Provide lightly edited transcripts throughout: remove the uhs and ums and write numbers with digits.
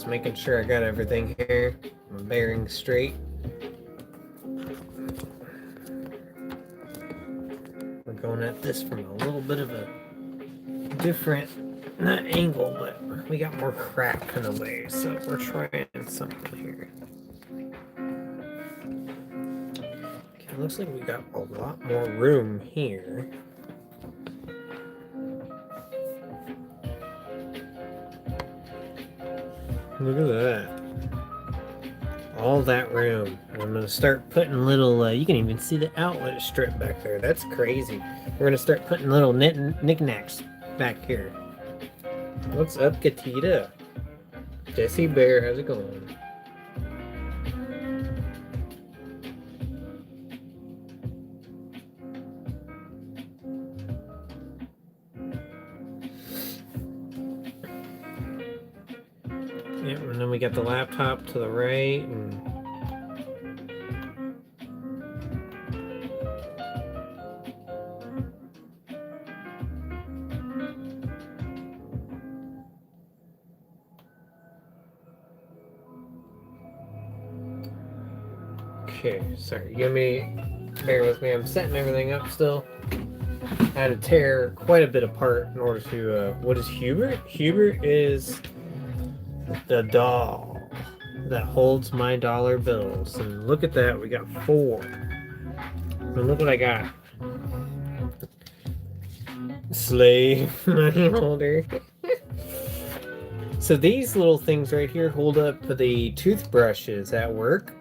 Just making sure I got everything here. My bearings straight. We're going at this from a little bit of a different, not angle, but we got more crack in the way, so we're trying something here. Okay, looks like we got a lot more room here. Look at that. All that room. And I'm going to start putting little, you can even see the outlet strip back there. That's crazy. We're going to start putting little knickknacks back here. What's up, Katita? Jesse Bear, how's it going? Yep, and then we got the laptop to the right, and okay, sorry, bear with me, I'm setting everything up still. I had to tear quite a bit apart in order to, what is Hubert? Hubert is the doll that holds my dollar bills. And look at that, we got 4. And look what I got. Slave money holder. So these little things right here hold up the toothbrushes at work.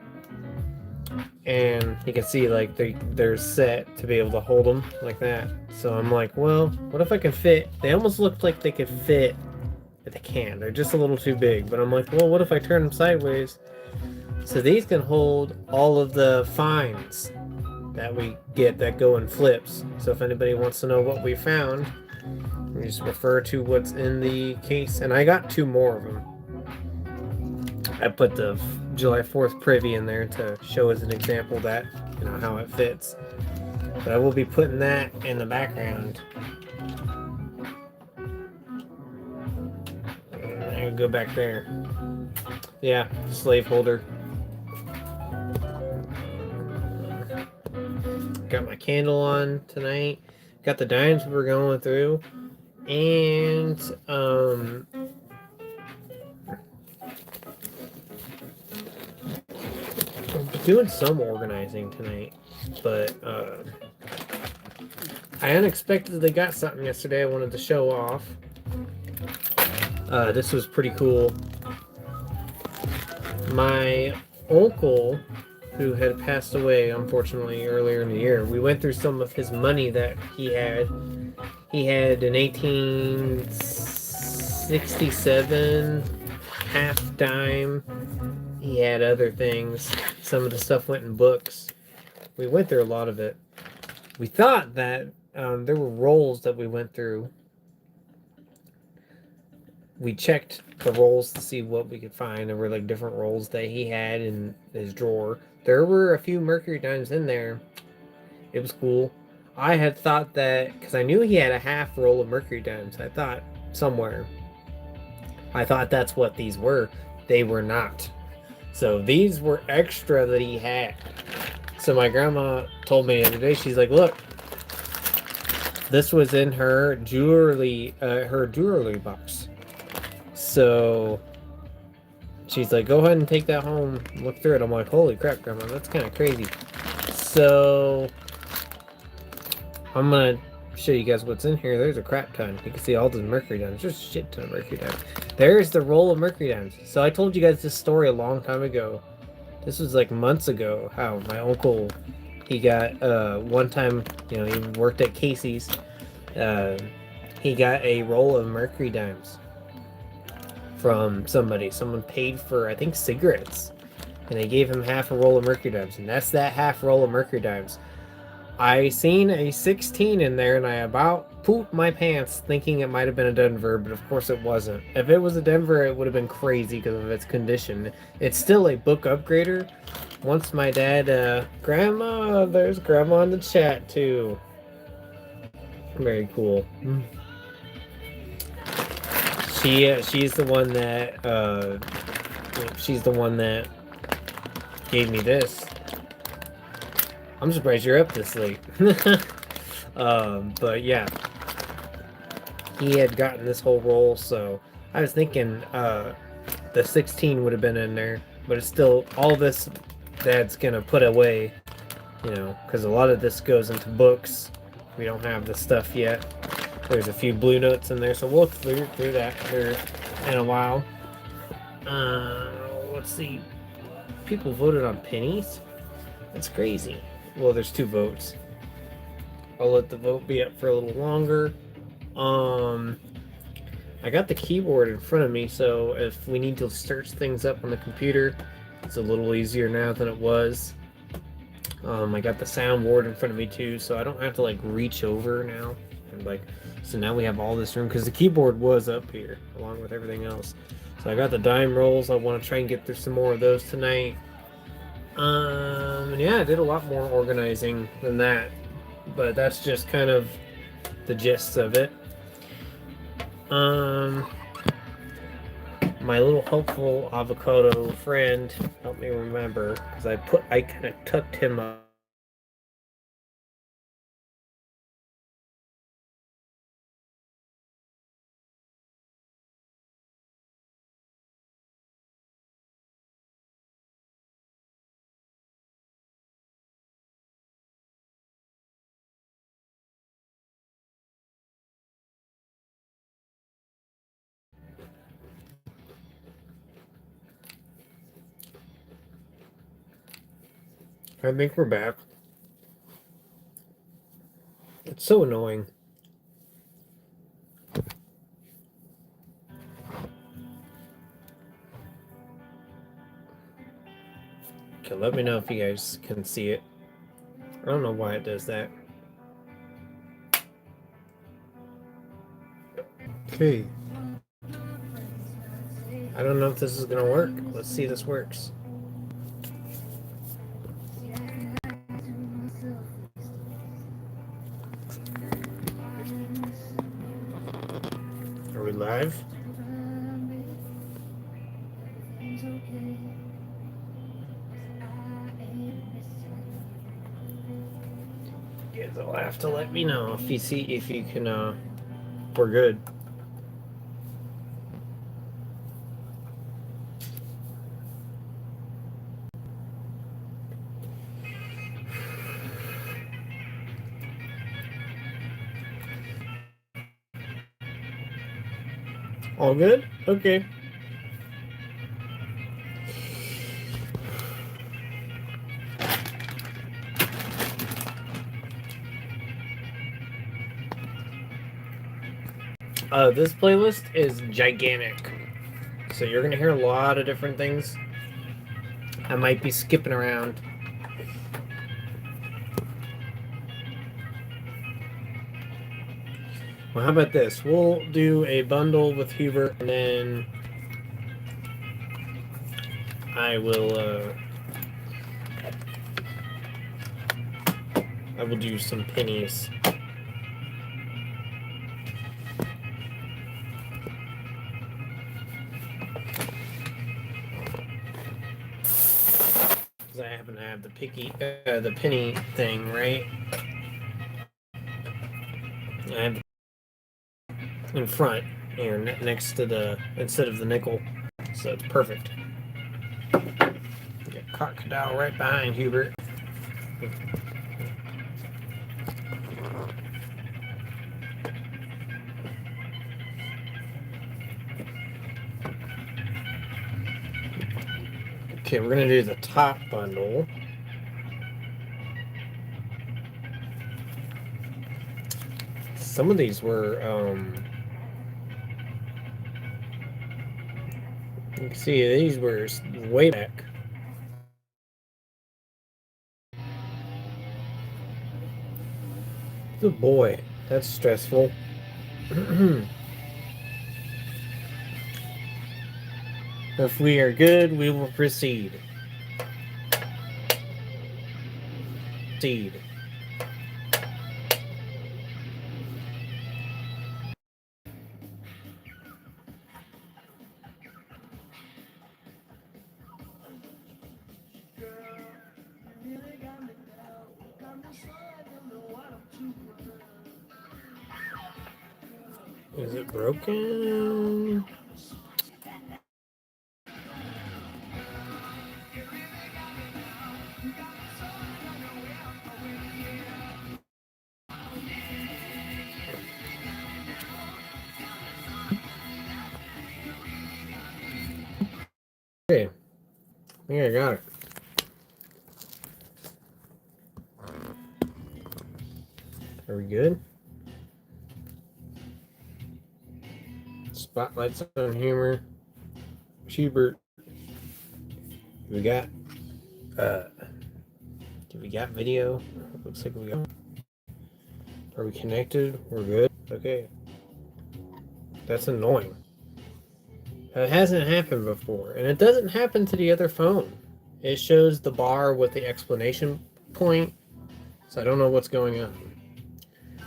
And you can see like they're set to be able to hold them like that. So I'm like, well, what if I can fit? They almost looked like they could fit, but they can't. They're just a little too big. But I'm like, well, what if I turn them sideways? So these can hold all of the fines that we get that go in flips. So if anybody wants to know what we found, you just refer to what's in the case. And I got 2 more of them. I put the July 4th privy in there to show as an example that, you know, how it fits. But I will be putting that in the background. I go back there. Yeah, slave holder. Got my candle on tonight. Got the dimes we're going through. And I'm doing some organizing tonight, but I unexpectedly got something yesterday I wanted to show off. This was pretty cool. My uncle, who had passed away unfortunately earlier in the year, we went through some of his money that he had. He had an 1867 half dime. He had other things. Some of the stuff went in books. We went through a lot of it. We thought that there were rolls that we went through. We checked the rolls to see what we could find. There were like different rolls that he had in his drawer. There were a few Mercury dimes in there. It was cool. I had thought that, because I knew he had a half roll of Mercury dimes. I thought somewhere. I thought that's what these were. They were not. So these were extra that he had. So my grandma told me the other day, she's like, look, this was in her jewelry box. So she's like, go ahead and take that home, look through it. I'm like, holy crap, Grandma, that's kind of crazy. So I'm gonna show you guys what's in here. There's a crap ton. You can see all the Mercury dimes. There's a shit ton of Mercury dimes. There's the roll of Mercury dimes. So I told you guys this story a long time ago. This was like months ago. How my uncle, he got one time, you know, he worked at Casey's. He got a roll of Mercury dimes from somebody. Someone paid for, I think, cigarettes, and they gave him half a roll of Mercury dimes, and that's that half roll of Mercury dimes. I seen a 16 in there, and I about pooped my pants thinking it might have been a Denver, but of course it wasn't. If it was a Denver, it would have been crazy because of its condition. It's still a book upgrader. Once my dad, Grandma, there's Grandma in the chat too. Very cool. She's the one that She's the one that gave me this. I'm surprised you're up this late. But yeah, he had gotten this whole roll, so I was thinking the 16 would have been in there, but it's still all this Dad's gonna put away, because a lot of this goes into books. We don't have the stuff yet. There's a few blue notes in there, so we'll look through that here in a while. Let's see. People voted on pennies? That's crazy. Well, there's 2 votes. I'll let the vote be up for a little longer. I got the keyboard in front of me, so if we need to search things up on the computer, it's a little easier now than it was. I got the soundboard in front of me too, so I don't have to like reach over now. And so now we have all this room because the keyboard was up here along with everything else. So I got the dime rolls. I want to try and get through some more of those tonight. Yeah, I did a lot more organizing than that, but that's just kind of the gist of it. My little helpful avocado friend helped me remember because I kind of tucked him up. I think we're back. It's so annoying. Okay, let me know if you guys can see it. I don't know why it does that. Okay. I don't know if this is gonna work. Let's see if this works. Are we live? You guys will have to let me know if you can we're good. All good? Okay. This playlist is gigantic. So you're gonna hear a lot of different things. I might be skipping around. Well, how about this? We'll do a bundle with Hubert, and then I will do some pennies. Because I happen to have the penny thing, right? I have in front here next to instead of the nickel, so it's perfect. Get crocodile right behind Hubert. Okay, we're gonna do the top bundle. Some of these were you can see these were way back. Good boy, that's stressful. If we are good, we will proceed. Proceed. Is it broken? Okay, I think I got it. Are we good? Spotlights on Humor. Schubert. We got do we got video? Looks like we got. Are we connected? We're good. Okay. That's annoying. It hasn't happened before, and it doesn't happen to the other phone. It shows the bar with the explanation point, so I don't know what's going on.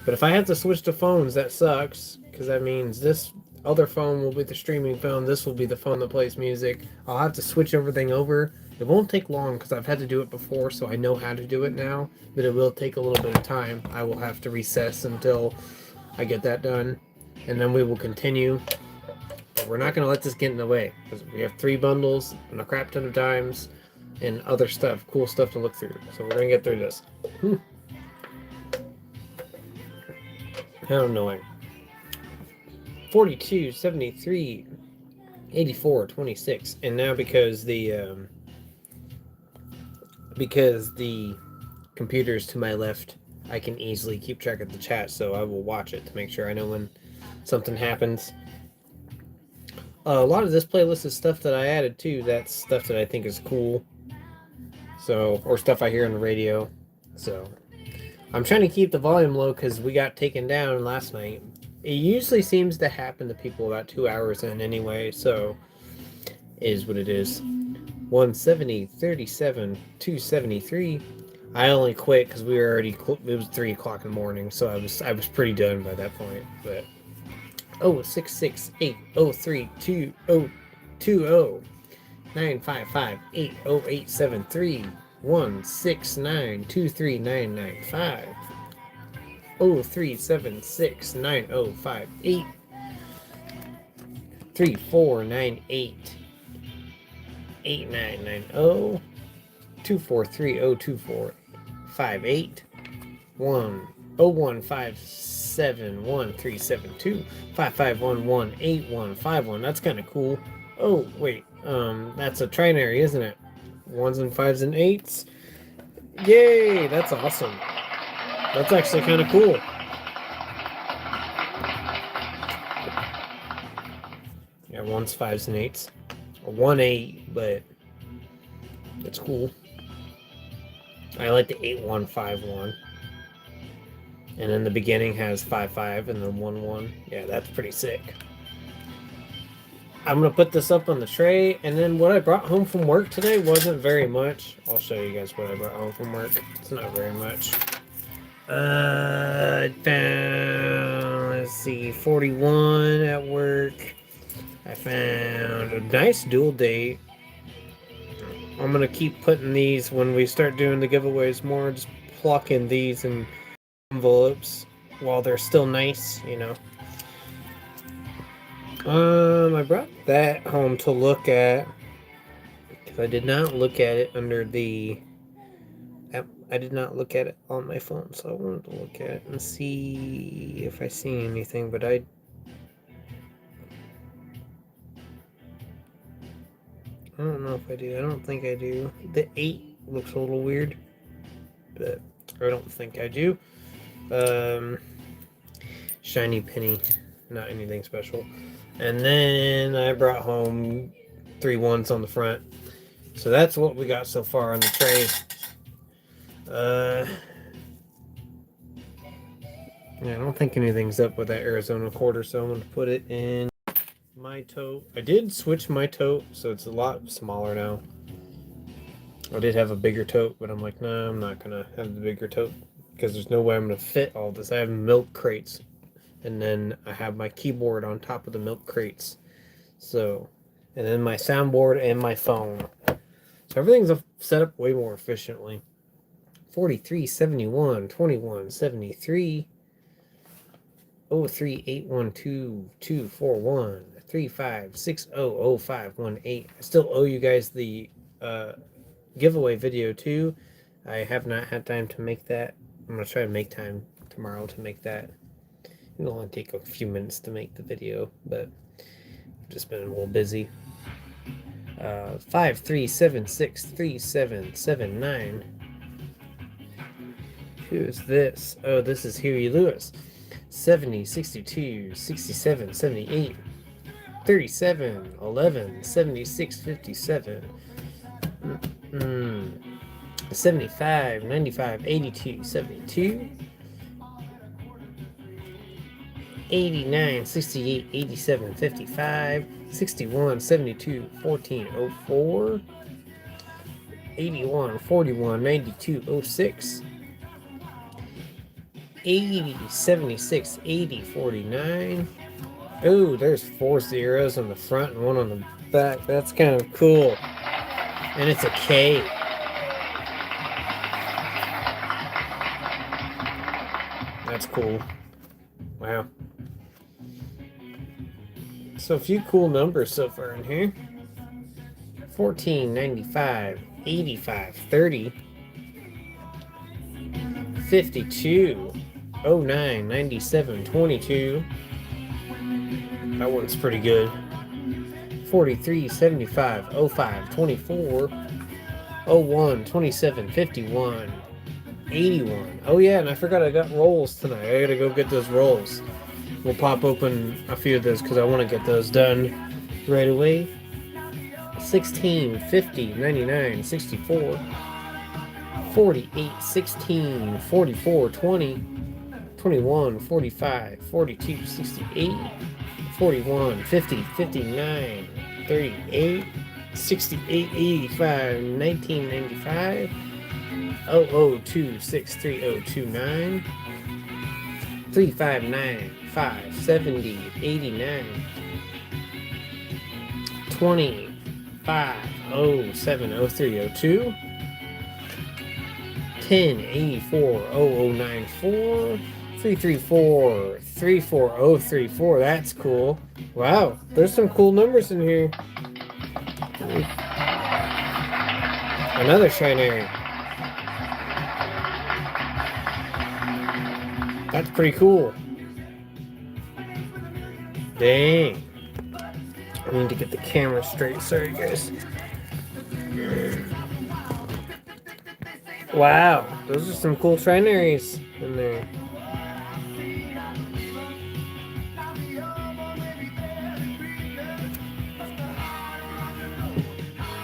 But if I have to switch to phones, that sucks, because that means this other phone will be the streaming phone, this will be the phone that plays music. I'll have to switch everything over. It won't take long, because I've had to do it before, so I know how to do it now, but it will take a little bit of time. I will have to recess until I get that done, and then we will continue. But we're not going to let this get in the way, because we have 3 bundles and a crap ton of times and other stuff, cool stuff to look through. So we're going to get through this. How annoying. 42, 73, 84, 26. And now because the computer's to my left, I can easily keep track of the chat, so I will watch it to make sure I know when something happens. A lot of this playlist is stuff that I added too. That's stuff that I think is cool. So, or stuff I hear on the radio. So, I'm trying to keep the volume low because we got taken down last night. It usually seems to happen to people about 2 hours in anyway, so it is what it is. 170, 37, 273. I only quit because we were already, it was 3 o'clock in the morning, so I was pretty done by that point. But 668 03 20 955 80873 169 23995 0376 9058 3498 8990 243 02458 0157 1372 5511 8151. That's kind of cool. Oh wait, that's a trinary, isn't it? 1s and 5s and 8s. Yay, that's awesome. That's actually kind of cool. Yeah, 1s, 5s, and 8s. A 1-8, but it's cool. I like the 8-1-5-1. And then the beginning has 5-5 and then 1-1. Yeah, that's pretty sick. I'm going to put this up on the tray, and then what I brought home from work today wasn't very much. I'll show you guys what I brought home from work. It's not very much. I found, let's see, 41 at work. I found a nice dual date. I'm going to keep putting these when we start doing the giveaways more, just plucking these in envelopes while they're still nice, you know. I brought that home to look at because I did not look at it under the app. I did not look at it on my phone, so I wanted to look at it and see if I see anything, but I don't know if I do. I don't think I do. The 8 looks a little weird, but I don't think I do. Shiny penny, not anything special. And then I brought home 3 1s on the front. So that's what we got so far on the tray. Yeah, I don't think anything's up with that Arizona quarter, so I'm going to put it in my tote. I did switch my tote, so it's a lot smaller now. I did have a bigger tote, but I'm like, no, I'm not going to have the bigger tote because there's no way I'm going to fit all this. I have milk crates, and then I have my keyboard on top of the milk crates. So, and then my soundboard and my phone. So everything's set up way more efficiently. 43, 71, 21, 73. 0381224135600518. I still owe you guys the giveaway video too. I have not had time to make that. I'm gonna try to make time tomorrow to make that. It'll only take a few minutes to make the video, but I've just been a little busy. 53763779. Who is this? Oh, this is Huey Lewis. 70, 62, 67, 78, 37, 11, 76, 57, 75, 95, 82, 72, 89, 68, 87, 55, 61, 72, 14, 04, 81, 41, 92, 06, 80, 76, 80, 49. Oh, there's 4 zeros on the front and 1 on the back. That's kind of cool. And it's a K. That's cool. Wow. So a few cool numbers so far in here. 14, 95, 85, 30, 52, 09, 97, 22. That one's pretty good. 43, 75, 05, 24, 01, 27, 51, 81. Oh yeah, and I forgot I got rolls tonight. I gotta go get those rolls. We'll pop open a few of those because I want to get those done right away. 16, 50, 99, 64, 48, 16, 44, 20, 21, 45, 42, 68, 41, 50, 59, 38, 68, 85, 1995, 002, 63029, 359, 570, 89, 25, 07, 0302, 10, 84, 0094, 334, 34034. That's cool. Wow, there's some cool numbers in here. Another trinary. That's pretty cool. Dang. I need to get the camera straight. Sorry, guys. Wow, those are some cool trinaries in there.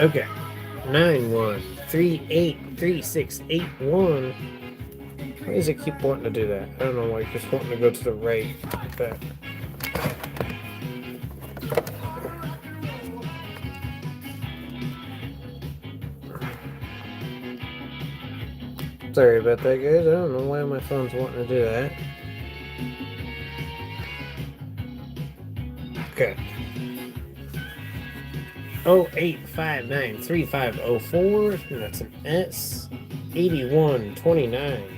Okay. 91383681. Why does it keep wanting to do that? I don't know why it's just wanting to go to the right like that. Sorry about that, guys. I don't know why my phone's wanting to do that. Okay. 08593504. And that's an S. 8129.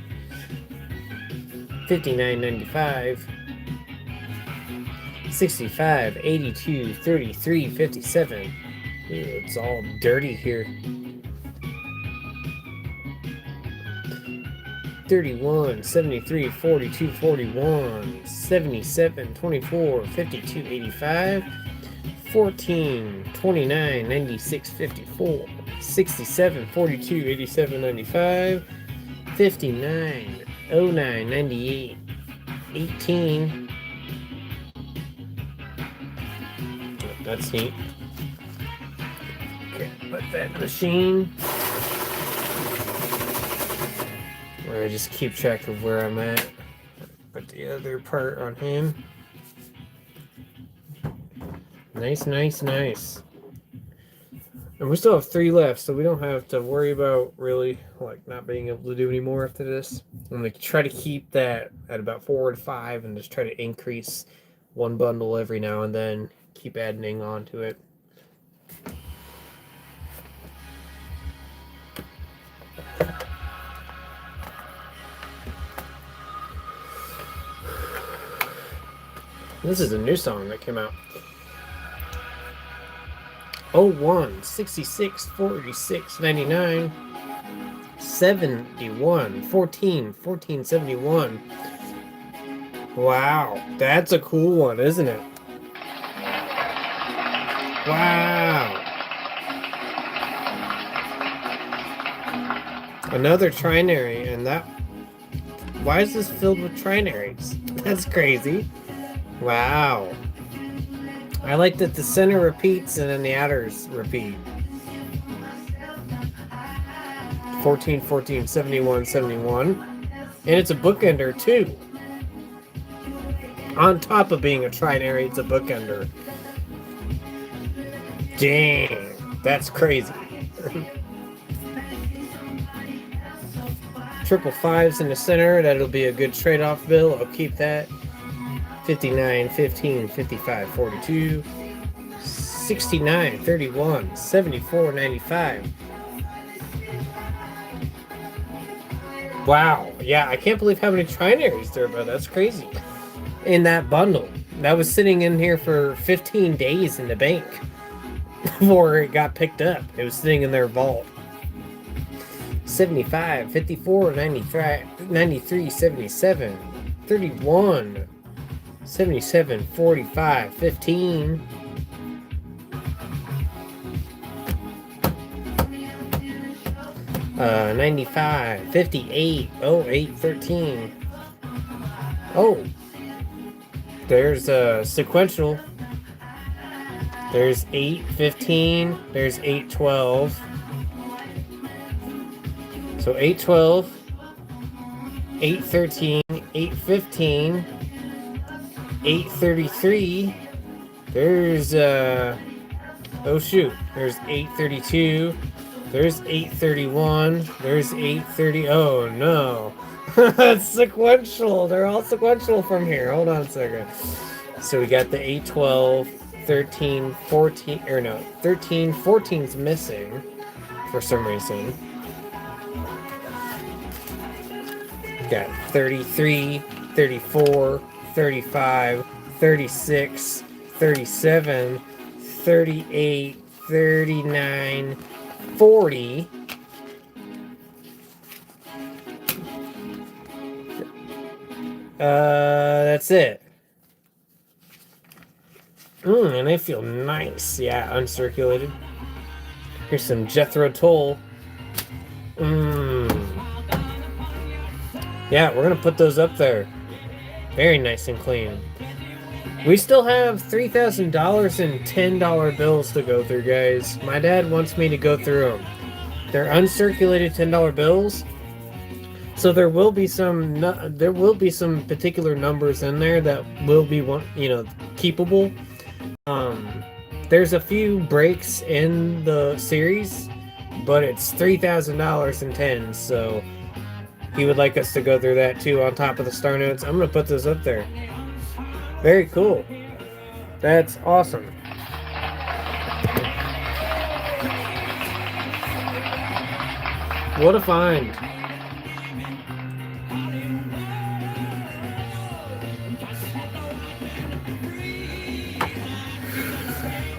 5995. 65, 82, 33, 57. Ooh, it's all dirty here. 31, 73, 42, 41, 77, 24, 52, 85, 14, 29, 96, 54, 67, 42, 87, 95, 59, 09, 98, 18. That's neat. Okay, put that in the machine. Where I just keep track of where I'm at. Put the other part on him. Nice, nice, nice. And we still have 3 left, so we don't have to worry about really like not being able to do any more after this. I'm gonna try to keep that at about 4 to 5 and just try to increase one bundle every now and then. Keep adding on to it. This is a new song that came out. 01, 66, 46, 99, 71, 14, 14, 71. Wow, that's a cool one, isn't it? Wow. Another trinary, and that... Why is this filled with trinaries? That's crazy. Wow. I like that the center repeats and then the outers repeat. 14, 14, 71, 71. And it's a bookender too. On top of being a trinary, it's a bookender. Dang, that's crazy. Triple fives in the center, that'll be a good trade-off bill. I'll keep that. 59, 15, 55, 42, 69, 31, 74, 95. Wow, yeah, I can't believe how many trinaries there are, that's crazy. In that bundle. That was sitting in here for 15 days in the bank before it got picked up. It was sitting in their vault. 75, 54, 93, 77, 31, 77, 45, 15. Uh, 95, 58, 08, 13. Oh, there's a sequential. There's 8, 15. There's 8, 12. So 8, 12, 8, 13, 8, 15, 8, 33. There's, oh shoot, there's 8, 32. There's 831. There's 830. Oh no. That's sequential. They're all sequential from here. Hold on a second. So we got the 812, 13, 14, or no, 13, 14's missing for some reason. Got 33, 34, 35, 36, 37, 38, 39, 40. That's it. And they feel nice. Yeah, uncirculated. Here's some Jethro Tull. Yeah, we're gonna put those up there. Very nice and clean. We still have $3,000 in $10 bills to go through, guys. My dad wants me to go through them. They're uncirculated $10 bills, so there will be some particular numbers in there that will be keepable. There's a few breaks in the series, but it's $3,000 in 10, so he would like us to go through that too on top of the star notes. I'm gonna put those up there. Very cool. That's awesome. What a find.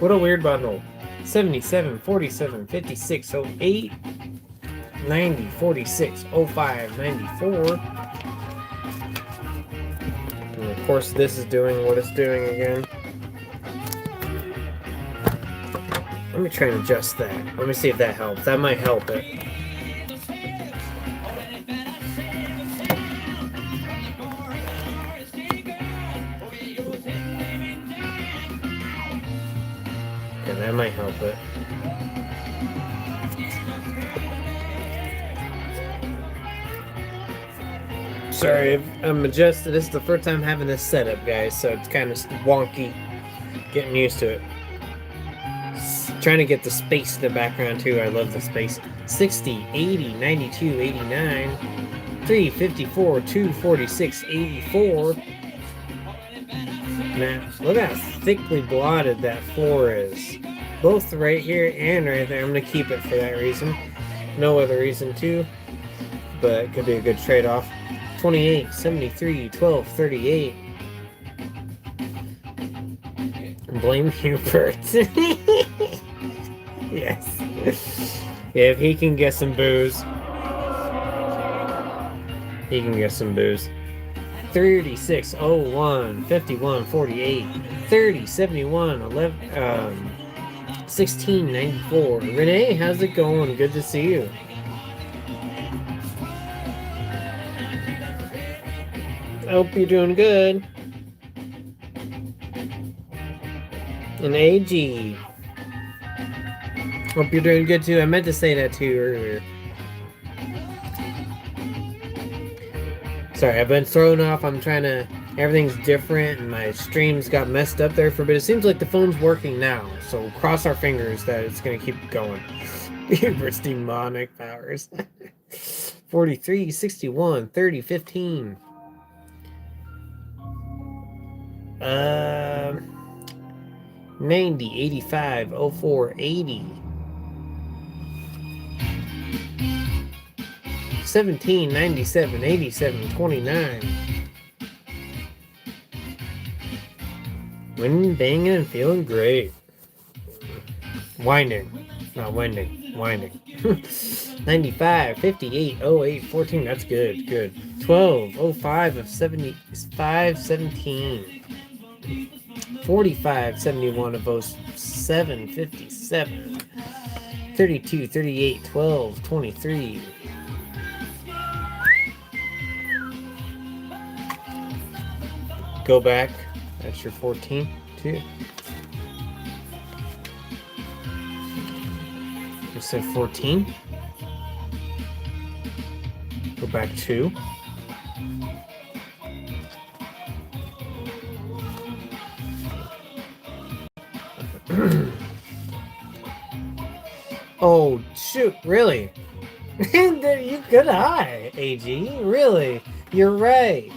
What a weird bundle. 77, 47, 56, 08, 90, 46, 05, 94. And of course this is doing what it's doing again. Let me try and adjust that. Let me see if that helps. That might help it. Yeah, that might help it. Sorry, I'm adjusted. This is the first time having this setup, guys, so it's kind of wonky. Getting used to it. Trying to get the space in the background too. I love the space. 60, 80, 92, 89, 3, 54, 2, 46, 84. Now, look how thickly blotted that floor is. Both right here and right there. I'm going to keep it for that reason. No other reason too, but it could be a good trade-off. 28, 73, 12, 38. blame Hubert. Yes. If he can get some booze, he can get some booze. 3601 5148 3071 11 1694. Renee, how's it going? Good to see you. I hope you're doing good. And AG, hope you're doing good too. I meant to say that to you earlier. Sorry, I've been thrown off. I'm trying to... Everything's different, and my streams got messed up there for a bit. It seems like the phone's working now, so cross our fingers that it's going to keep going. Hubert's demonic powers. 43, 61, 30, 15. 90, 85, 04, 80. 17, 97, 87, 29. Winning, banging, and feeling great. Winding. Not winding. Winding. 95, 58, 08, 14. That's good. Good. 12, 05 of 75, 17. 45, 71 of 07, 57. 32, 38, 12, 23. Go back. That's your 14, too. You said 14. Go back 2. Oh, shoot, really? You good eye, AG. Really? You're right.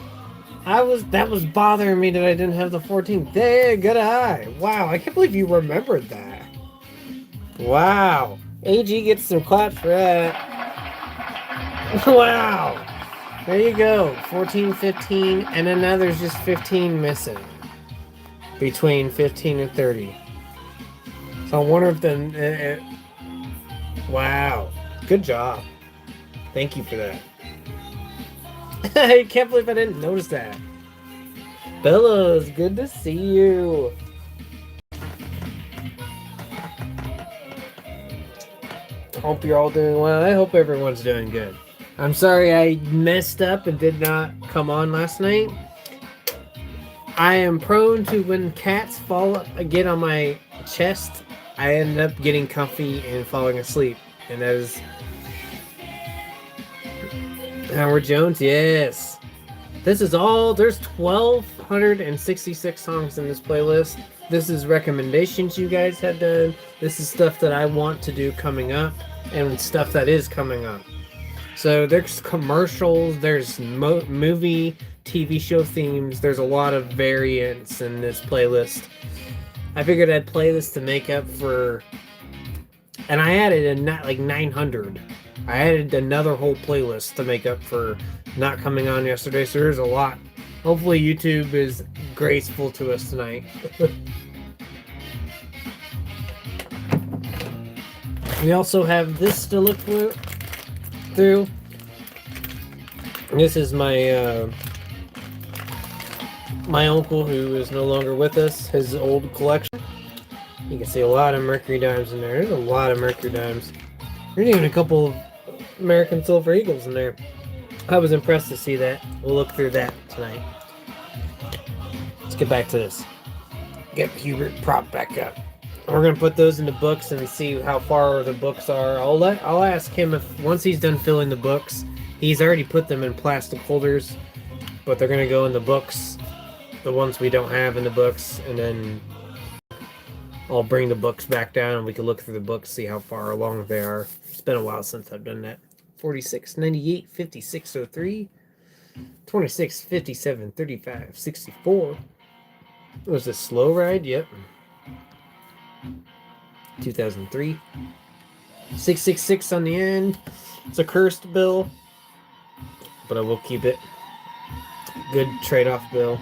That was bothering me that I didn't have the 14. There, good eye. Wow, I can't believe you remembered that. Wow. AG gets some claps for that. Wow. There you go. 14, 15, and then now there's just 15 missing. Between 15 and 30. So I wonder if the... wow. Good job. Thank you for that. I can't believe I didn't notice that. Bellows, good to see you. Hope you're all doing well. I hope everyone's doing good. I'm sorry I messed up and did not come on last night. I am prone to, when cats get on my chest, I end up getting comfy and falling asleep. And that is... Howard Jones, yes. This is all... There's 1,266 songs in this playlist. This is recommendations you guys have done. This is stuff that I want to do coming up. And stuff that is coming up. So there's commercials. There's movie, TV show themes. There's a lot of variants in this playlist. I figured I'd play this to make up for... And I added like 900. I added another whole playlist to make up for not coming on yesterday, so there's a lot. Hopefully YouTube is graceful to us tonight. We also have this to look through. This is my my uncle who is no longer with us, his old collection. You can see a lot of Mercury Dimes in there. There's a lot of Mercury Dimes. There's even a couple of American Silver Eagles in there. I was impressed to see that. We'll look through that tonight. Let's get back to this. Get Hubert propped back up. We're gonna put those in the books and see how far the books are. I'll ask him if once he's done filling the books. He's already put them in plastic holders, but they're gonna go in the books, the ones we don't have in the books, and then I'll bring the books back down and we can look through the books, see how far along they are. It's been a while since I've done that. 46, 98, 56, 03, 26, 57, 35, 64. Was this Slow Ride? Yep. 2003. 666 on the end. It's a cursed bill, but I will keep it. Good trade-off bill.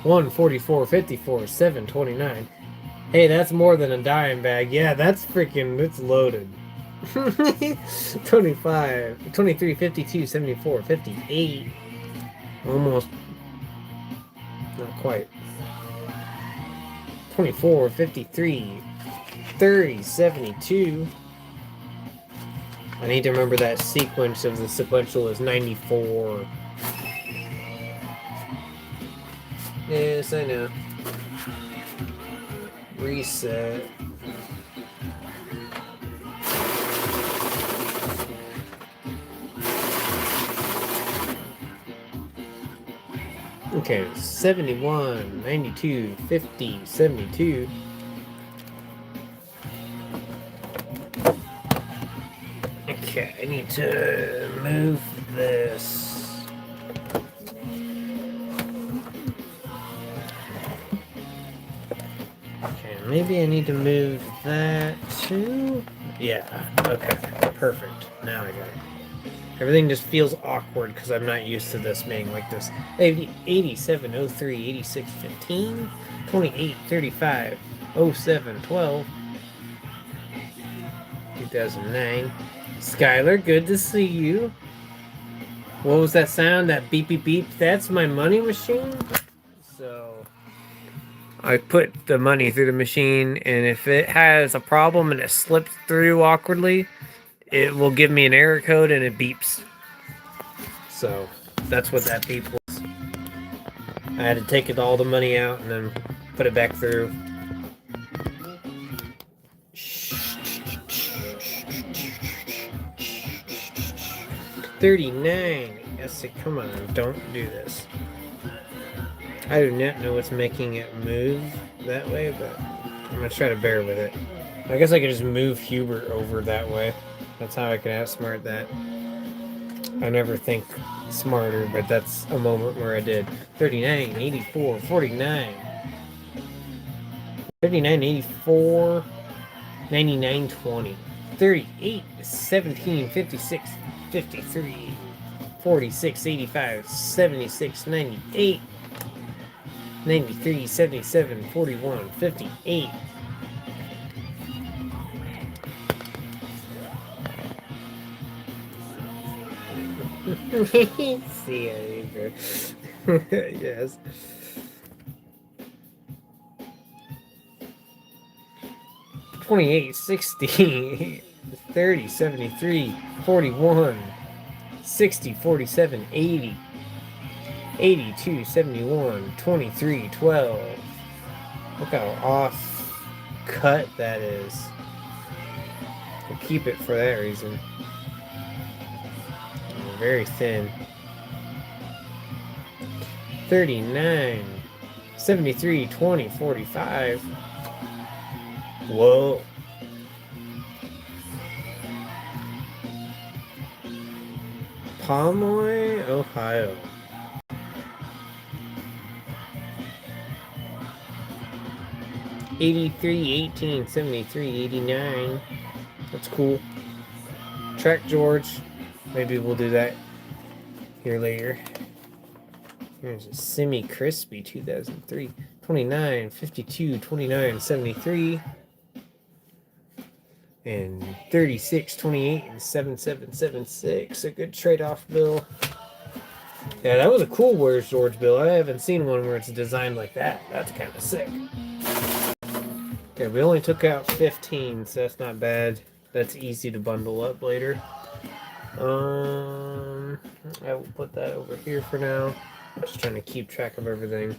144, 54, 729. Hey, that's more than a dime bag. Yeah, that's freaking, it's loaded. 25, 23, 52, 74, 58. Almost, not quite. 24, 53, 30, 72. I need to remember that sequence of the sequential is 94. Yes, I know. Reset. Okay, 71, 92, 50, 72. Okay, I need to move this. Okay, maybe I need to move that too. Yeah, okay, perfect. Now I got it. Everything just feels awkward because I'm not used to this being like this. 87, 03, 86, 15, 28, 35, 07, 12, 2009. Skylar, good to see you. What was that sound? That beep beep beep? That's my money machine. So I put the money through the machine, and if it has a problem and it slips through awkwardly, it will give me an error code and it beeps. So that's what that beep was. I had to take all the money out and then put it back through. 39. Yes, come on, don't do this. I do not know what's making it move that way, but I'm gonna try to bear with it. I guess I could just move Hubert over that way. That's how I can outsmart that. I never think smarter, but that's a moment where I did. 39, 84, 49. 39, 84, 99, 20. 38, 17, 56, 53, 46, 85, 76, 98, 93, 77, 41, 58. See ya, yes. 28, 60, 30, 73, 41, 60, 47, 80, 82, 71, 23, 12. Look how off cut that is. We'll keep it for that reason. Very thin. 39, 73, 20, 45. Whoa. Pomeroy, Ohio. $83, 18, 73, 89. That's cool. Track George. Maybe we'll do that here later. Here's a semi-crispy 2003. 29, 52, 29, 73. And 36, 28, and 7776. A good trade-off bill. Yeah, that was a cool Where's George bill. I haven't seen one where it's designed like that. That's kind of sick. Okay, we only took out 15, so that's not bad. That's easy to bundle up later. I will put that over here for now. I'm just trying to keep track of everything.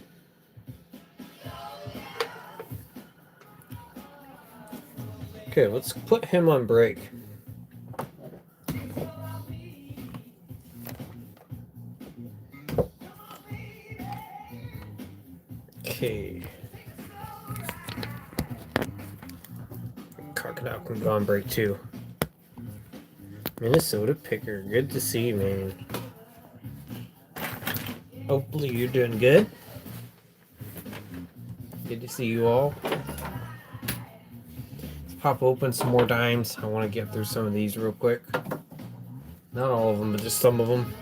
Okay, let's put him on break. Okay. Crocodile can go on break too. Minnesota Picker, good to see you, man. Hopefully you're doing good. Good to see you all. Let's pop open some more dimes. I want to get through some of these real quick. Not all of them, but just some of them.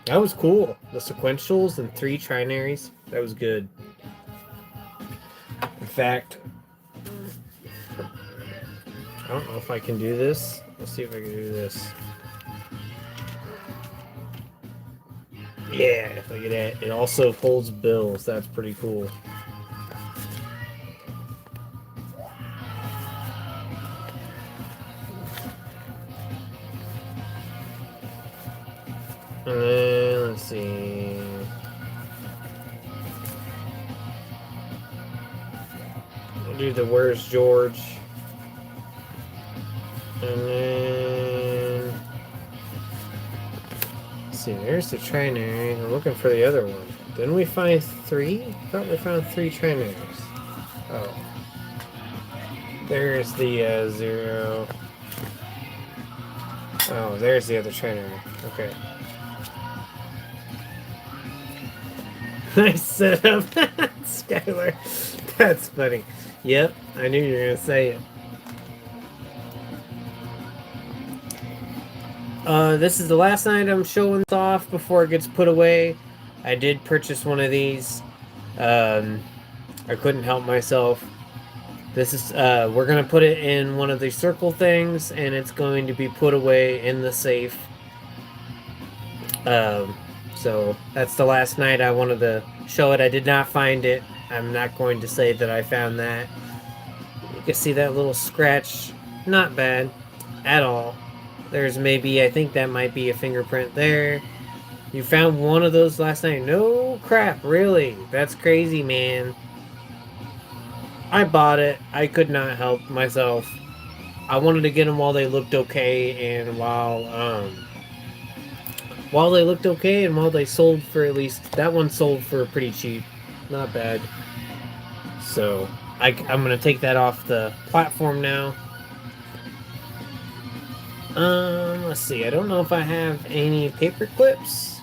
That was cool. The sequentials and 3 trinaries. That was good. In fact, I don't know if I can do this. Let's see if I can do this. Yeah, look at that. It also holds bills. That's pretty cool. And then, let's see. We'll do the Where's George. And then... Let's see, there's the trinary. We're looking for the other one. Didn't we find 3? I thought we found 3 trinaries. Oh. There's the 0. Oh, there's the other trinary. Okay. Nice setup, Skylar. That's funny. Yep, I knew you were gonna say it. This is the last night I'm showing off before it gets put away. I did purchase one of these. I couldn't help myself. This is we're gonna put it in one of the circle things, and it's going to be put away in the safe. So that's the last night I wanted to show it. I did not find it. I'm not going to say that I found that. You can see that little scratch. Not bad at all. There's maybe, I think that might be a fingerprint there. You found one of those last night? No crap, really? That's crazy, man. I bought it. I could not help myself. I wanted to get them while they looked okay, and while they looked okay, and while they sold for, at least that one sold for pretty cheap. Not bad. So I'm gonna take that off the platform now. Let's see. I don't know if I have any paper clips.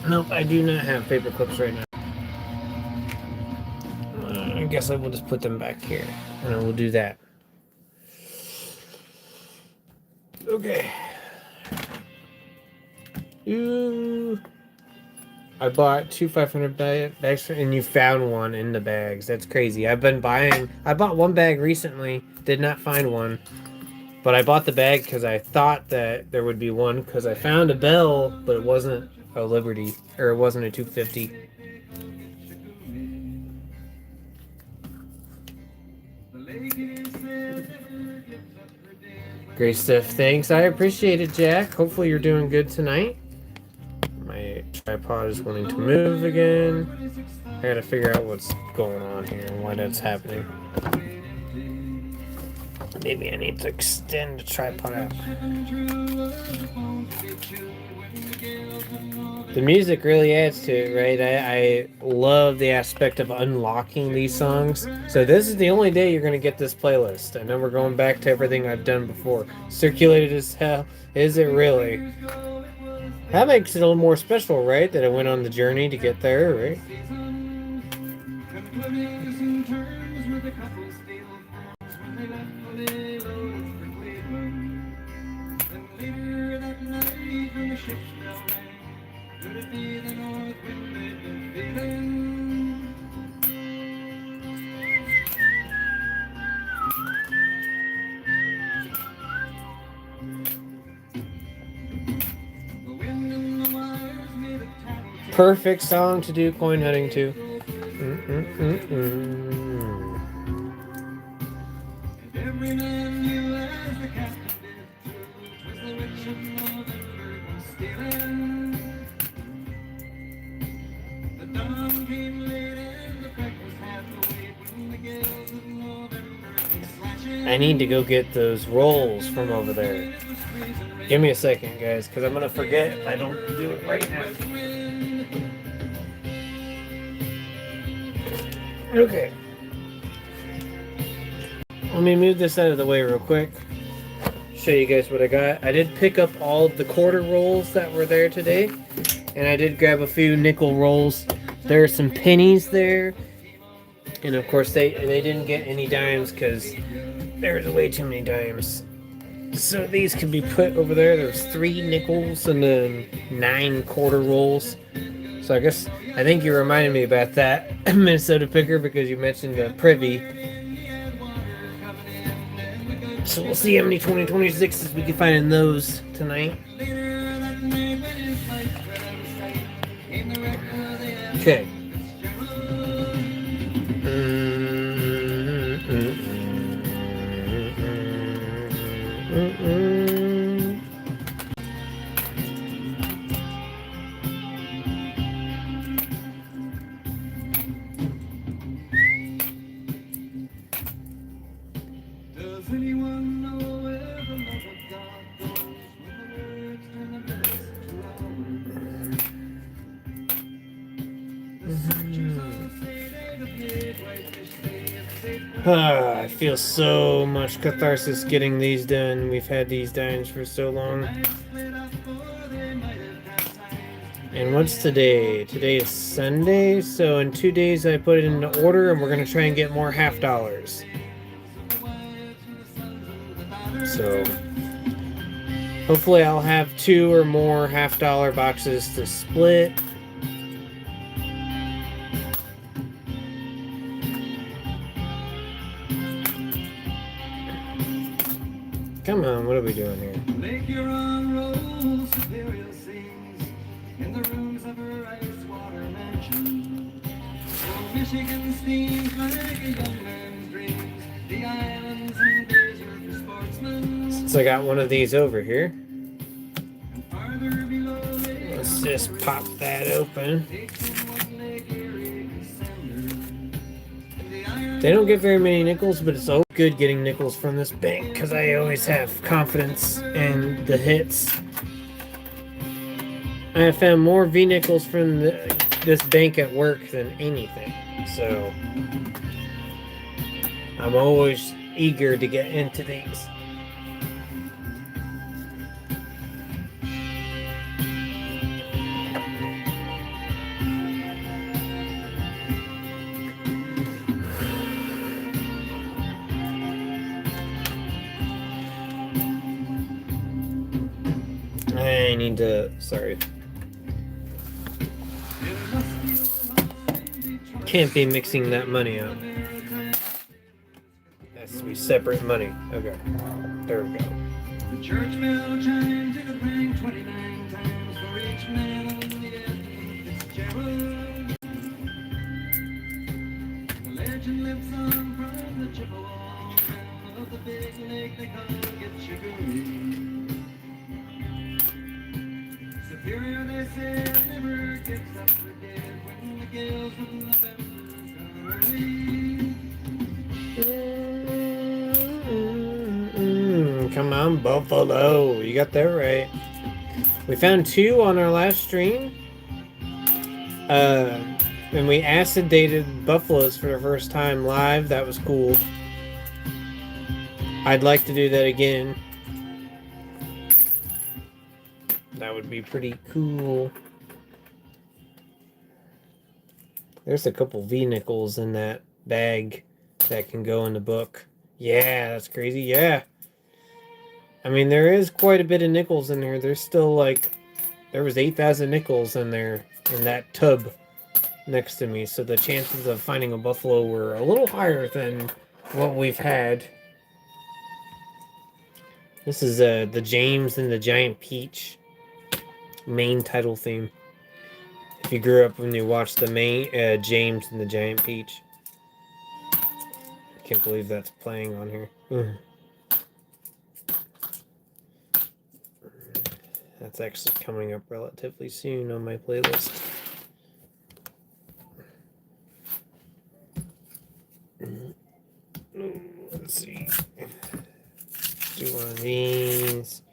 Nope, I do not have paper clips right now. I guess I will just put them back here, and I will do that. Okay. Ooh. I bought 2 500 bags, and you found one in the bags. That's crazy. I've been buying... I bought one bag recently. Did not find one. But I bought the bag because I thought that there would be one, because I found a Bell, but it wasn't a Liberty, or it wasn't a 250. Great stuff. Thanks. I appreciate it, Jack. Hopefully you're doing good tonight. My tripod is wanting to move again. I gotta figure out what's going on here and why that's happening. Maybe I need to extend the tripod out. The music really adds to it, right? I love the aspect of unlocking these songs. So this is the only day you're going to get this playlist. I know we're going back to everything I've done before. Circulated as hell. Is it really? That makes it a little more special, right? That I went on the journey to get there, right? Perfect song to do coin hunting to. I need to go get those rolls from over there. Give me a second, guys, because I'm going to forget if I don't do it right now. Okay. Let me move this out of the way real quick. Show you guys what I got. I did pick up all of the quarter rolls that were there today. And I did grab a few nickel rolls. There are some pennies there. And of course they didn't get any dimes because there's way too many dimes. So these can be put over there. There's 3 nickels and then 9 quarter rolls. So I think you reminded me about that Minnesota picker because you mentioned the Privy. So we'll see how many 2026s we can find in those tonight. Okay. Does anyone know where the love of God goes when the words turn the minutes to hours? The searchers all say they have made whitefish say it's safe. I feel so much catharsis getting these done. We've had these dines for so long. And what's today? Today is Sunday, so in 2 days I put it into order and we're gonna try and get more $50. So hopefully I'll have 2 or more $50 boxes to split. Come on, what are we doing here? Make your unrolled superior scenes in the rooms of her ice water mansion. Oh, Michigan steams like a young man's dreams. The islands and desert for sportsmen. Since I got one of these over here, And farther below lay let's just pop that open. They don't get very many nickels, but it's always good getting nickels from this bank because I always have confidence in the hits. I have found more V-nickels from this bank at work than anything, so I'm always eager to get into these. I need to, sorry. Can't be mixing that money up. That's to be separate money. Okay. There we go. The church bell chimes in a clang 29 times for each man on the Edmund Fitzgerald. The legend lives on from the Chippewa town of the big lake they call Gitchagoo. Superior, they said, never gets up for dead when the gales of November come early. Come on, Buffalo. You got that right. We found 2 on our last stream. And we acid dated buffaloes for the first time live. That was cool. I'd like to do that again. That would be pretty cool. There's a couple V-nickels in that bag that can go in the book. Yeah, that's crazy. Yeah. I mean, there is quite a bit of nickels in there. There's still there was 8,000 nickels in there in that tub next to me. So the chances of finding a buffalo were a little higher than what we've had. This is the James and the Giant Peach main title theme. If you grew up when you watched the main James and the Giant Peach. I can't believe that's playing on here. That's actually coming up relatively soon on my playlist. Let's see. Do one of these.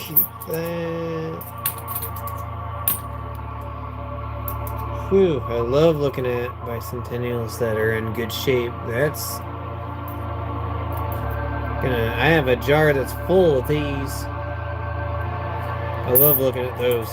Keep that. Whew, I love looking at bicentennials that are in good shape. That's gonna. I have a jar that's full of these. I love looking at those.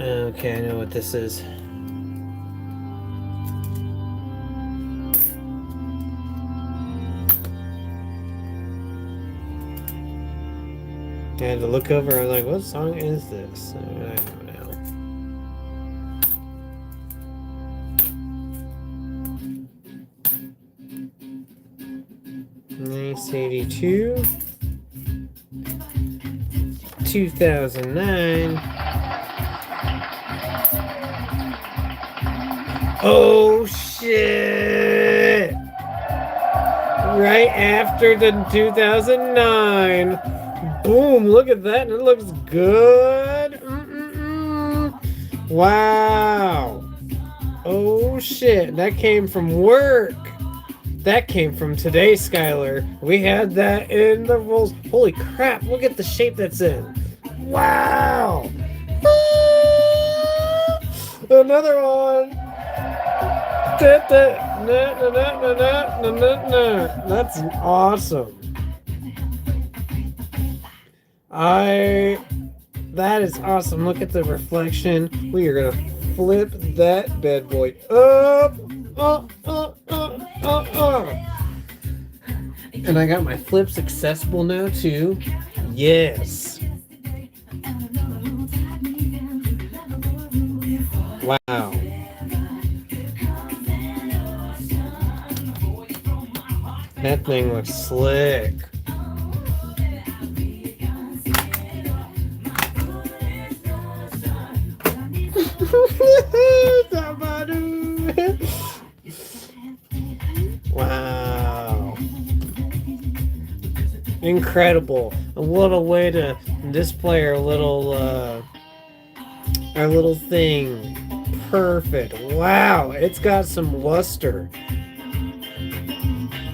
Okay, I know what this is. I had to look over. I'm like, what song is this? I don't know. Nice 82. 2009. Oh shit! Right after the 2009. Boom! Look at that, and it looks good. Wow! Oh shit! That came from work. That came from today, Skylar. We had that in the rolls. Holy crap! Look at the shape that's in. Wow! Another one. That's awesome. That is awesome. Look at the reflection. We are gonna flip that bad boy up. And I got my flips accessible now too. Yes. Wow. That thing looks slick. Wow. Incredible. A little way to display our little thing. Perfect. Wow, it's got some luster.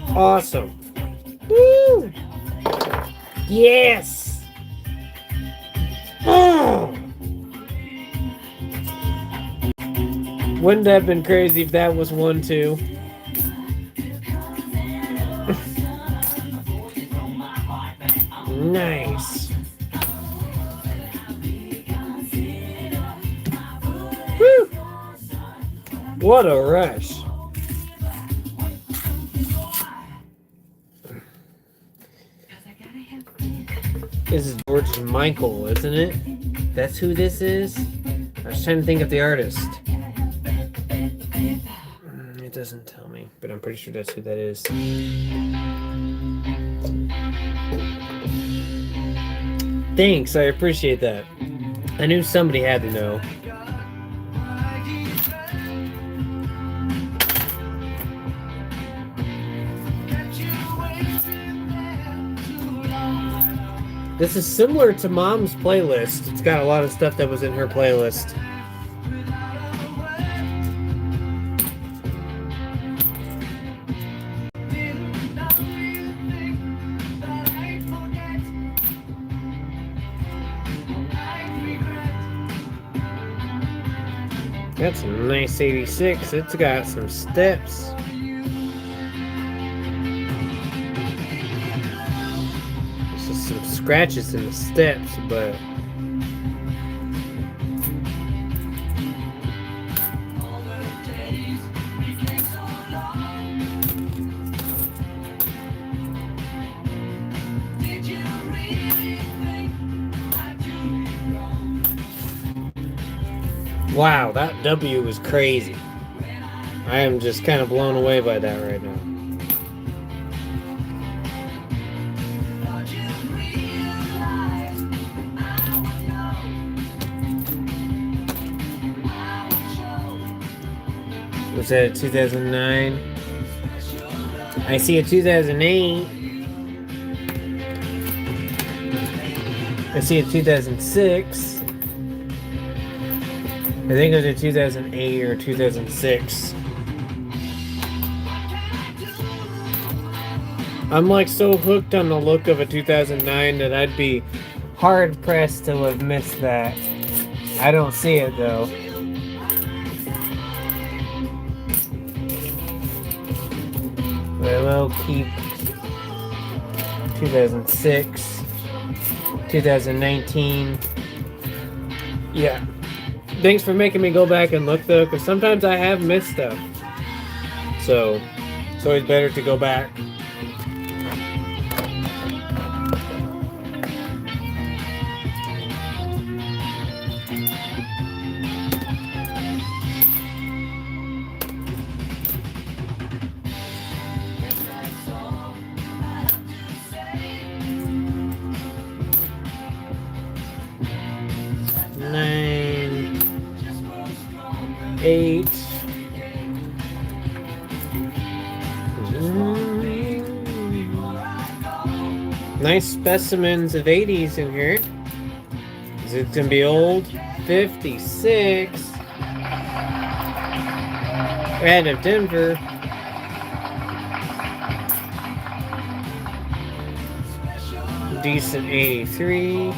Awesome. Woo! Yes! Oh! Wouldn't that have been crazy if that was one too? Nice. Woo! What a rush. This is George Michael, isn't it? That's who this is? I was trying to think of the artist. It doesn't tell me, but I'm pretty sure that's who that is. Thanks, I appreciate that. I knew somebody had to know. This is similar to Mom's playlist. It's got a lot of stuff that was in her playlist. That's a nice 86. It's got some steps. There's just some scratches in the steps, but Wow, that W was crazy. I am just kind of blown away by that right now. Was that a 2009? I see a 2008. I see a 2006. I think it was a 2008 or 2006. I'm like so hooked on the look of a 2009 that I'd be hard pressed to have missed that. I don't see it though. But I will keep 2006, 2019. Yeah. Thanks for making me go back and look though, because sometimes I have missed stuff. So it's always better to go back. Eight. Nice specimens of 80s in here. Is it gonna be old? 56. Out of Denver. Decent 83.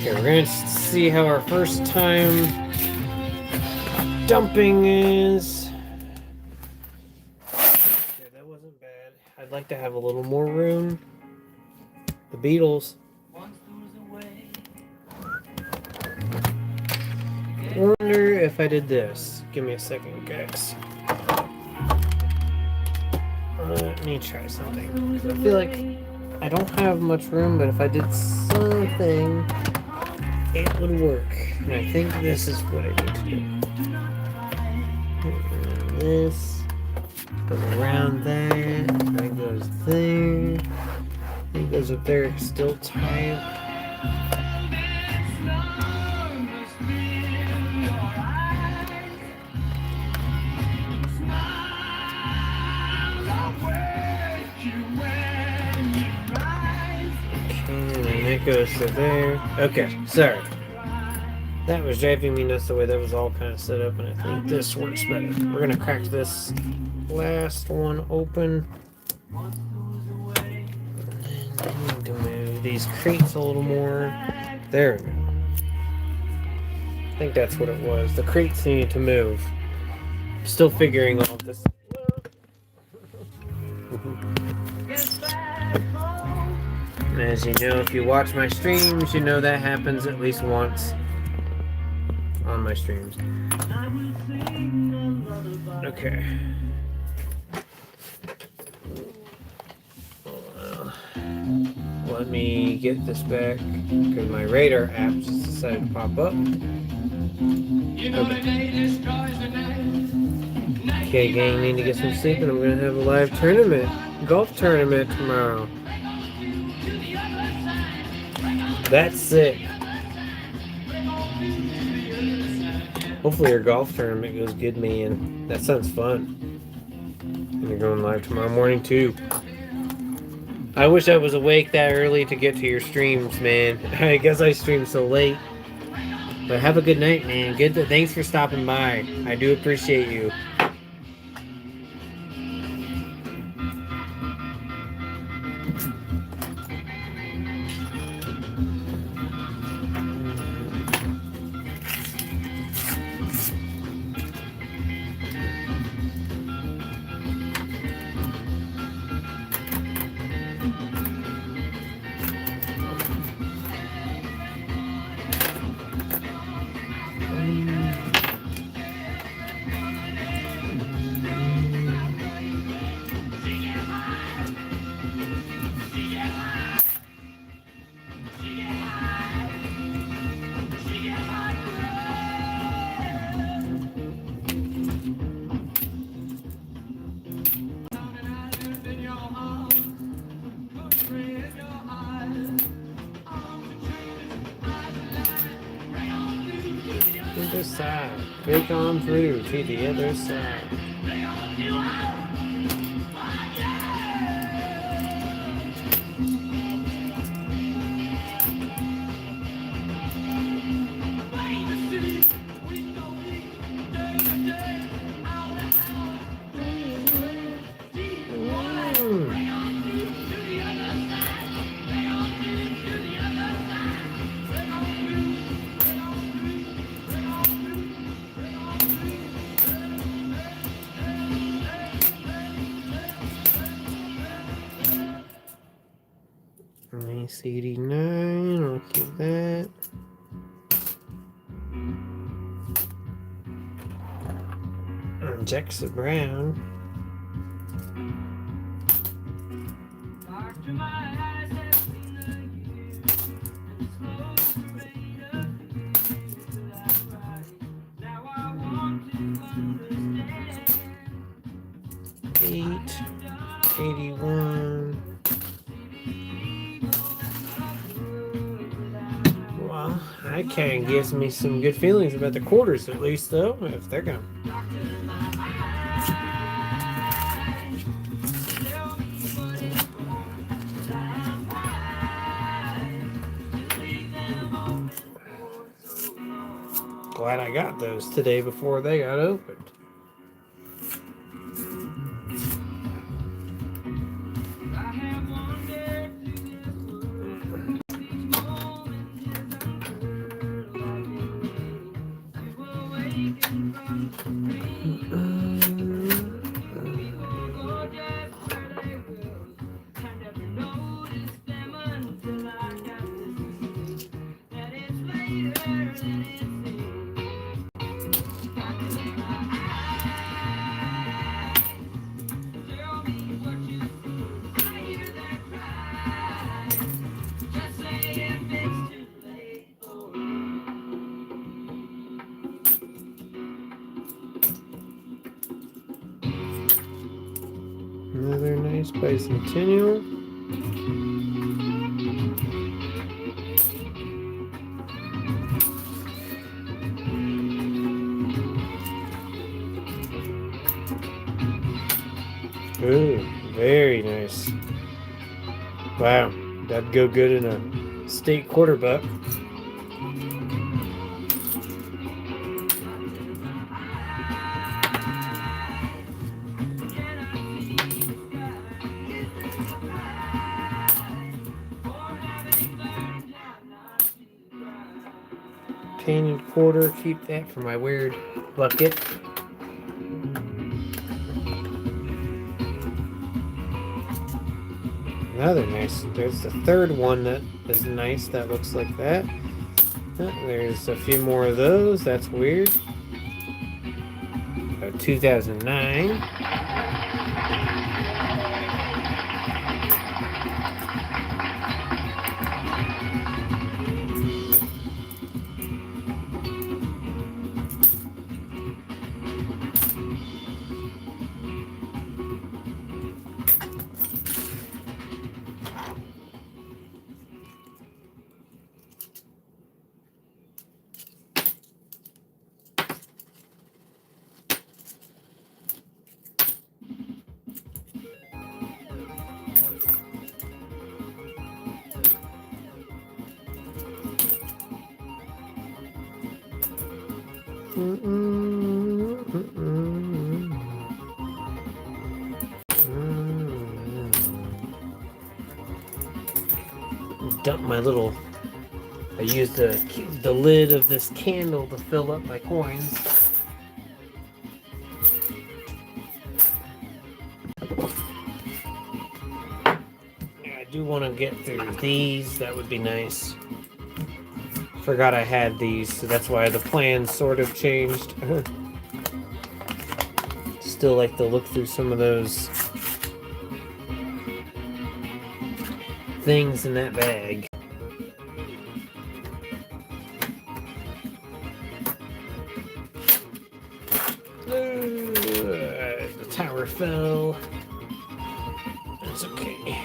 We're going to see how our first time dumping is. Yeah, that wasn't bad. I'd like to have a little more room. The Beatles. Wonder if I did this. Give me a second, guys. Let me try something. I feel like I don't have much room, but if I did something, it would work. And I think this is what I need to do. This goes around that. That goes there. It goes up there. Still tight. It goes to there. Okay, sorry. That was driving me nuts the way that was all kind of set up, and I think this works better. We're gonna crack this last one open. And then I need to move these crates a little more. There we go. I think that's what it was. The crates need to move. Still figuring all this. And as you know, if you watch my streams, you know that happens at least once on my streams. Okay. Let me get this back because my radar app just decided to pop up. Okay, gang, need to get some sleep, and I'm gonna have a live tournament, golf tournament tomorrow. That's sick. Hopefully your golf tournament goes good, man. That sounds fun. And you're going live tomorrow morning too. I wish I was awake that early to get to your streams, man. I guess I stream so late. But have a good night, man. Thanks for stopping by. I do appreciate you. other side. Break on through to the other side. Nice 89, I'll keep that. Jackson Brown. Eight, 81. Well, that kind of gives me some good feelings about the quarters, at least, though, if they're going to. Glad I got those today before they got opened. Another nice bicentennial. Ooh, very nice. Wow, that'd go good in a state quarter buck. Painted quarter, keep that for my weird bucket. Another nice, there's the third one that is nice, that looks like that. There's a few more of those, that's weird. 2009. Dump my little. I used the lid of this candle to fill up my coins. I do want to get through these. That would be nice. Forgot I had these, so that's why the plan sort of changed. Still like to look through some of those things in that bag. The tower fell. That's okay.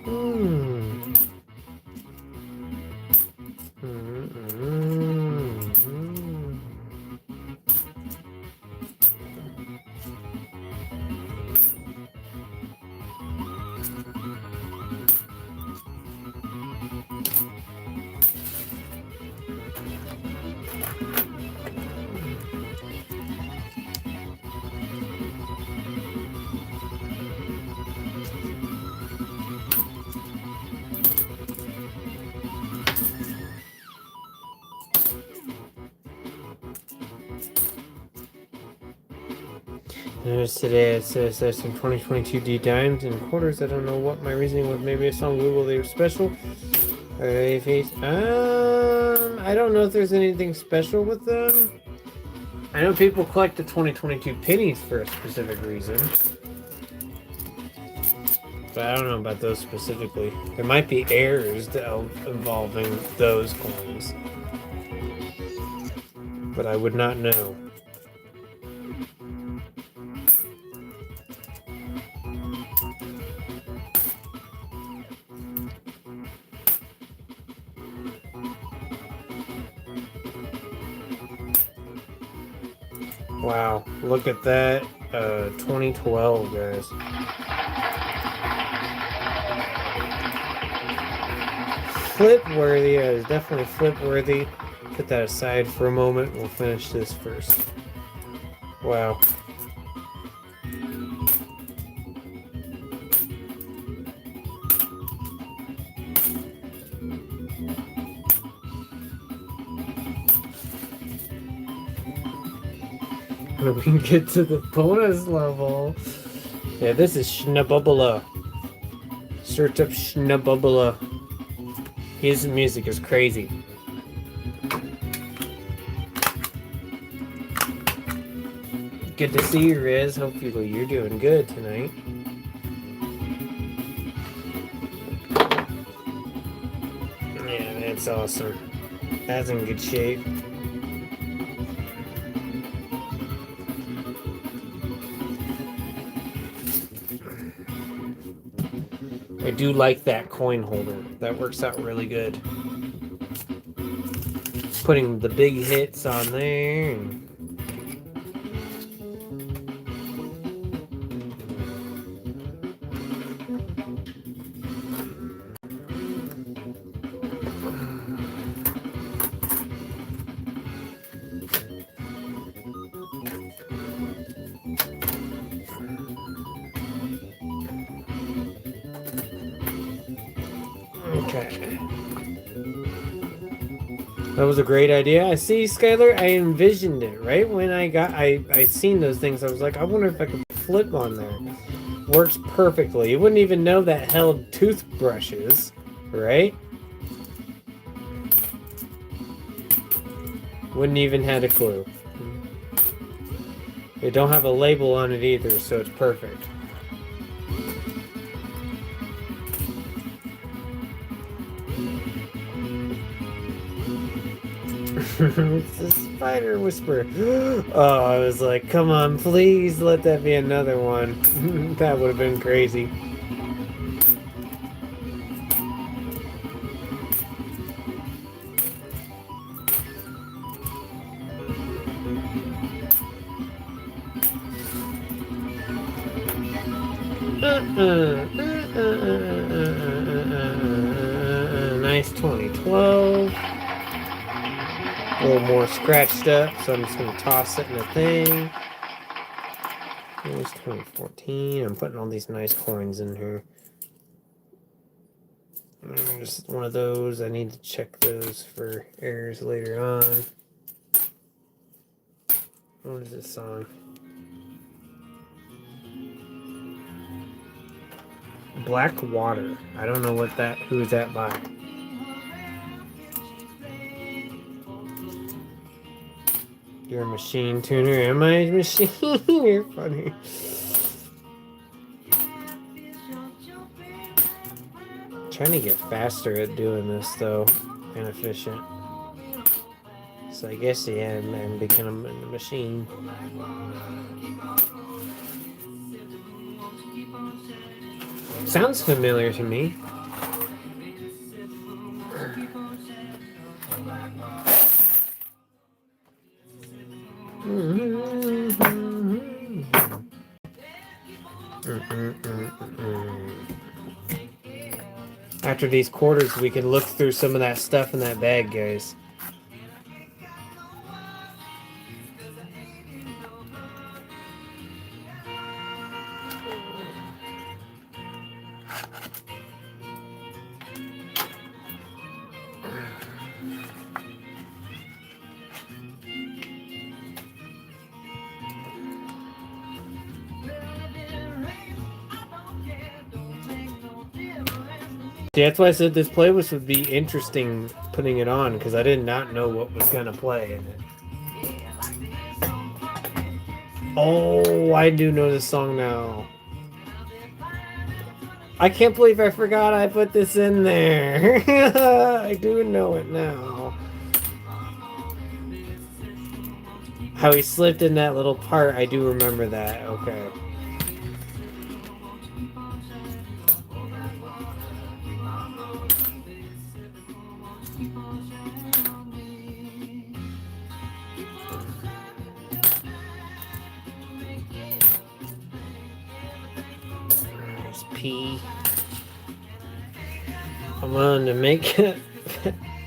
Mm. There's today it says there's some 2022 D dimes and quarters. I don't know what my reasoning was. Maybe I saw on Google they were special. I don't know if there's anything special with them. I know people collect the 2022 pennies for a specific reason. But I don't know about those specifically. There might be errors involving those coins. But I would not know. Wow, look at that. 2012, guys. Flip worthy, is definitely flip worthy. Put that aside for a moment. We'll finish this first. Wow. We can get to the bonus level. Yeah, this is Schnabubbula. Search up Schnabubbula. His music is crazy. Good to see you, Riz. Hopefully you're doing good tonight. Yeah, that's awesome. That's in good shape. I do like that coin holder. That works out really good. Putting the big hits on there. Okay. That was a great idea. I see, Skylar. I envisioned it right when I seen those things. I was like, I wonder if I could flip on there. Works perfectly. You wouldn't even know that held toothbrushes, right? Wouldn't even had a clue. They don't have a label on it either, so it's perfect. It's the spider whisper. Oh, I was like, come on, please let that be another one. That would have been crazy. Nice 2012. A little more scratched up, so I'm just going to toss it in the thing. Here's 2014. I'm putting all these nice coins in here. Just one of those. I need to check those for errors later on. What is this song? Black Water. I don't know what that. Who is that by? You're a machine tuner. Am I a machine? You're funny. Trying to get faster at doing this though, and efficient. So I guess yeah, I'm becoming a machine. Sounds familiar to me. After these quarters, we can look through some of that stuff in that bag, guys. See, that's why I said this playlist would be interesting putting it on, because I did not know what was going to play in it. Oh, I do know this song now. I can't believe I forgot I put this in there. I do know it now. How he slipped in that little part, I do remember that. Okay. P. I'm on to make it.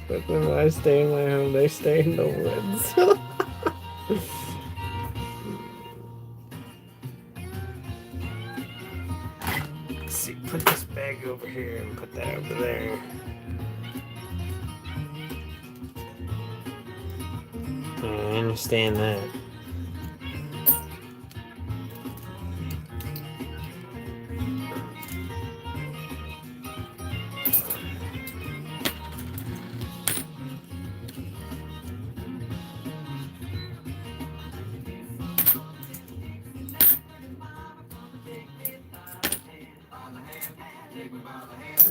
But when I stay in my home, they stay in the woods. Let's see, put this bag over here and put that over there. I understand that.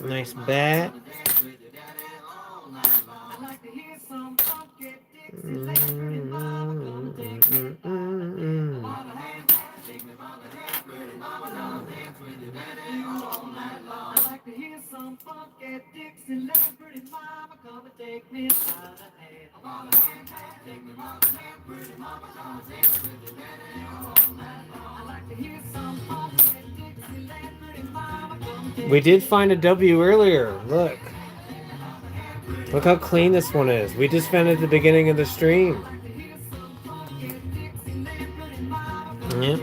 Nice bat. We did find a W earlier. Look. Look how clean this one is. We just found it at the beginning of the stream. Yeah.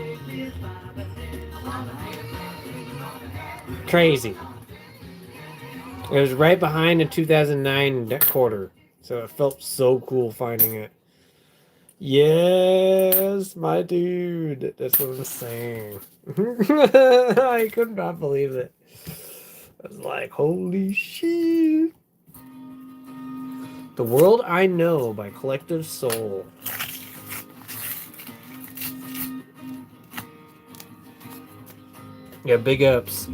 Crazy. It was right behind the 2009 quarter. So it felt so cool finding it. Yes, my dude. That's what I'm saying. I could not believe it. I was like, holy shit. The World I Know by Collective Soul. Yeah, big ups.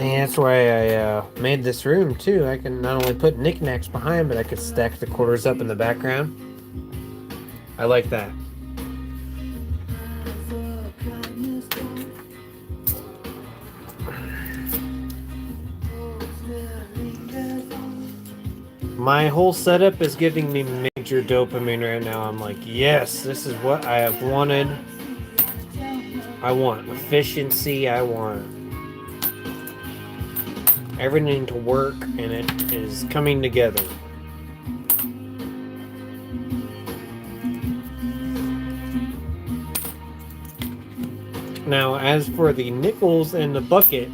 That's why I made this room too. I can not only put knickknacks behind, but I could stack the quarters up in the background. I like that. My whole setup is giving me major dopamine right now. I'm like, yes, this is what I have wanted. I want efficiency. I want everything to work, and it is coming together. Now, as for the nickels and the bucket,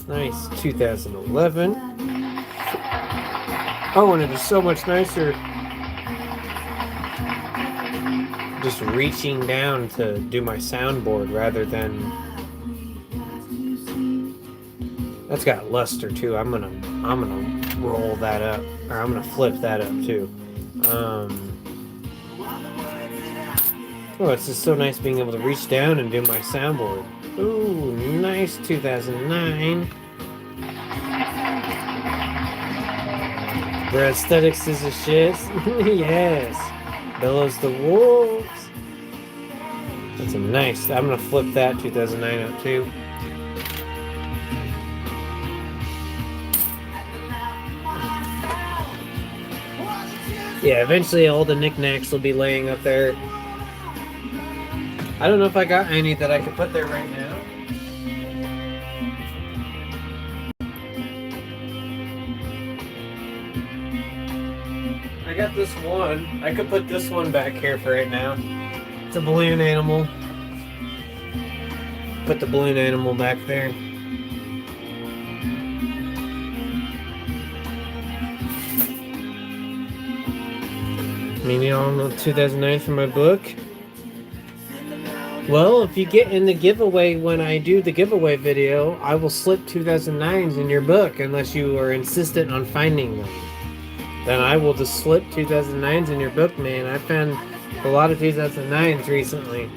nice 2011. Oh, and it is so much nicer just reaching down to do my soundboard rather than. That's got luster too. I'm gonna roll that up, or I'm gonna flip that up too. Oh, it's just so nice being able to reach down and do my soundboard. Ooh, nice 2009. The aesthetics is a shit. Yes. Bellows the Wolves. That's a nice. I'm gonna flip that 2009 up too. Yeah, eventually all the knickknacks will be laying up there. I don't know if I got any that I could put there right now. I got this one. I could put this one back here for right now. It's a balloon animal. Put the balloon animal back there. Meaning on 2009 for my book. Well, if you get in the giveaway when I do the giveaway video, I will slip 2009s in your book unless you are insistent on finding them. Then I will just slip 2009s in your book, man. I found a lot of 2009s recently.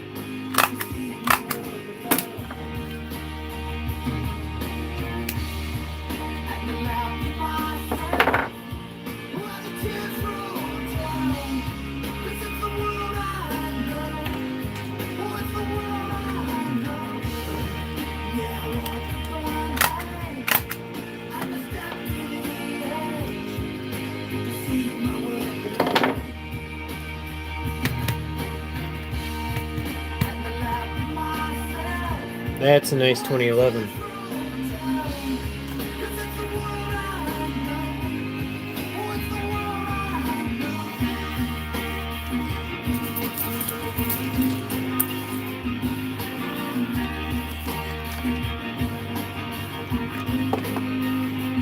That's a nice 2011.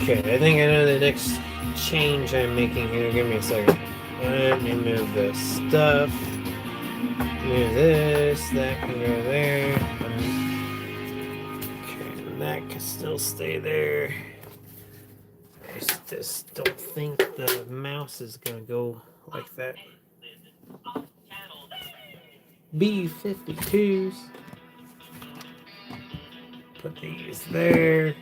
Okay, I think I know the next change I'm making here. Give me a second. Let me move this stuff. Move this. That can go there. Okay, that can still stay there. I just don't think the mouse is gonna go like that. B-52s. Put these there.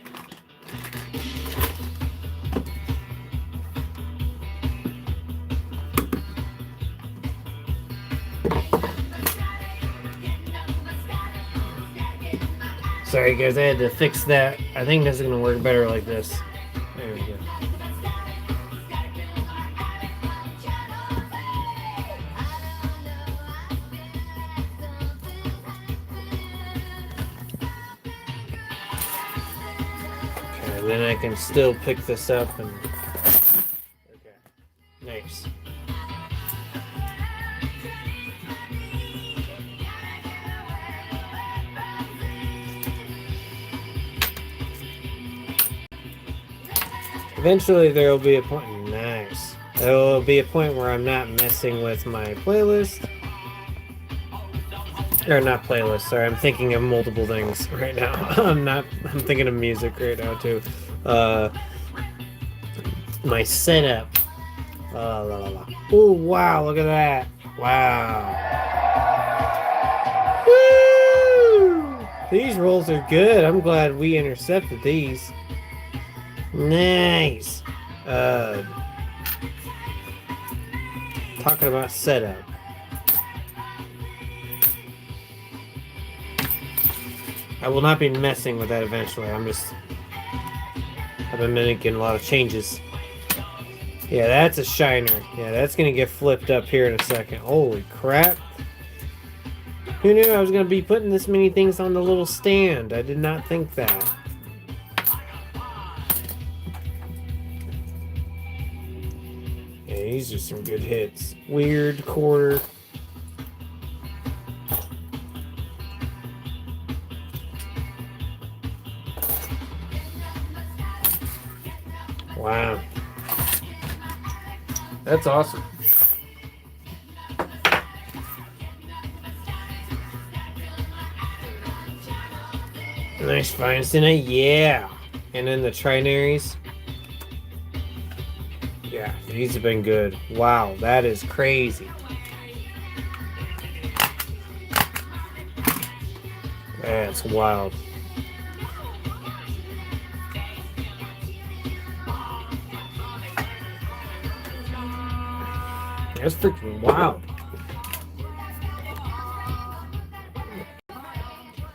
Sorry guys, I had to fix that. I think this is gonna work better like this. There we go. Okay, then I can still pick this up and... Okay, nice. Eventually there will be a point. Nice. There will be a point where I'm not messing with my playlist. Or not playlist, sorry, I'm thinking of multiple things right now. I'm thinking of music right now too. My setup. Oh wow, look at that. Wow. Woo! These rolls are good. I'm glad we intercepted these. Nice. Talking about setup. I will not be messing with that eventually. I've been making a lot of changes. Yeah, that's a shiner. Yeah, that's gonna get flipped up here in a second. Holy crap. Who knew I was gonna be putting this many things on the little stand? I did not think that. These are some good hits. Weird quarter. Wow. That's awesome. Nice finest in it. Yeah. And then the trinaries. Yeah, these have been good. Wow, that is crazy. That's wild. That's freaking wild.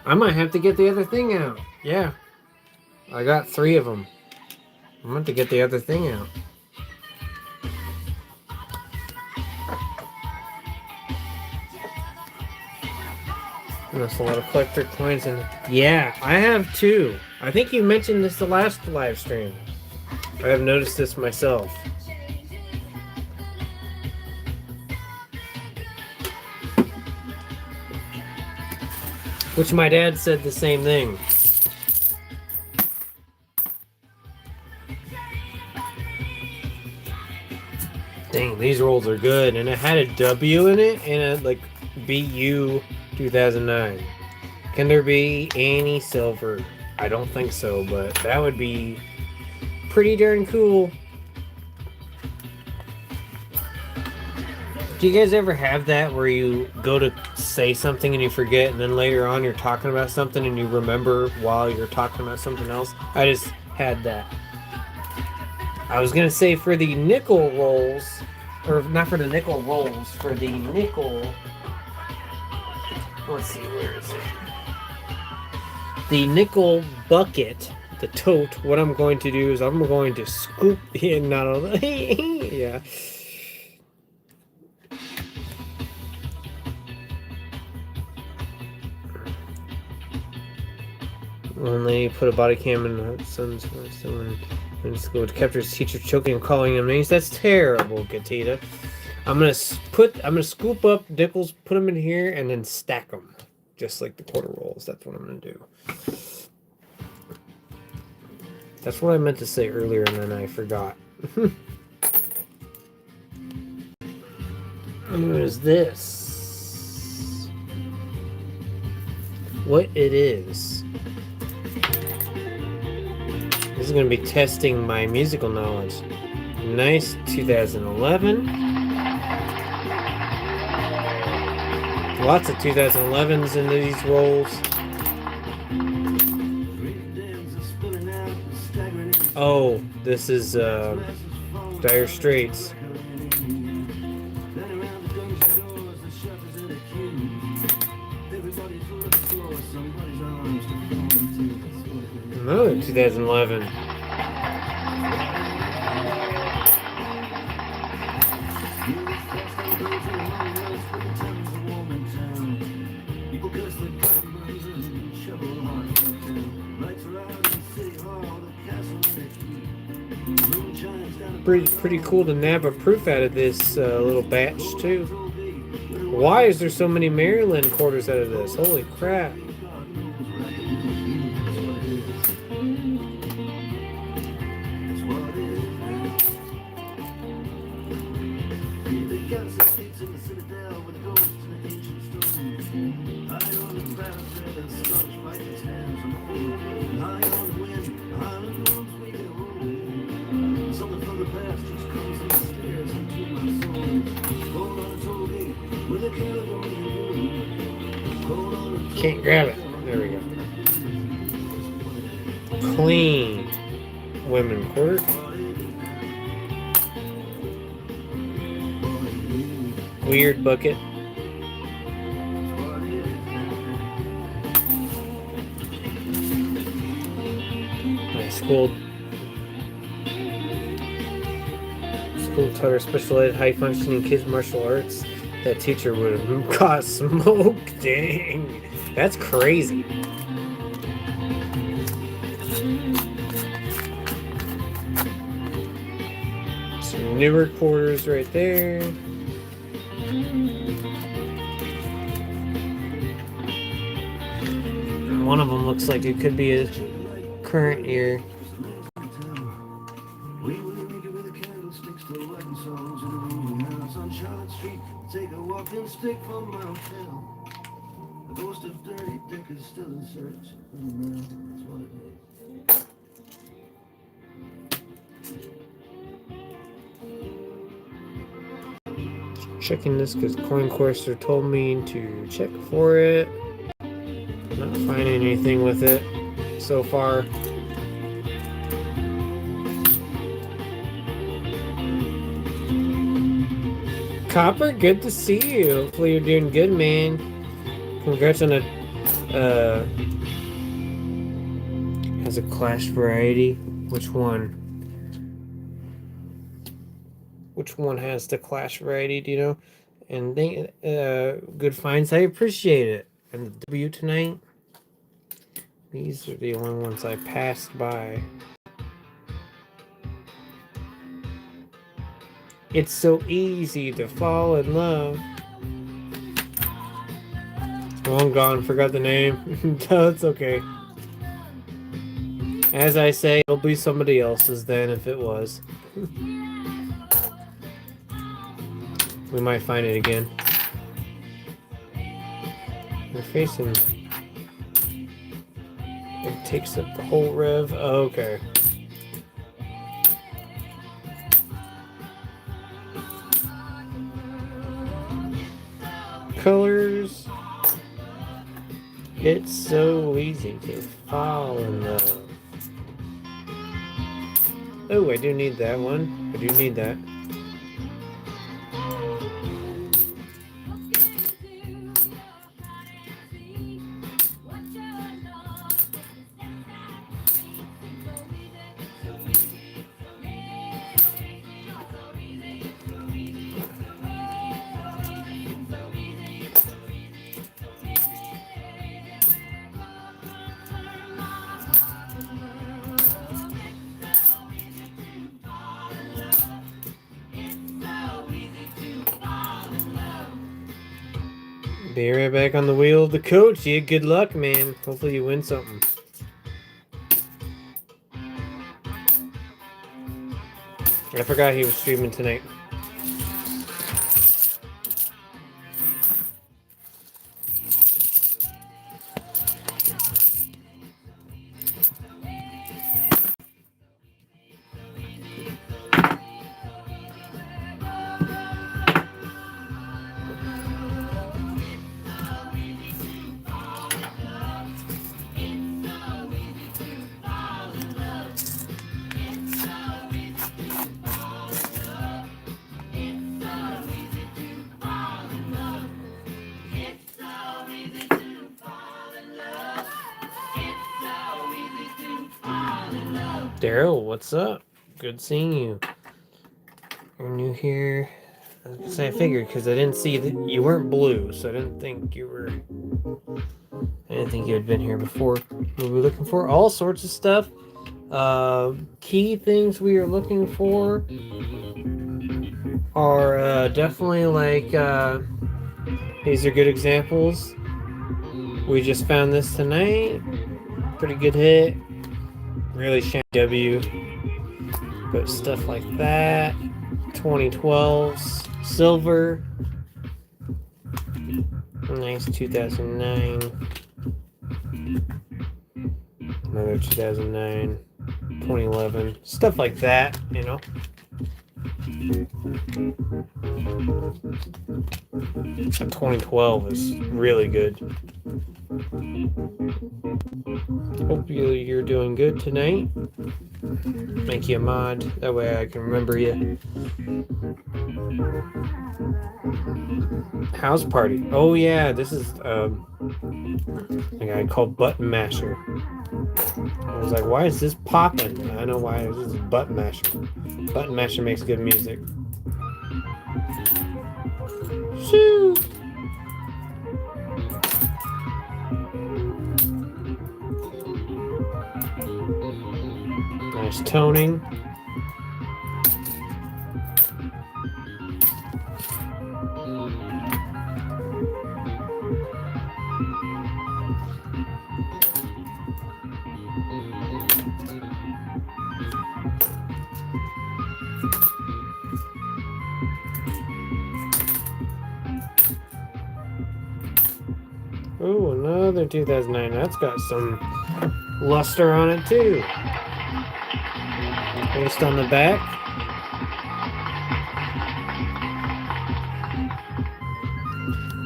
I might have to get the other thing out. Yeah. I got 3 of them. I'm going to get the other thing out. That's a lot of collector coins. And yeah, I have 2. I think you mentioned this the last live stream. I have noticed this myself. Which my dad said the same thing. Dang, these rolls are good. And it had a W in it and a like BU 2009. Can there be any silver? I don't think so, but that would be pretty darn cool. Do you guys ever have that where you go to say something and you forget, and then later on you're talking about something and you remember while you're talking about something else? I just had that. I was gonna say for the nickel rolls, or not for the nickel rolls, for the nickel. Let's see, where is it? The nickel bucket, the tote. What I'm going to do is I'm going to scoop in, not all the yeah. One lady put a body cam in her son's someone in school to capture his teacher choking and calling him names. That's terrible, Katita. I'm gonna scoop up nickels, put them in here, and then stack them, just like the quarter rolls. That's what I'm gonna do. That's what I meant to say earlier, and then I forgot. And what is this? What it is? This is going to be testing my musical knowledge. Nice 2011. Lots of 2011s in these rolls. Oh, this is Dire Straits. Another 2011. Pretty cool to nab a proof out of this little batch too. Why is there so many Maryland quarters out of this? Holy crap. Can't grab it. There we go. Clean women quarter. Weird bucket. School taught her special ed, high functioning kids martial arts. That teacher would have got smoked. Dang, that's crazy. Some newer quarters right there. One of them looks like it could be a current year. Take a walking stick from Mount Hill. The ghost of Dirty Dick is still in search. That's what it is. Checking this because Coin Courser told me to check for it. Not finding anything with it so far. Copper, good to see you. Hopefully you're doing good, man. Congrats on a has a Clash variety. Which one? Which one has the Clash variety? Do you know? And they good finds. I appreciate it. And the W tonight. These are the only ones I passed by. It's so easy to fall in love. Long gone, forgot the name. No, it's okay. As I say, it'll be somebody else's then if it was. We might find it again. We're facing... It takes up the whole rev. Oh, okay. Colors. It's so easy to fall in love. Oh, I do need that one. I do need that. Be right back on the wheel of the coach. Yeah, good luck, man. Hopefully you win something. I forgot he was streaming tonight. Daryl, what's up? Good seeing you. You're new here. I figured because I didn't see that you weren't blue, so I didn't think you were. I didn't think you had been here before. We'll be looking for all sorts of stuff. Key things we are looking for are definitely like these are good examples. We just found this tonight. Pretty good hit. Really shiny W, but stuff like that. 2012s, silver. Nice 2009. Another 2009. 2011. Stuff like that, you know. A 2012 is really good. Hope you're doing good tonight. Make you a mod, that way I can remember you. House Party. Oh yeah, this is a guy called Button Masher. I was like, why is this popping? I know why. This is Button Masher. Button Masher makes good music. Shoo! Nice toning. Oh, another 2009. That's got some luster on it too. Based on the back.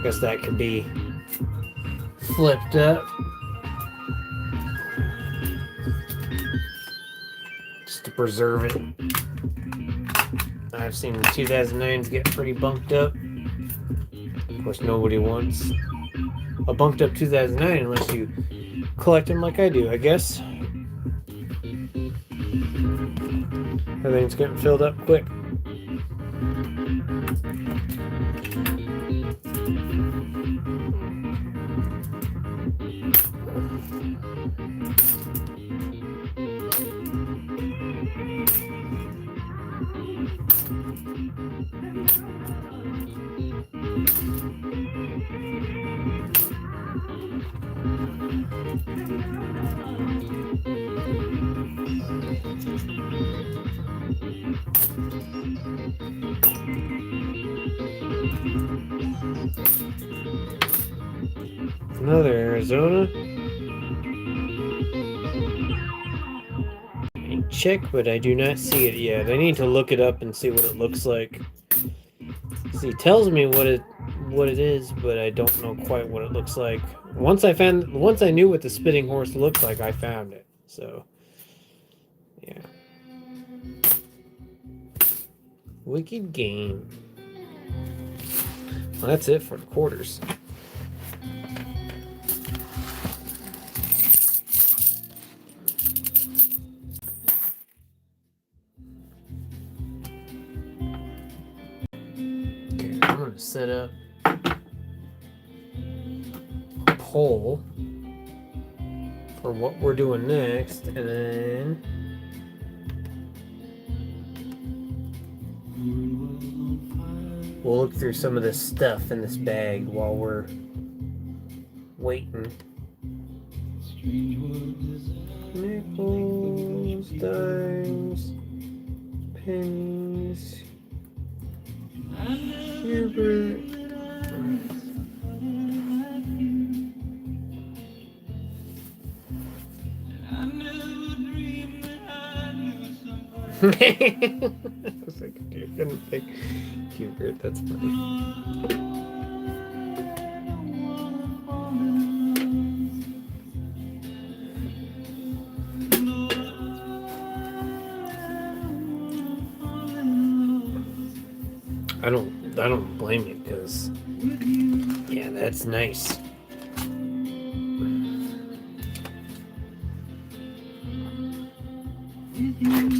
Guess that could be flipped up. Just to preserve it. I've seen the 2009s get pretty bumped up. Of course, nobody wants a bunked up 2009 unless you collect them like I do, I guess. Everything's getting filled up quick. Another Arizona. I check, but I do not see it yet. I need to look it up and see what it looks like. See, it tells me what it is, but I don't know quite what it looks like. Once I knew what the spitting horse looked like, I found it. So, yeah. Wicked game. Well, that's it for the quarters. Okay, I'm going to set up a poll for what we're doing next, and then we'll look through some of this stuff in this bag while we're waiting. Nickels, dimes, pennies, Hubert. I was like, you're gonna pick Hubert, that's funny. I don't blame you, because yeah, that's nice.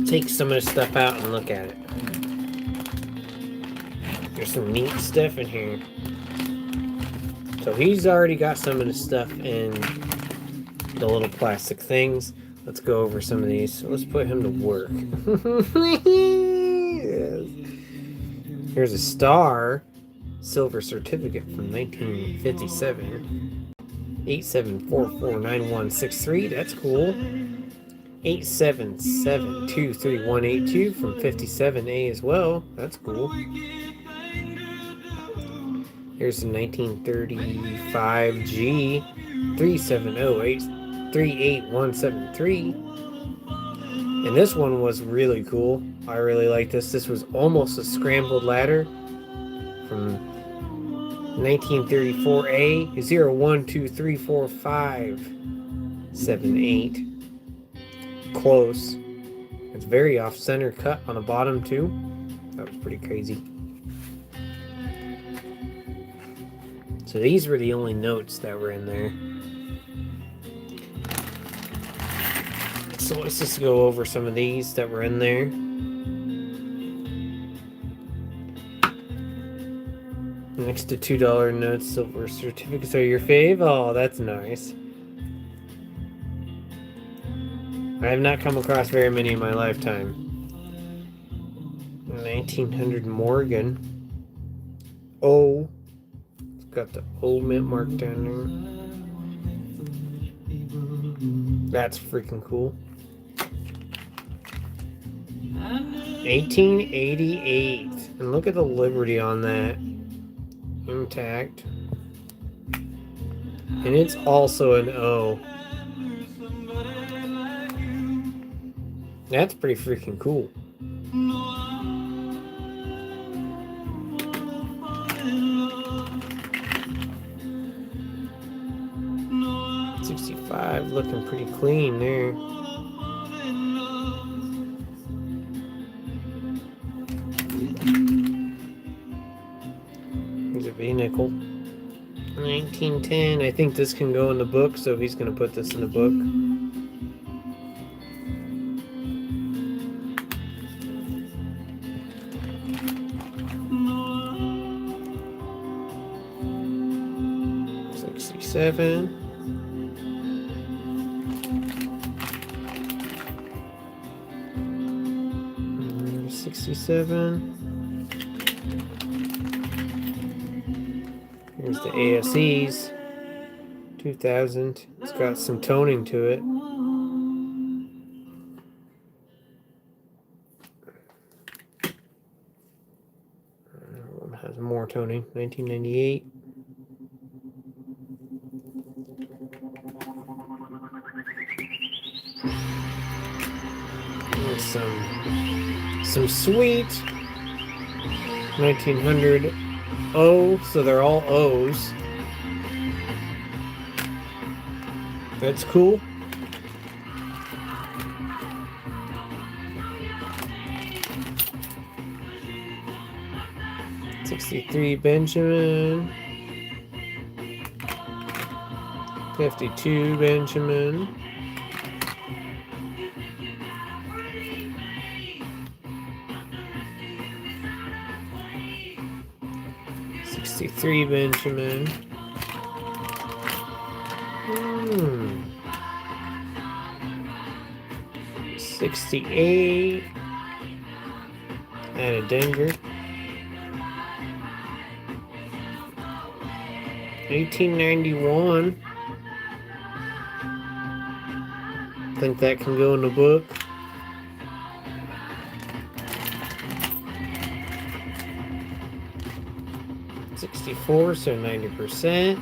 Take some of this stuff out and look at it. There's some neat stuff in here. So he's already got some of the stuff in the little plastic things. Let's go over some of these. So let's put him to work. Yes. Here's a Star silver certificate from 1957. 87449163. That's cool. 877238182 from 57A as well. That's cool. Here's a 1935 G 370838173. And this one was really cool. I really like this. This was almost a scrambled ladder from 1934A 01234578. Close. It's very off-center cut on the bottom too. That was pretty crazy. So these were the only notes that were in there. So let's just go over some of these that were in there. Next to $2 notes, silver certificates are your fave. Oh, that's nice. I have not come across very many in my lifetime. 1900 Morgan. Oh, it's got the old mint mark down there. That's freaking cool. 1888. And look at the Liberty on that. Intact. And it's also an O. That's pretty freaking cool. $65 looking pretty clean there. Here's a V nickel. 1910 10. I think this can go in the book, so he's going to put this in the book. $67. 67. Here's the ASEs. 2000. It's got some toning to it. One has more toning. 1998. There's some sweet 1900 O, so they're all O's. That's cool. $63 Benjamin. $52 Benjamin. $63 Benjamin. 68 out of Denver. 1891. Think that can go in the book. $64, so 90%.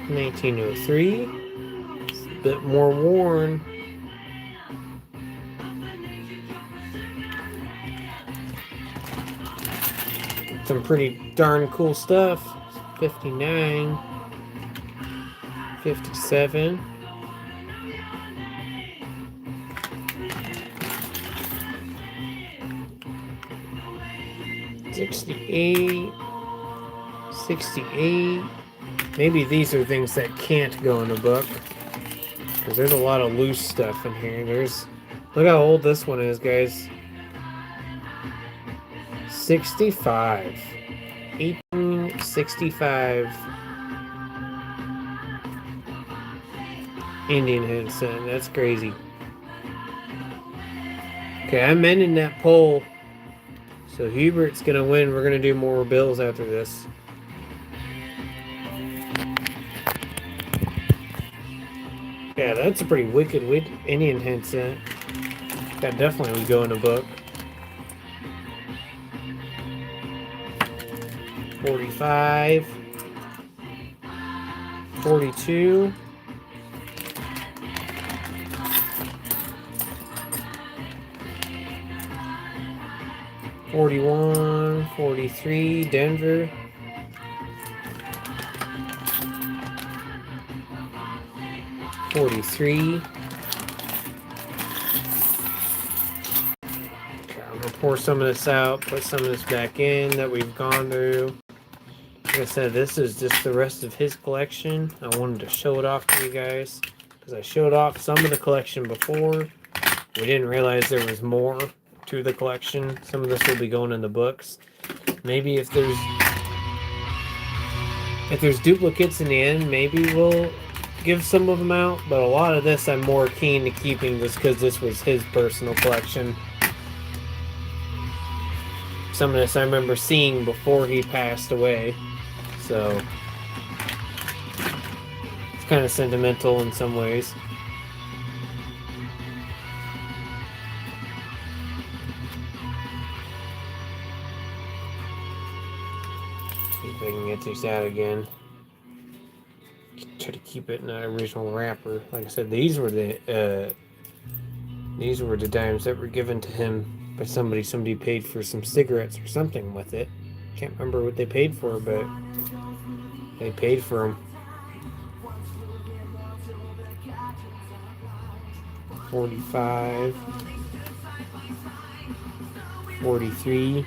1903. It's a bit more worn. Some pretty darn cool stuff. 59. 57. 68. 68. Maybe these are things that can't go in a book, because there's a lot of loose stuff in here. Look how old this one is, guys. 65. 1865. Indian head son. That's crazy. Okay, I'm ending that poll. So Hubert's gonna win. We're gonna do more bills after this. Yeah, that's a pretty wicked Indian headset. That definitely would go in a book. 45. 42. 41. 43. Denver. 43. Okay, I'm gonna pour some of this out, put some of this back in that we've gone through. Like I said, this is just the rest of his collection. I wanted to show it off to you guys because I showed off some of the collection before. We didn't realize there was more to the collection. Some of this will be going in the books. Maybe if there's duplicates in the end, maybe we'll give some of them out, but a lot of this I'm more keen to keeping just because this was his personal collection. Some of this I remember seeing before he passed away, so it's kind of sentimental in some ways. See if I can get these out again. Try to keep it in an original wrapper. Like I said, these were the dimes that were given to him by somebody. Somebody paid for some cigarettes or something with it. Can't remember what they paid for, but they paid for them. 45. 43.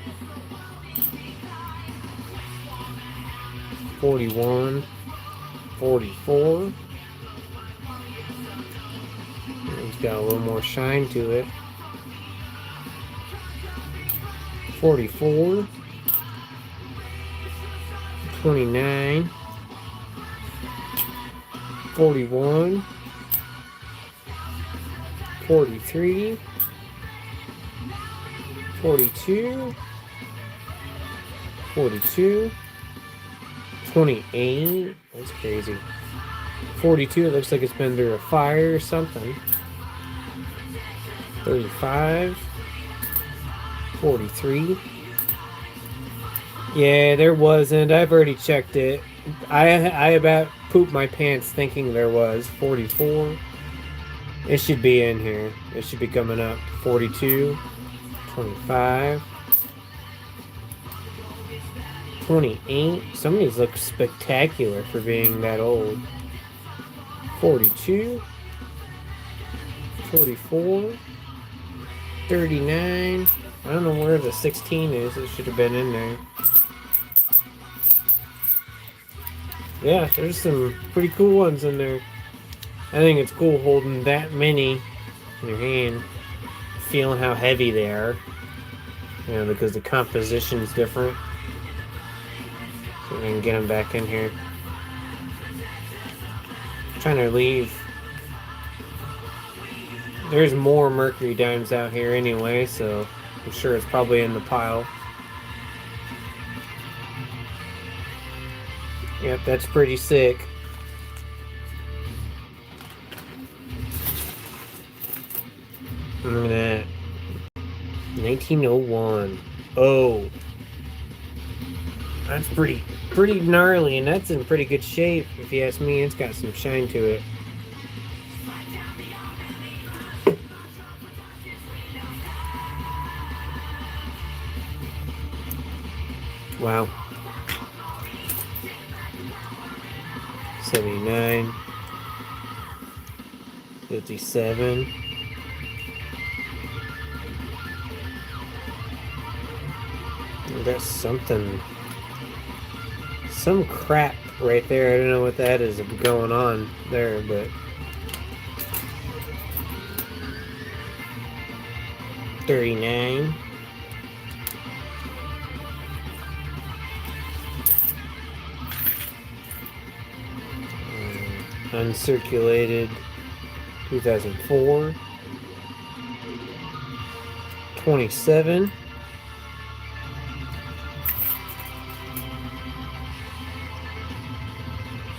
41, 44. It's got a little more shine to it. 44, 29, 41, 43, 42, 42, 28. That's crazy. 42, it looks like it's been through a fire or something. 35, 43. Yeah, there wasn't. I've already checked it. I about pooped my pants thinking there was. 44. It should be in here. It should be coming up. 42, 25, 28. Some of these look spectacular for being that old. 42, 44, 39. I don't know where the 16 is. It should have been in there. Yeah, there's some pretty cool ones in there. I think it's cool holding that many in your hand, feeling how heavy they are. You know, because the composition is different. So we can get them back in here. I'm trying to leave. There's more Mercury dimes out here anyway, so I'm sure it's probably in the pile. Yep, that's pretty sick. Look at that. 1901. Oh. That's pretty gnarly, and that's in pretty good shape. If you ask me, it's got some shine to it. Wow. 79. 57. That's something. Some crap right there. I don't know what that is going on there, but 39. Uncirculated 2004. 27.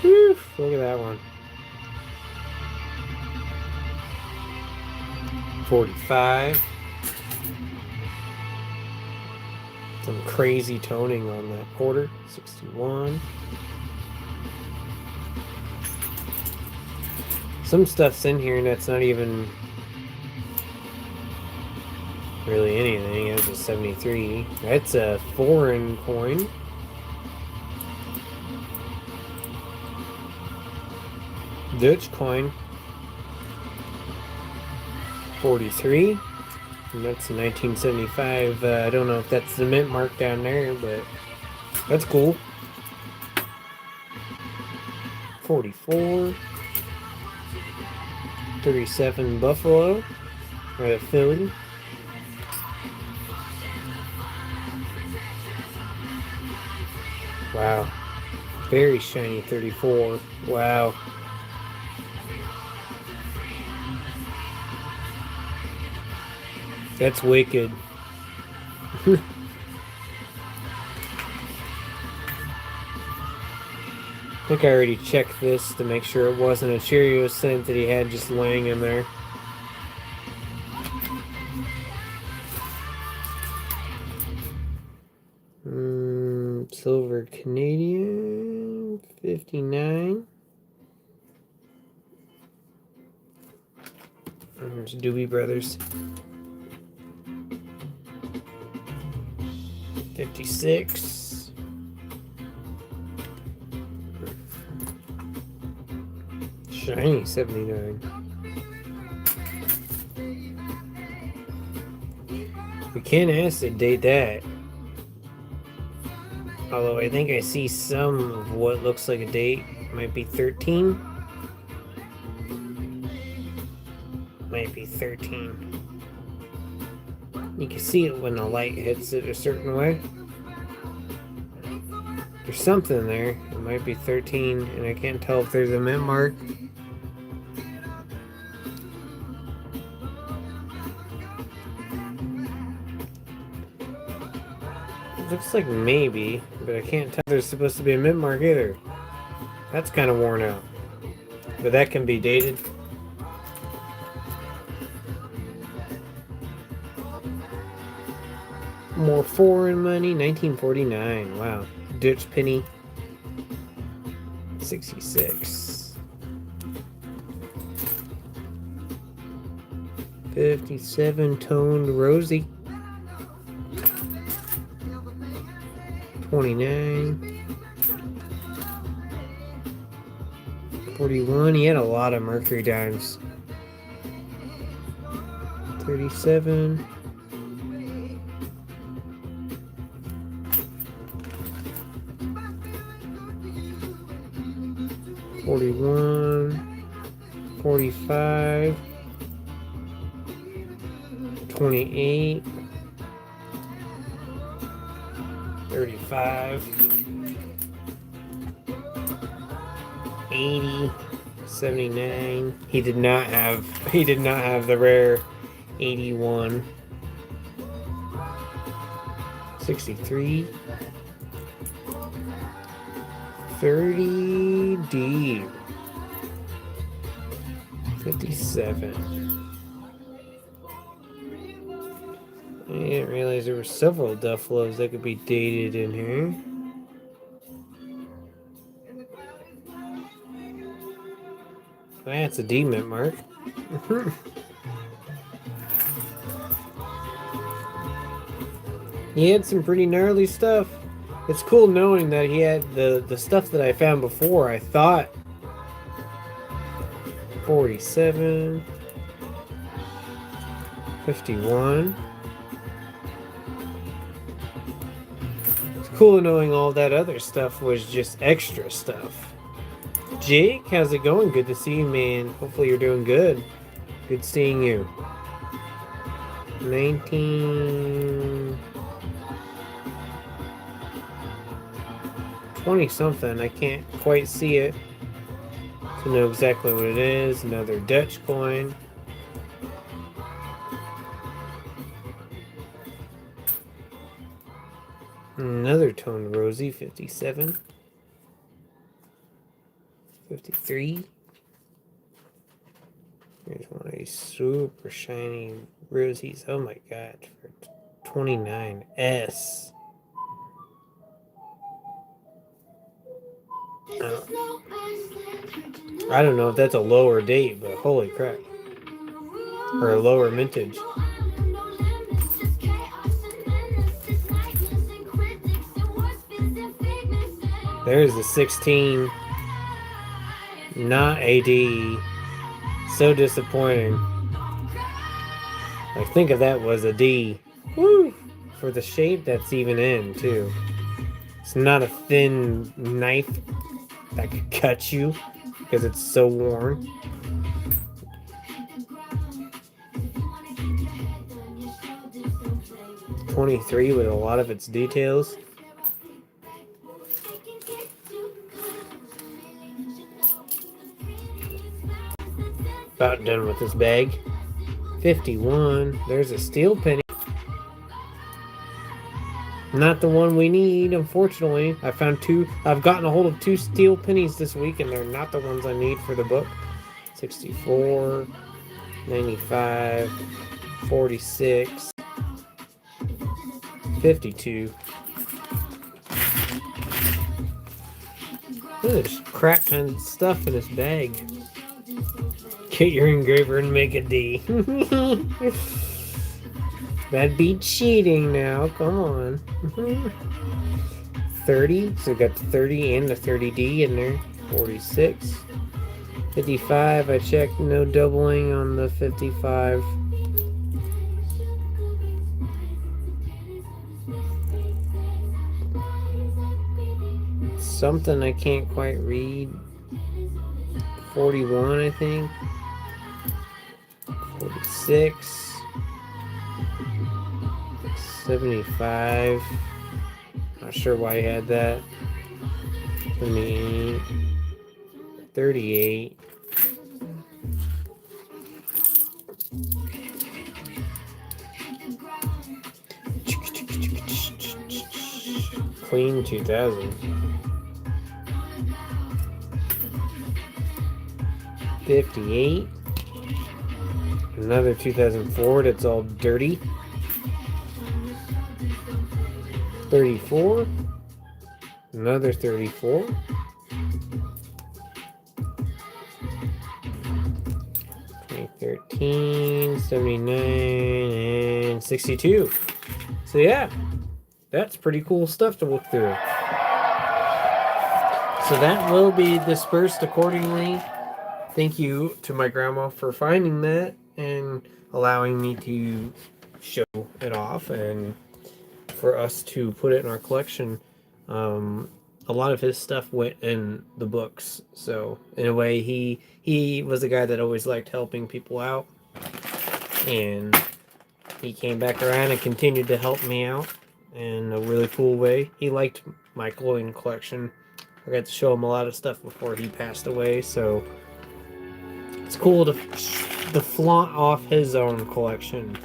Whew, look at that one. 45. Some crazy toning on that quarter. 61. Some stuff's in here that's not even really anything. That's a 73. That's a foreign coin. Dutch coin. 43. And that's a 1975. I don't know if that's the mint mark down there, but that's cool. 44. 37 Buffalo. Or a Philly. Wow. Very shiny 34. Wow. That's wicked. I think I already checked this to make sure it wasn't a Cheerio scent that he had just laying in there. Silver Canadian 59. There's Doobie Brothers. 56. Shiny 79. We can't acid date that. Although I think I see some of what looks like a date. Might be 13. Might be 13. You can see it when the light hits it a certain way. There's something there. It might be 13, and I can't tell if there's a mint mark. It looks like maybe, but I can't tell if there's supposed to be a mint mark either. That's kind of worn out. But that can be dated. More foreign money, 1949. Wow. Dutch penny, 66. 57 toned rosy. 29. 41. He had a lot of mercury dimes. 37. 41, 45, 28, 35, 80, 79. He did not have the rare 81. 63. 30D. 57. I didn't realize there were several Dufflos that could be dated in here. That's a D mint mark. He had some pretty gnarly stuff. It's cool knowing that he had the stuff that I found before. I thought 47, 51. It's cool knowing all that other stuff was just extra stuff. Jake, how's it going? Good to see you, man. Hopefully you're doing good. Good seeing you. 20 something. I can't quite see it to know exactly what it is. Another Dutch coin. Another toned rosy, 57. 53. Here's one of these super shiny rosies. Oh my god. For 29S. I don't know if that's a lower date, but holy crap. Or a lower mintage. There's the 16. Not AD. So disappointing. I think of that was a D. Woo! For the shape that's even in, too. It's not a thin knife that could cut you because it's so worn. .23 with a lot of its details. About done with this bag. 51. There's a steel penny. Not the one we need, unfortunately. I found two. I've gotten a hold of 2 steel pennies this week, and they're not the ones I need for the book. 64, 95, 46, 52. Look at this crap ton of stuff in this bag. Get your engraver and make a D. That'd be cheating now. Come on. 30. So we got the 30 and the 30D in there. 46. 55. I checked. No doubling on the 55. something I can't quite read. 41, I think. 46. 75. Not sure why he had that. 28. 38. Clean 2000. 58. Another 2004 that's all dirty. 34. Another 34. 2013, 79, and 62. So yeah, that's pretty cool stuff to look through. So that will be dispersed accordingly. Thank you to my grandma for finding that and allowing me to show it off and for us to put it in our collection. A lot of his stuff went in the books, so in a way he was a guy that always liked helping people out, and he came back around and continued to help me out in a really cool way. He liked my clothing collection. I got to show him a lot of stuff before he passed away, so it's cool to flaunt off his own collection.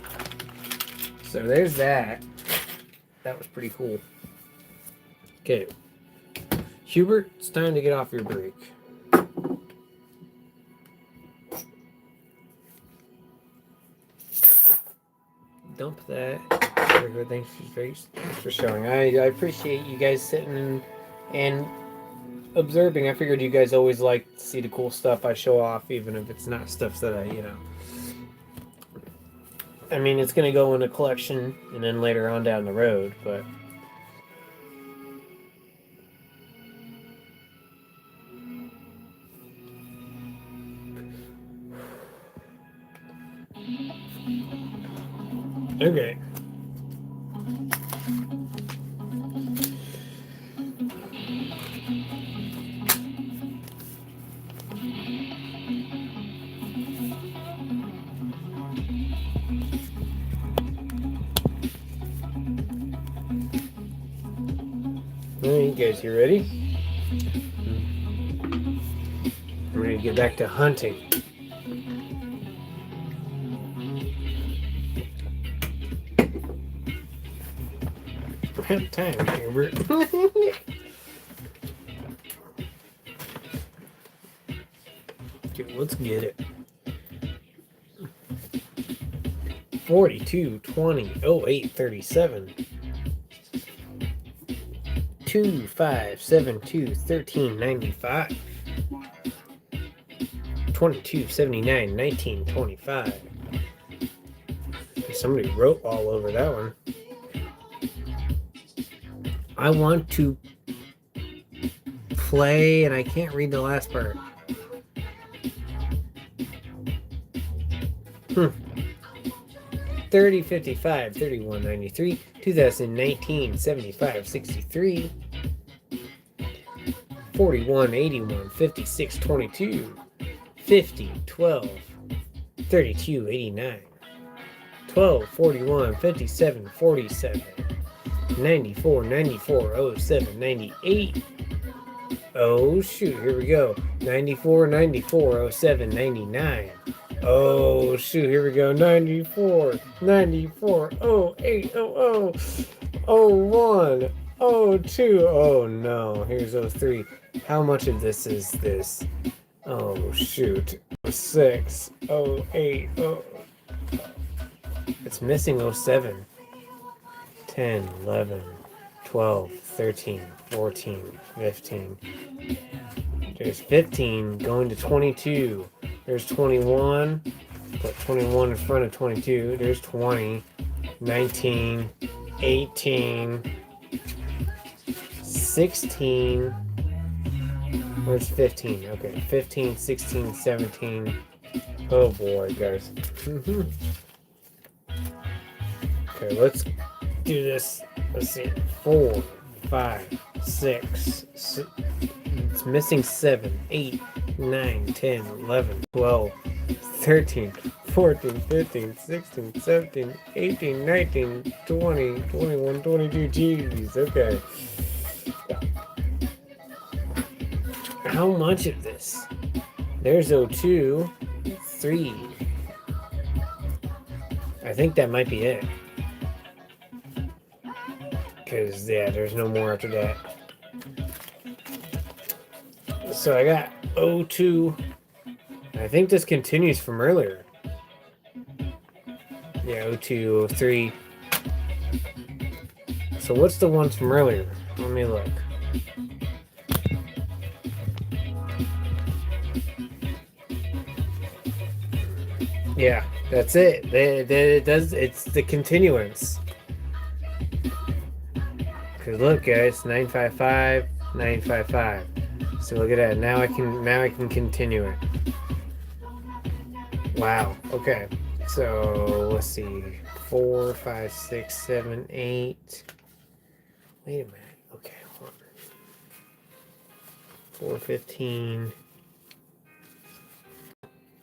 So there's that. That was pretty cool. Okay. Hubert, it's time to get off your break. Dump that. Thanks for showing. I appreciate you guys sitting and observing. I figured you guys always like to see the cool stuff I show off, even if it's not stuff that I mean, it's going to go in a collection and then later on down the road, but okay. Alright, guys, you ready? I'm ready to get back to hunting. Have time, Hubert. Okay, let's get it. 42, 20, 08, 37. 2, 5, 7, 2, 13, 95. 22, 79, 19, 25. Somebody wrote all over that one. I want to play, and I can't read the last part. 30, 55, 31, 93, 2019, 75, 63, 41, 81, 56, 22, 50, 12, 32, 89, 12, 41, 57, 47, 94, 94, 07, 98. Oh shoot, here we go. 94, 94, 07, 99. Oh shoot, here we go. 94, 94, 08, 00, 01, 02. Oh no, here's 03. How much of this is this? Oh shoot. 06, 08, it's missing 07. 10, 11, 12, 13, 14, 15. There's 15 going to 22. There's 21. Put 21 in front of 22. There's 20, 19, 18, 16. Where's 15? Okay, 15, 16, 17. Oh boy, guys. Okay, let's do this. Let's see. 4, 5, 6. It's missing 7, 8, 9, 10, 11, 12, 13, 14, 15, 16, 17, 18, 19, 20, 21, 22. Jeez, okay. How much of this? There's 02, 3. I think that might be it. Because, yeah, there's no more after that. So I got 02. I think this continues from earlier. Yeah, 02, 03. So what's the ones from earlier? Let me look. Yeah, that's it. It's the continuance. Cause look, guys, 955, 955. So look at that. Now I can continue it. Wow. Okay. So let's see. 4, 5, 6, 7, 8. Wait a minute. Okay, hold on. 4, 15.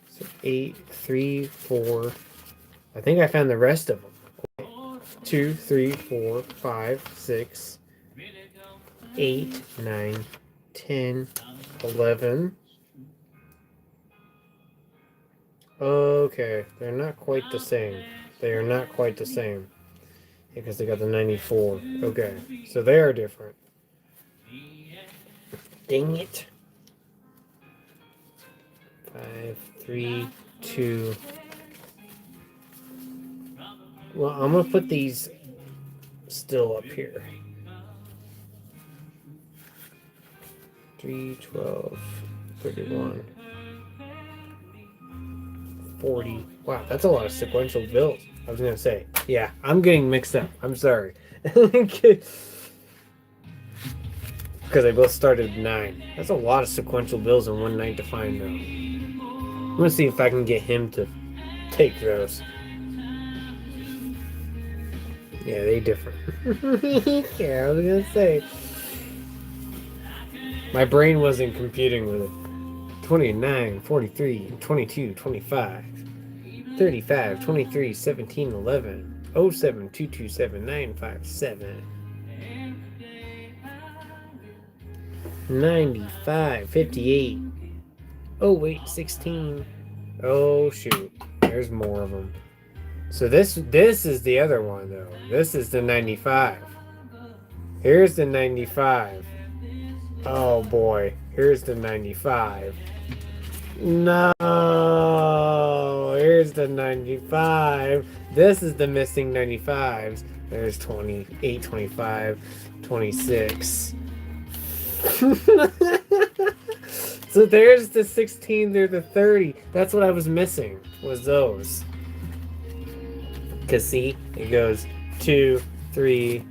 So 8, 3, 4. I think I found the rest of them. 2, 3, 4, 5, 6, 8, 9, 10, 11. Okay, they're not quite the same. They are not quite the same. Because they got the 94. Okay, so they are different. Dang it. 5, 3, 2. Well, I'm going to put these still up here. 3, 12, 31, 40. Wow, that's a lot of sequential builds. I was going to say, yeah, I'm getting mixed up. I'm sorry. Because they both started at 9. That's a lot of sequential builds in one night to find, though. I'm going to see if I can get him to take those. Yeah, they different. Yeah, I was going to say. My brain wasn't computing with it. 29, 43, 22, 25, 35, 23, 17, 11, 07, 227, 957, 95, 58, oh wait, 16. Oh shoot, there's more of them. So this is the other one though. This is the 95. Here's the 95. Oh boy, here's the 95. No, here's the 95. This is the missing 95s. There's 28, 25, 26. So there's the 16, there's the 30. That's what I was missing, was those. Because see, it goes 2, 3,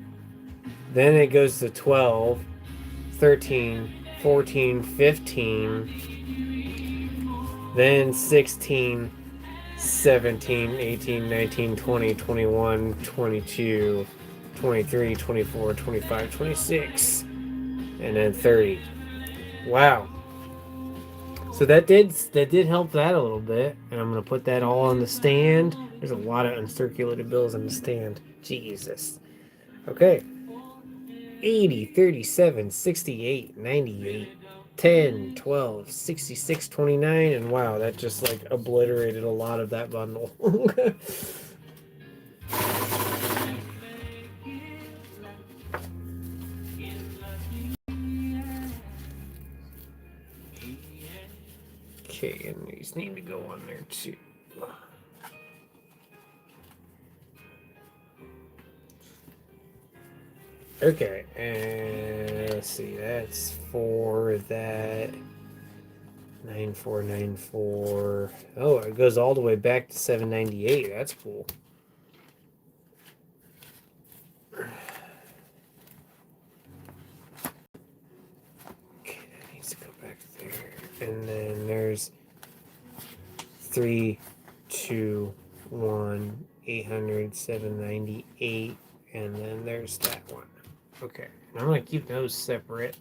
then it goes to 12, 13, 14, 15, then 16, 17, 18, 19, 20, 21, 22, 23, 24, 25, 26, and then 30. Wow. So that did help that a little bit, and I'm going to put that all on the stand. There's a lot of uncirculated bills on the stand. Jesus. Okay. 80, 37, 68, 98, 10, 12, 66, 29, and wow, that just like obliterated a lot of that bundle. Okay, and these need to go on there too. Okay, and let's see, that's for that 9494. Oh, it goes all the way back to 798. That's cool. Okay, that needs to go back there. And then there's 3, 2, 1, 800, 798, and then there's that one. Okay, I'm gonna keep those separate.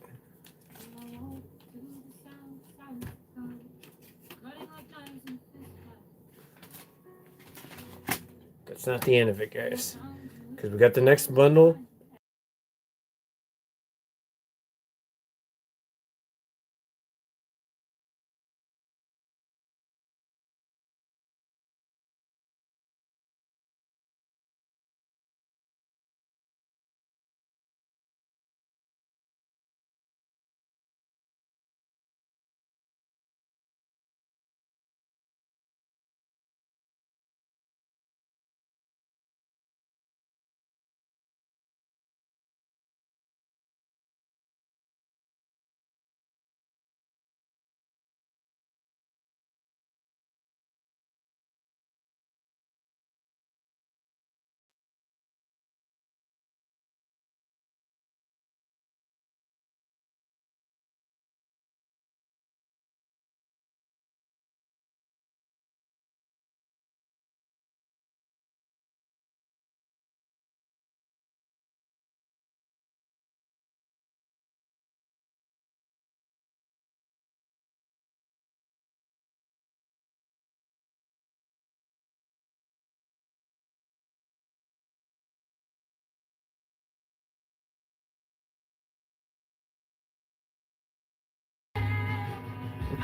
That's not the end of it, guys, because we got the next bundle.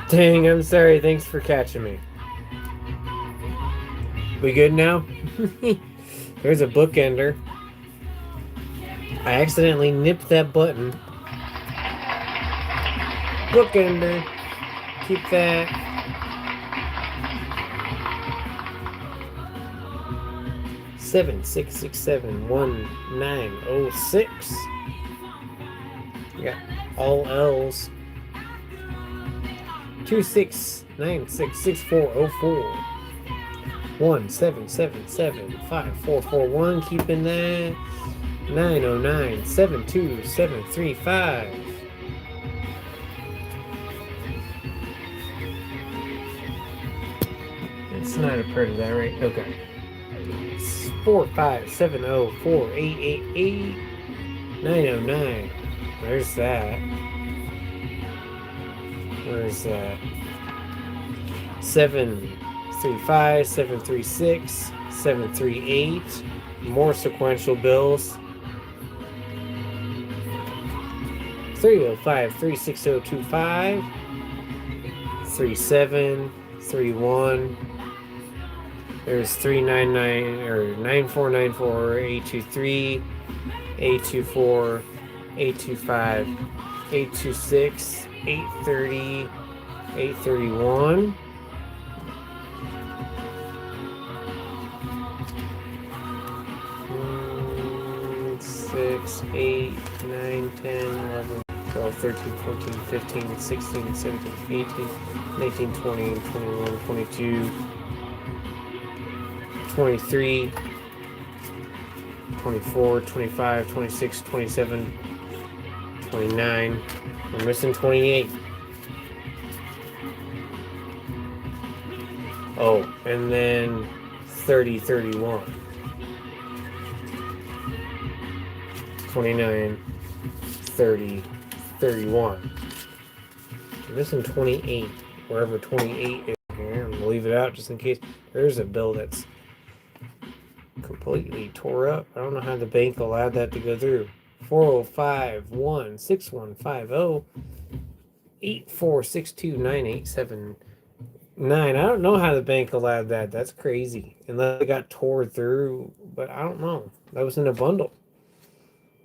Dang, I'm sorry. Thanks for catching me. We good now? There's a bookender. I accidentally nipped that button. Bookender. Keep that. Seven 6671906. We got all L's. 26966404. 177754441. Keeping that. 909-72735. It's not a part of that, right? Okay. 45704888. 909. There's that. Where's that? 735, 736, 738. More sequential bills. 305 36025. 37, 31. There's 399 or 9494, 823, 824, 825, 826, 830, 831. Six, 8, 9, 10, 11, 12, 13, 14, 15, 16, 17, 18, 19, 20, 21, 22, 23, 24, 25, 26, 27, 29. We're missing 28. Oh, and then 30, 31. 29, 30, 31. We're missing 28. Wherever 28 is here, I'm gonna leave it out just in case. There's a bill that's completely tore up. I don't know how the bank allowed that to go through. 405-16150 84629879. I don't know how the bank allowed that. That's crazy. Unless it got tore through, but I don't know. That was in a bundle.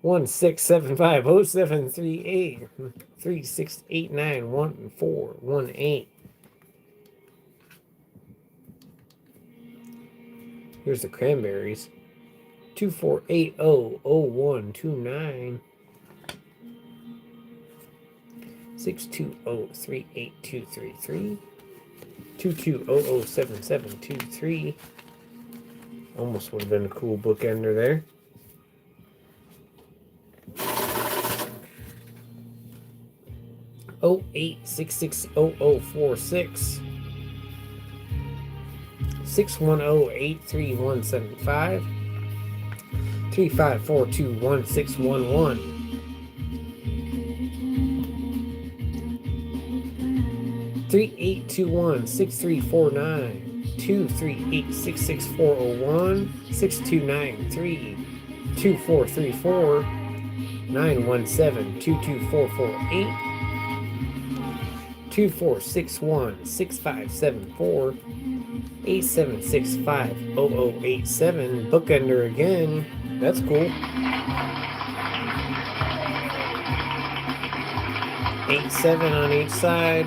1-675-0738 3689-1418. Here's the cranberries. 2480-0129 620-38233 2200-7723. Almost would have been a cool bookender there. 08660046 610-83175 3542-1611 3821 6349 238 66401 6293 2434 917 22448 2461 6574 8765 0087. Bookender again. That's cool. 87 on each side.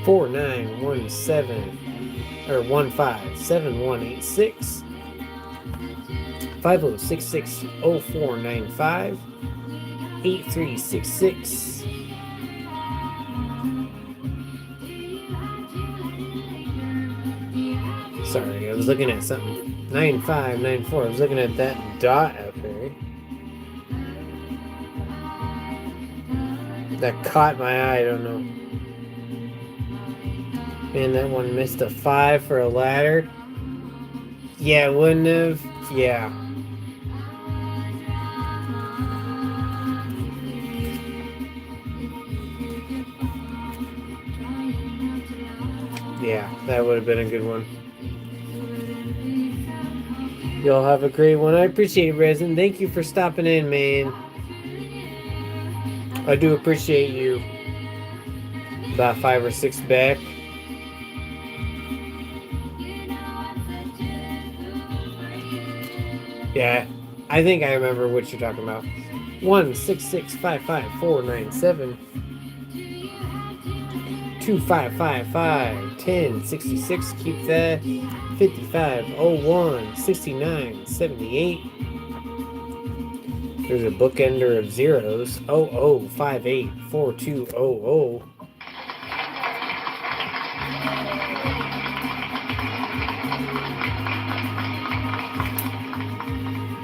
4917 or 157186 5066 0495 8366. Sorry, I was looking at something. 9594. I was looking at that dot up there. That caught my eye, I don't know. Man, that one missed a 5 for a ladder. Yeah, wouldn't have. Yeah. Yeah, that would have been a good one. Y'all have a great one. I appreciate it, Resin. Thank you for stopping in, man. I do appreciate you. About 5 or 6 back. Yeah, I think I remember what you're talking about. 16655 2555 1066. Keep that. 5501 6978. There's a bookender of zeros. 0058 4200.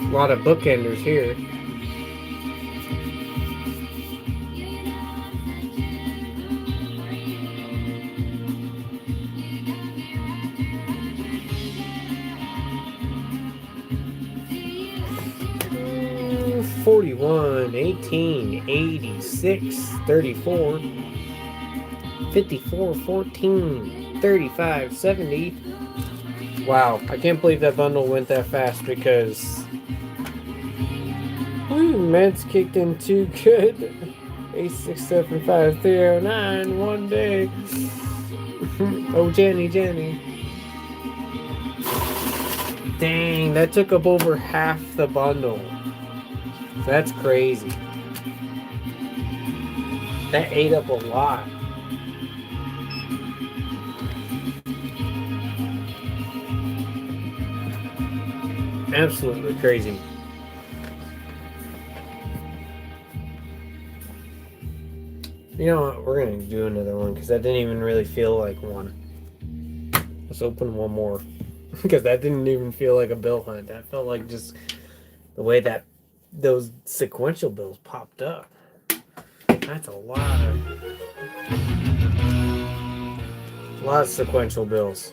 A lot of bookenders here. Mm, 41, 18, 86, 34, 54, 14, 35, 70. Wow, I can't believe that bundle went that fast because meds kicked in too good. 8675 309 one day. Oh, Jenny. Dang, that took up over half the bundle. That's crazy. That ate up a lot. Absolutely crazy. You know what? We're going to do another one because that didn't even really feel like one. Let's open one more because that didn't even feel like a bill hunt. That felt like just the way that those sequential bills popped up. That's a lot of sequential bills.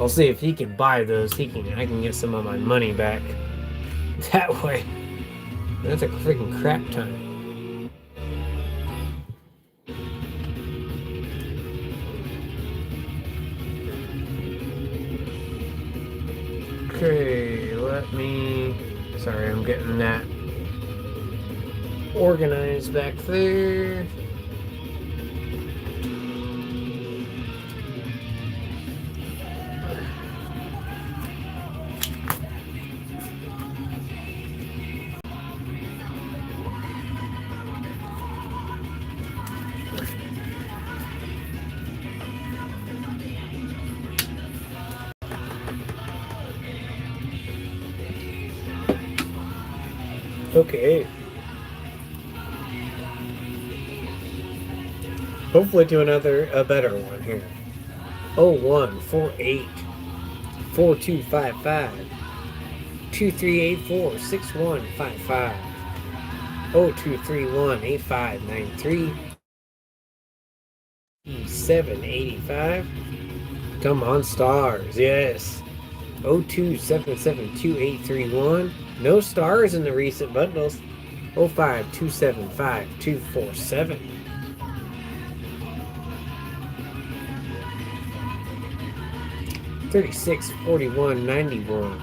I'll see if he can buy those. I can get some of my money back that way. That's a freaking crap time. Okay, sorry, I'm getting that organized back there. Okay. Hopefully to a better one here. 0148 4255 2384 6155 0231 8593 785. Come on, stars. Yes. 0277 2831. No stars in the recent bundles. 05275247. $36.41.91.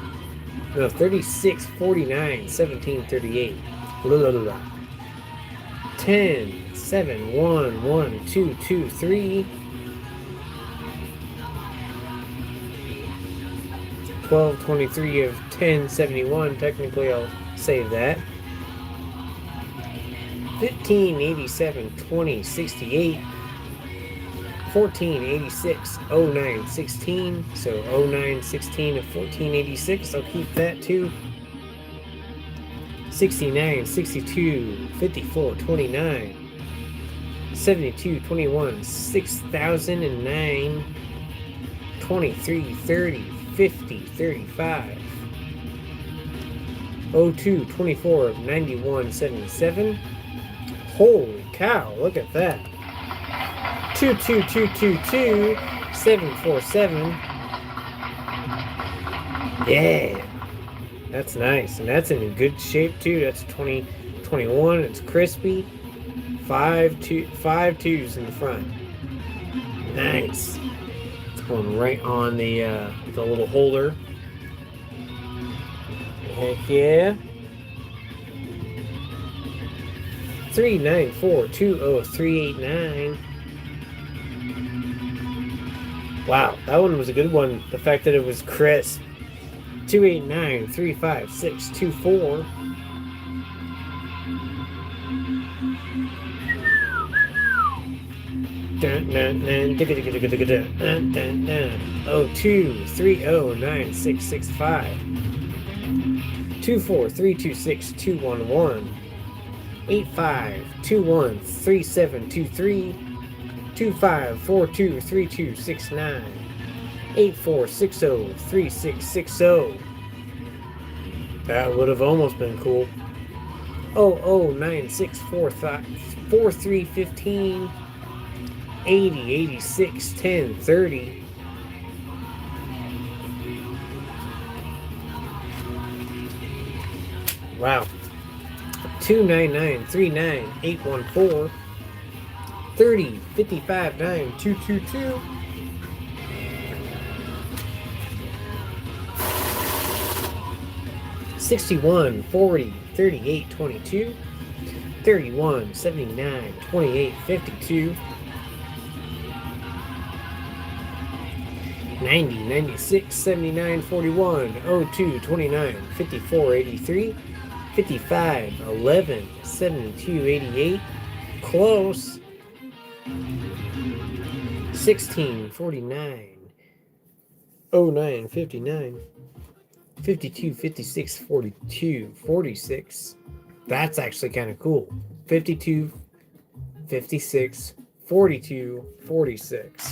No, 36.49.17.38. 10.7.1.1.2.2.3. 12.23 of 10.71. Technically, I'll save that. 15.87.20.68. 14.86.09.16. So 09.16 of 14.86. I'll keep that too. 69.62.54.29. 72.21. 6,009. 23.30. 50.35. 02.24 of 91.77. Holy cow, look at that. 22222 747. Yeah, that's nice, and that's in good shape too. That's 2021. It's crispy. 5 twos in the front. Nice. It's going right on the little holder. Heck yeah. 39420 Wow, that one was a good one. The fact that it was crisp. 289-35624. Dun, dun, dun, 02309665. 24326 85213723. 25423269. 84603660. That would have almost been cool. 00964315. 80861030. Wow. 29939 30559222. 61403822. 31792852. 90 96 79 41 02 29 54 83 55 11 72 88. Close. 16 49 09 59 52 56 42 46. That's actually kind of cool. 52 56 42 46.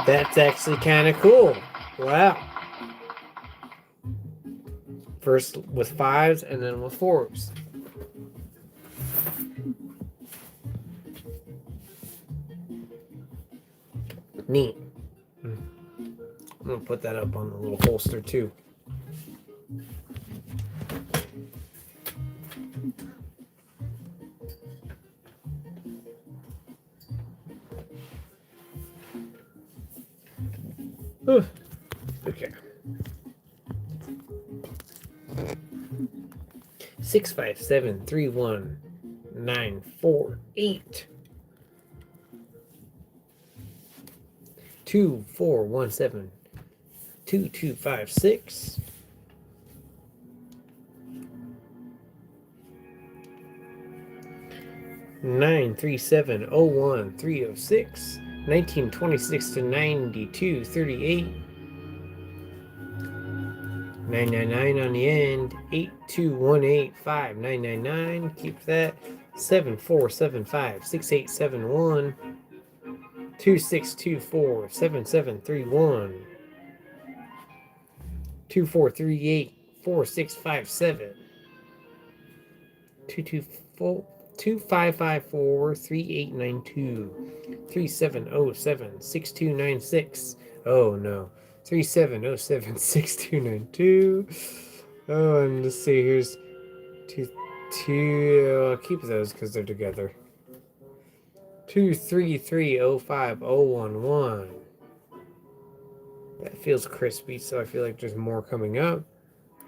That's actually kind of cool. Wow. First with fives and then with fours. Neat. I'm going to put that up on the little holster too. Ooh. Okay. 6573194 2417 2256. 93701 306. 1926 to 92 38. 999 on the end. 8218 5999. Keep that. 7475 6871. 2624 7731. 2438 4657. 224 2554 3892. 3707 6296. Oh no. 3707 6292. Oh, and let's see, here's two, I'll keep those because they're together. 2330511. That feels crispy, so I feel like there's more coming up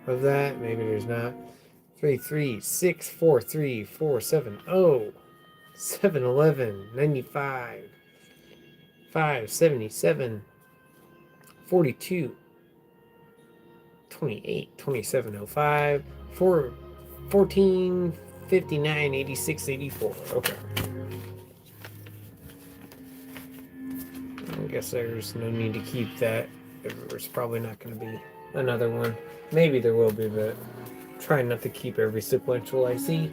of that. Maybe there's not. 3364347. 711 95 577 42 28 2705 4 14 59 86 84. Okay. I guess there's no need to keep that. There's probably not going to be another one. Maybe there will be, but try not to keep every sequential I see.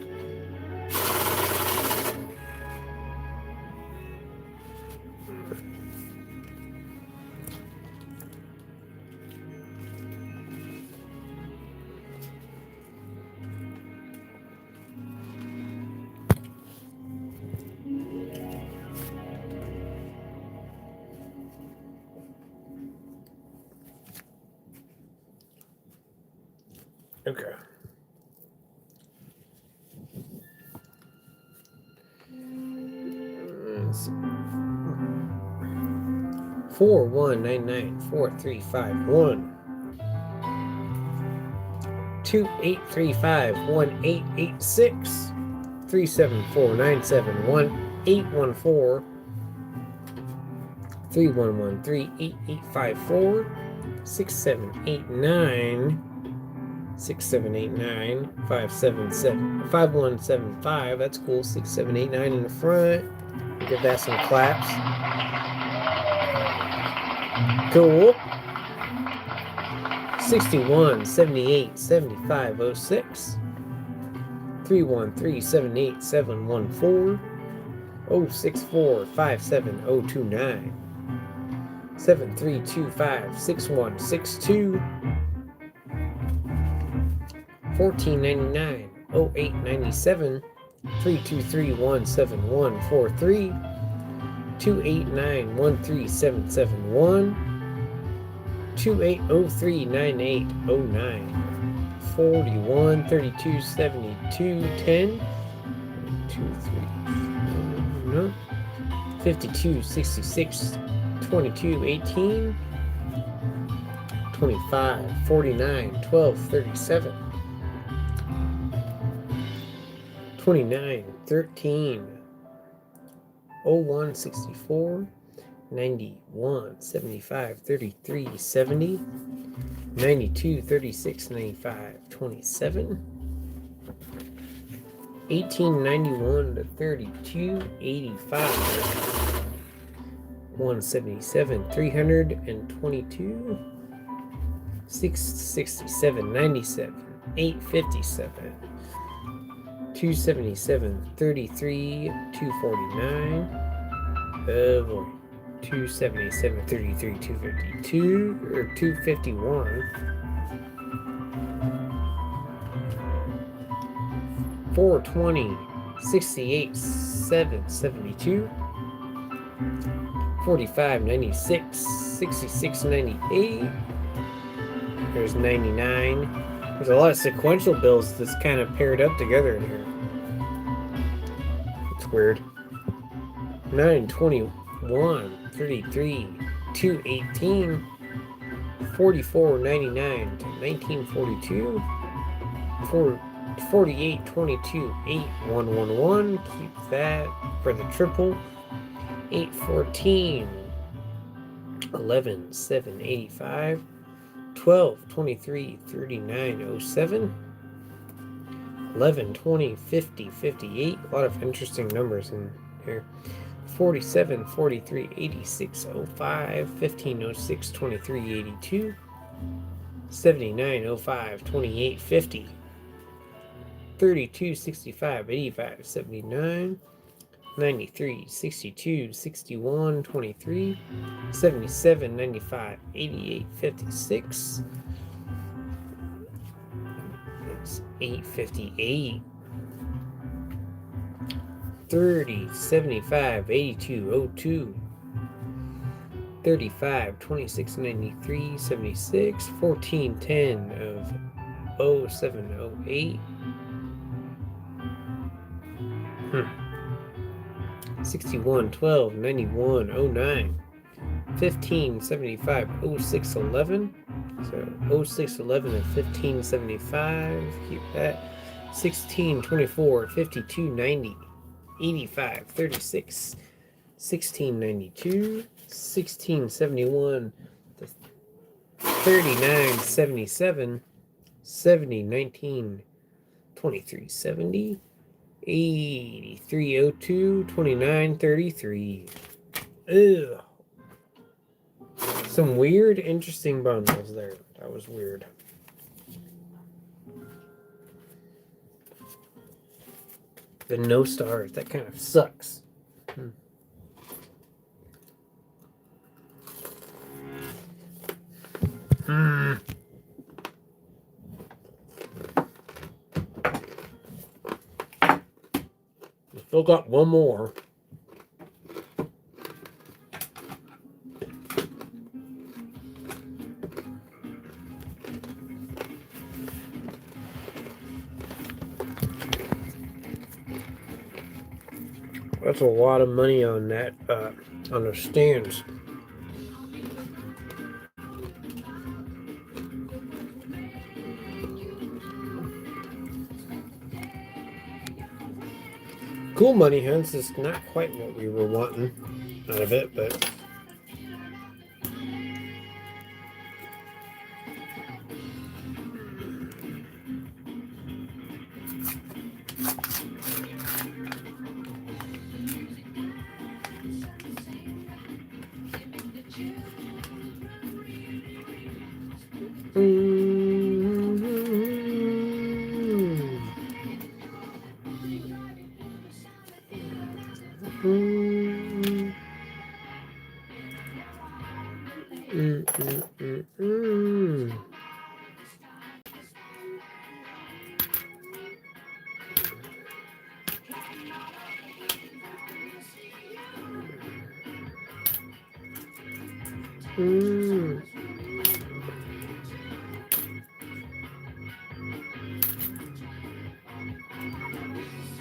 Okay. Let's see. 41994351 28351886 374971814 31138854 6789 6789 577 5175. That's cool. 6789 in the front. Give that some claps. Cool. 61 78 75 06 313 78 714 064 57029 7325 6162 1499 0897 323 17143 289 13771 2803 9809 41 32 72 10 2 3 no 52 66 22 18 25 49 12 37 29 13 01 64 91 75 33 70 92 36 95 27 1891 to 32 85 177 322 667 97 857 277 33 249 oh boy 277 33 252 or 251 420 68 772 45 96 66 98. There's 99. There's a lot of sequential bills that's kind of paired up together in here. It's weird. 921 33 218 44 99 to 1942 48 22 8 111. Keep that for the triple. 814 11 7 85 12 23 39 07 11 20 50 58. A lot of interesting numbers in here. 47 43 86 05 15 06 23 82 79 05 28 50 32 65 85 79 93 62 61 23 77 95 88 56. It's 858 30 75 82 02 35 26 93 76 14 10 of 0708. 61 12 91 09 15 75 06 11. So 06 11 and 15 75. Keep that. 16 24 52 90 85 36 16 92 16 71 39 77 70 19 23 70 8302 29 33. Ew. Some weird, interesting bundles there. That was weird. The no stars. That kind of sucks. Still got one more. That's a lot of money on that, on those stands. Cool money, hence is not quite what we were wanting out of it, but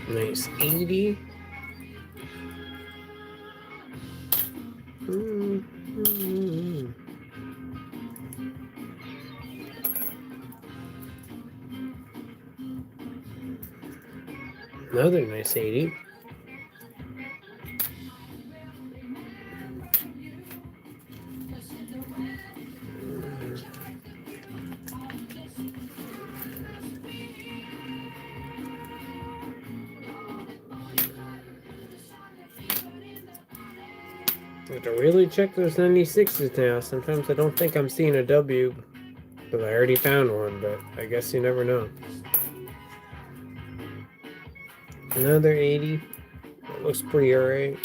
nice 80. Another nice 80. I have to really check those 96s now. Sometimes I don't think I'm seeing a W because I already found one, but I guess you never know. Another 80. That looks pretty alright.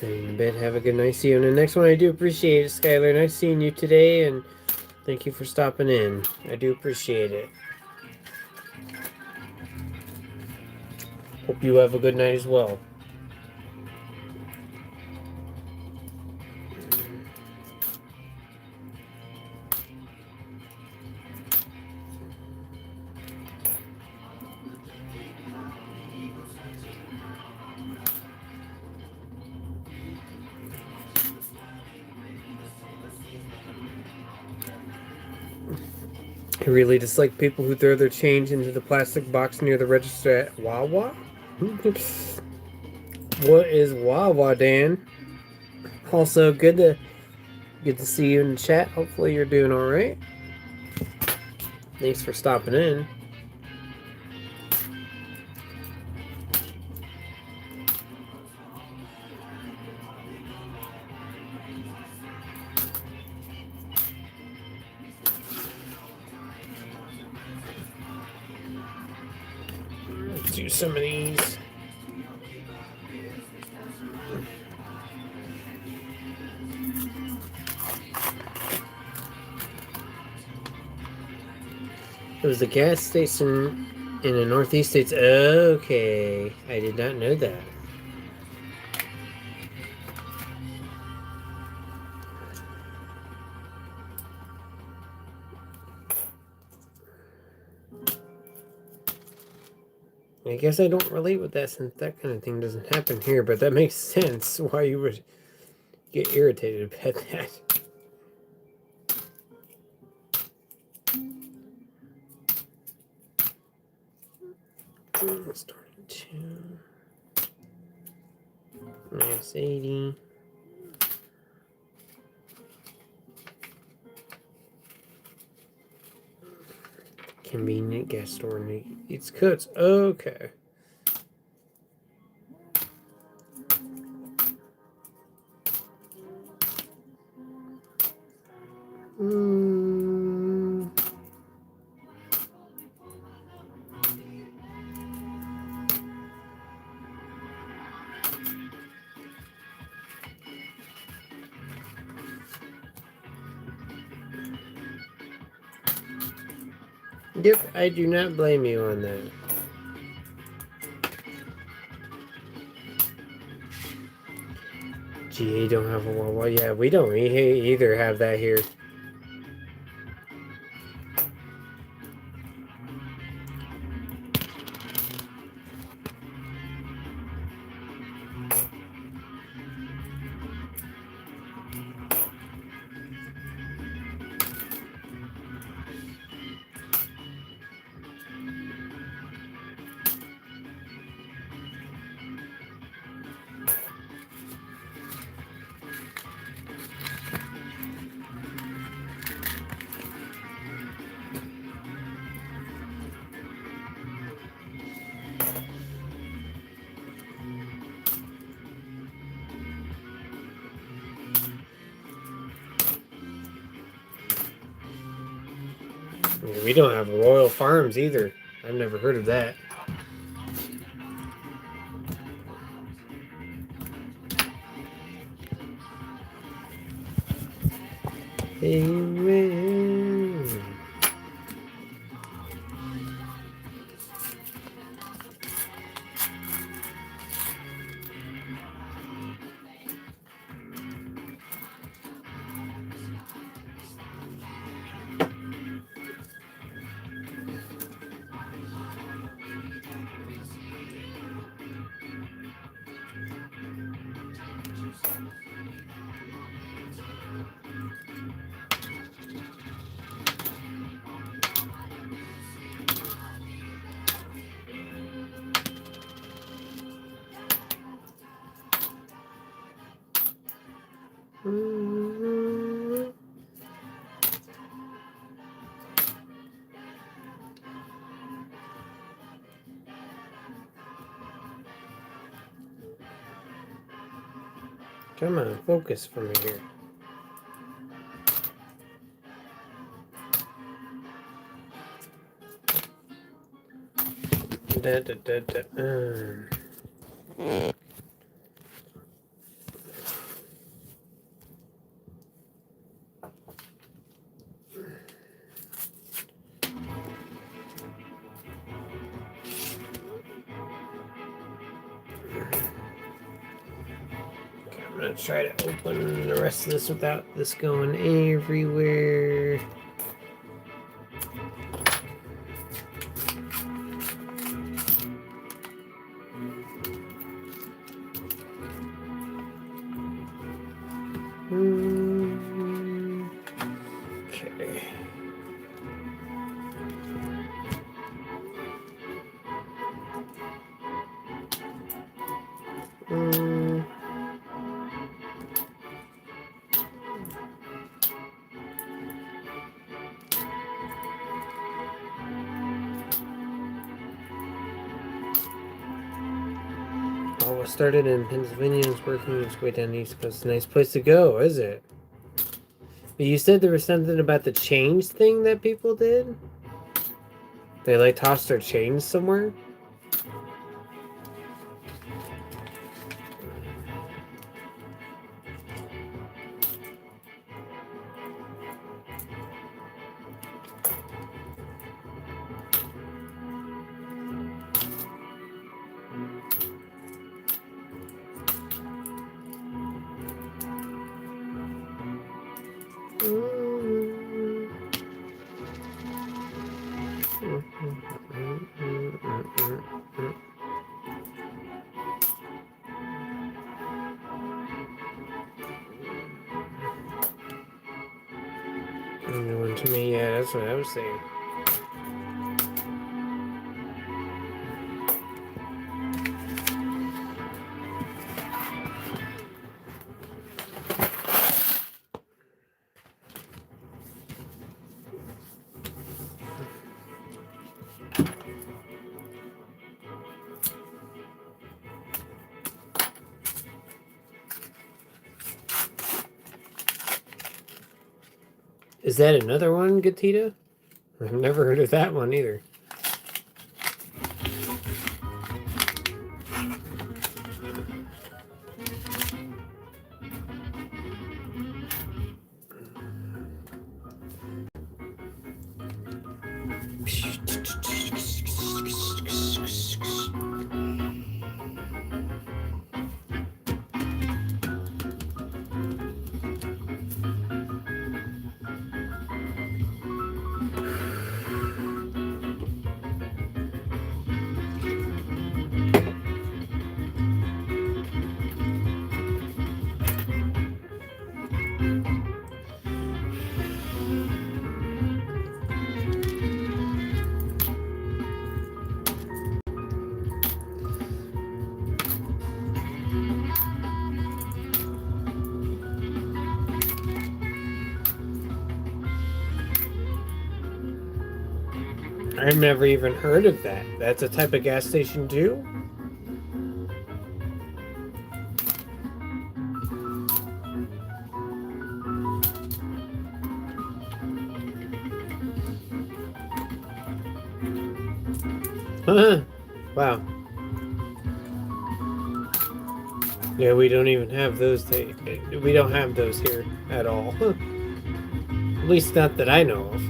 In bed. Have a good night. See you in the next one. I do appreciate it, Skylar. Nice seeing you today, and thank you for stopping in. I do appreciate it. Hope you have a good night as well. I really dislike people who throw their change into the plastic box near the register at Wawa. What is Wawa, Dan? Also, good to see you in the chat. Hopefully you're doing all right. Thanks for stopping in. Do some of these. There was a gas station In the Northeast states. Okay. I did not know that. I guess I don't relate with that since that kind of thing doesn't happen here, but that makes sense why you would get irritated about that. Starting to minus 80. Convenient gas store needs cuts. Okay. Mm. Yep, I do not blame you on that. GA don't have a Wawa. Yeah, we don't either have that here. Yeah, we don't have Royal Farms either. I've never heard of that. Amen. Mm. Come on, focus for me here. Da, da, da, da. I'm gonna try to open the rest of this without this going everywhere. Okay. Oh, it started in Pennsylvania and is working its way down the East Coast. It's a nice place to go, is it? But you said there was something about the change thing that people did? They like tossed their change somewhere? New one to me, yeah, that's what I was saying. Is that another one, Gatita? I've never heard of that one either. I've never even heard of that. That's a type of gas station too? Wow. Yeah, we don't even have those. We don't have those here at all. At least not that I know of.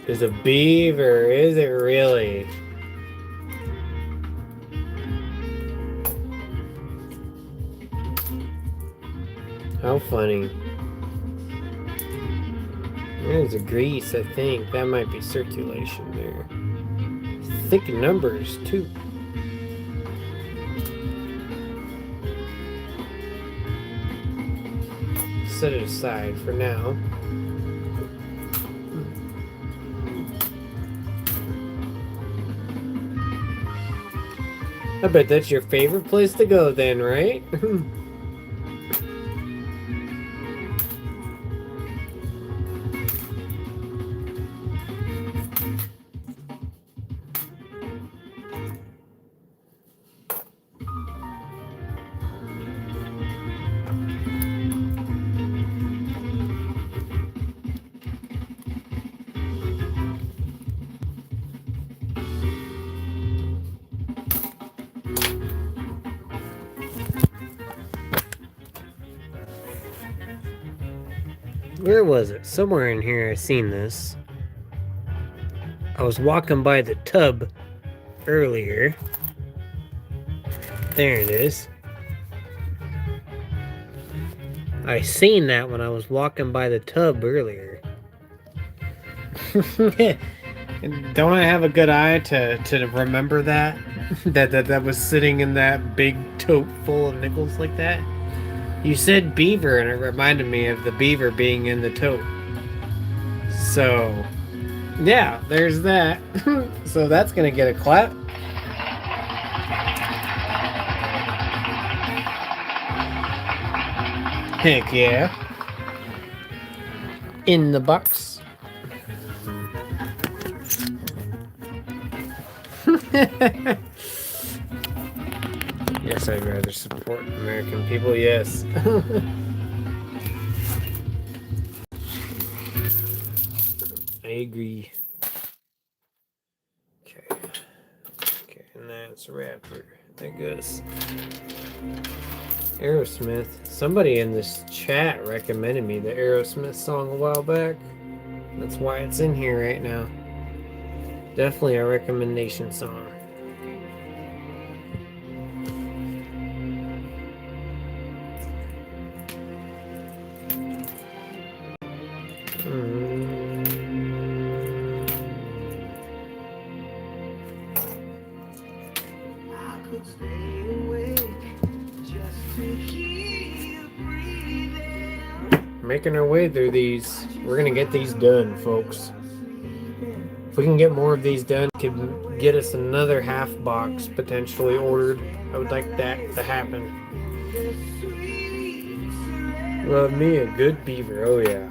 There's a beaver, is it really? How funny. There's a grease, I think. That might be circulation there. Thick numbers, too. Set it aside for now. I bet that's your favorite place to go then, right? Where was it? Somewhere in here I seen this. I was walking by the tub earlier. There it is. I seen that when I was walking by the tub earlier. Don't I have a good eye to remember that? that was sitting in that big tote full of nickels like that? You said beaver, and it reminded me of the beaver being in the tote. So, yeah, there's that. So that's gonna get a clap. Heck yeah. In the box. Yes, I'd rather support American people, yes. I agree. Okay. Okay, and that's Rapper, I guess. Aerosmith. Somebody in this chat recommended me the Aerosmith song a while back. That's why it's in here right now. Definitely a recommendation song. could stay awake just to keep breathing. Making our way through these. We're gonna get these done, folks. If we can get more of these done, could get us another half box potentially ordered. I would like that to happen. Love me a good beaver. Oh yeah.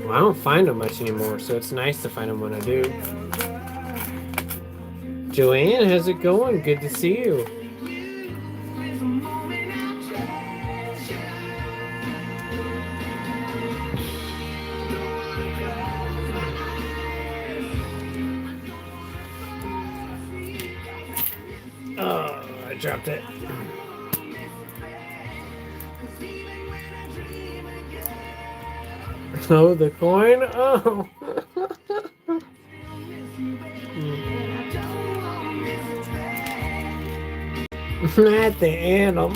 Well, I don't find them much anymore, so it's nice to find them when I do. Joanne, how's it going? Good to see you. Oh, I dropped it. Oh, the coin? Oh. Not the animal.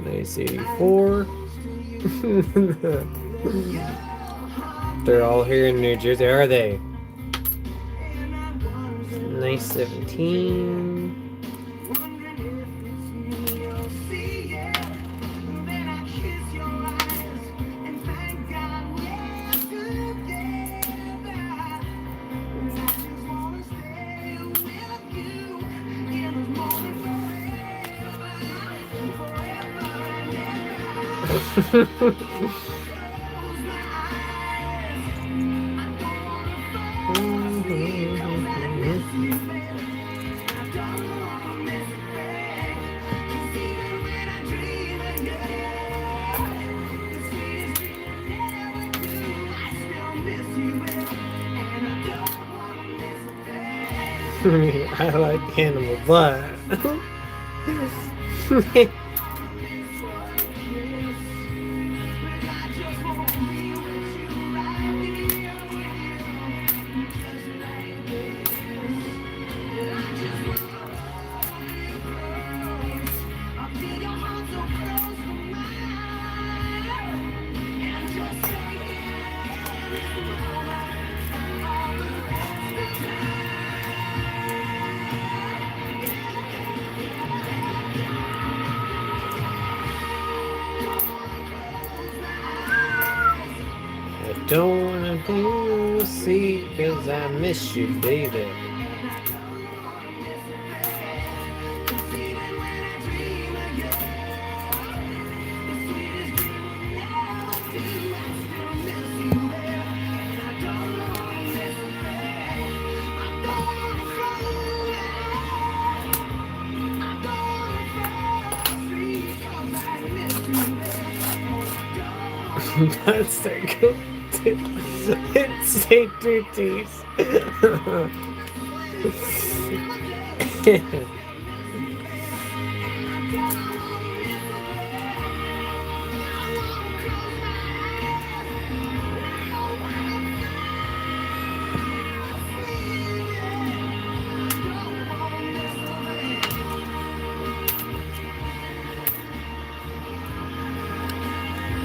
Nice 84. They're all here in New Jersey, are they? Nice 17. I like animal butt. Don't wanna go to sleep 'cause I miss you, baby. That's the good. It's St. Duties.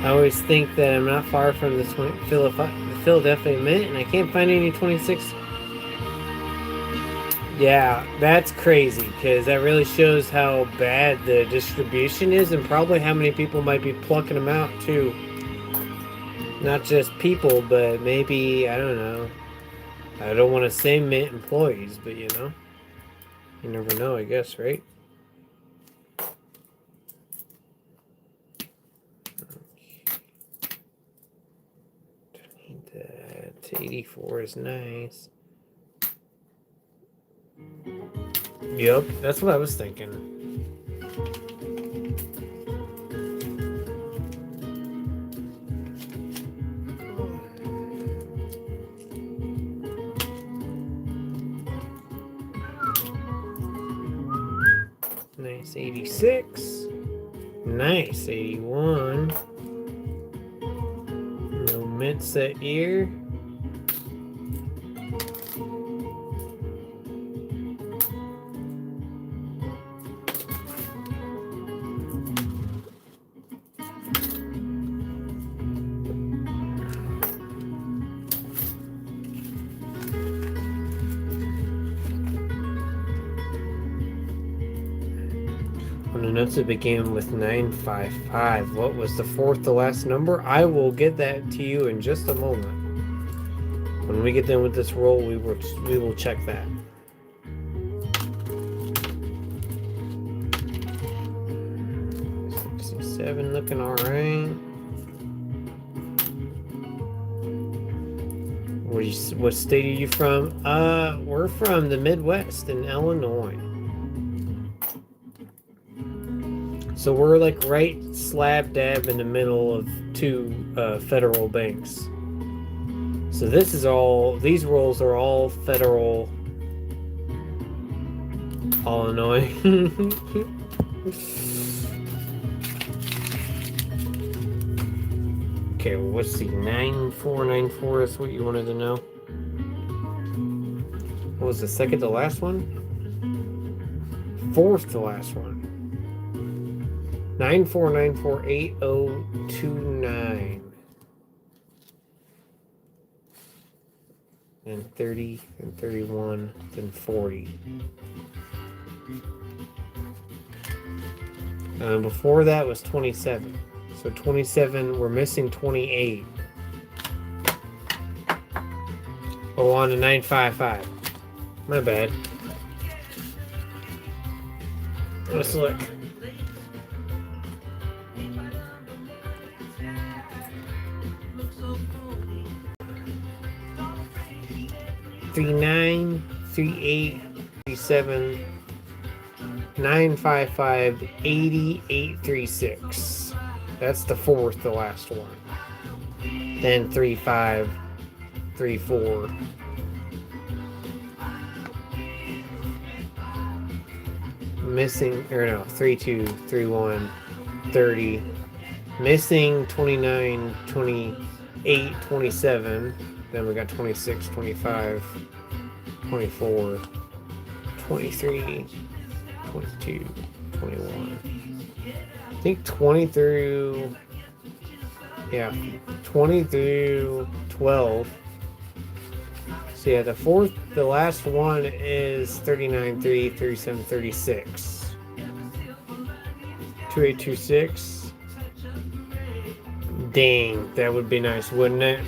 I always think that I'm not far from the Philadelphia Mint, and I can't find any 26. Yeah, that's crazy, because that really shows how bad the distribution is, and probably how many people might be plucking them out, too. Not just people, but maybe, I don't know. I don't want to say Mint employees, but you know. You never know, I guess, right? That 84 is nice. Yep, that's what I was thinking. Nice 86. Nice 81. No mint set year. On the notes, it began with 955. What was the fourth to last number? I will get that to you in just a moment. When we get done with this roll, we will check that. Seven looking all right. What state are you from? We're from the Midwest in Illinois. So we're like right slab dab in the middle of two federal banks. So these rolls are all federal Illinois. Okay, well, let's see. 9494 is what you wanted to know. What was the second to last one? Fourth to last one. 94948029. And 30, and 31, then 40. Before that was 27. So 27, we're missing 28. Oh, on to 955. My bad. Let's look. Three 9, 3 8, 3 7, 955, 80, 836. That's the fourth to last one. Then 35, 34. Missing, or no, 32, 31, 30. Missing 29, 28, 27. Then we got 26, 25, 24, 23, 22, 21. I think 20 through 12. So yeah, the last one is 39, 30, 37, 36. 2826. Dang, that would be nice, wouldn't it?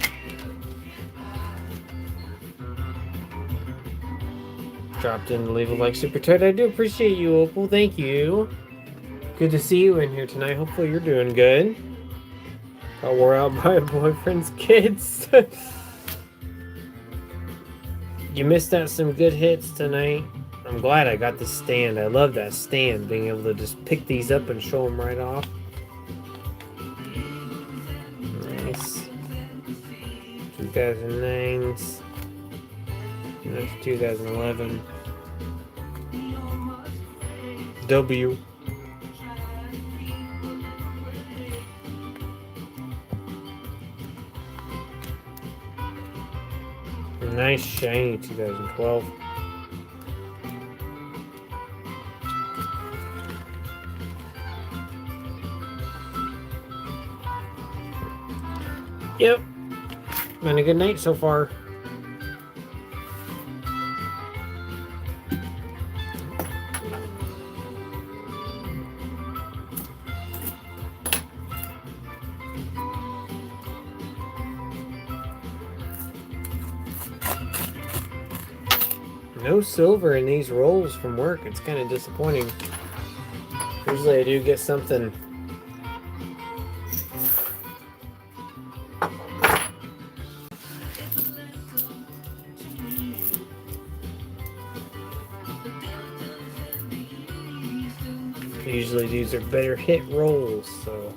Dropped in to leave a like, super tight. I do appreciate you, Opal. Thank you. Good to see you in here tonight. Hopefully you're doing good. Got wore out by a boyfriend's kids. You missed out some good hits tonight. I'm glad I got the stand. I love that stand, being able to just pick these up and show them right off. Nice. 2009s. That's 2011. W. Nice shiny 2012. Yep. Been a good night so far. No silver in these rolls from work. It's kind of disappointing. Usually I do get something. Usually these are better hit rolls, so.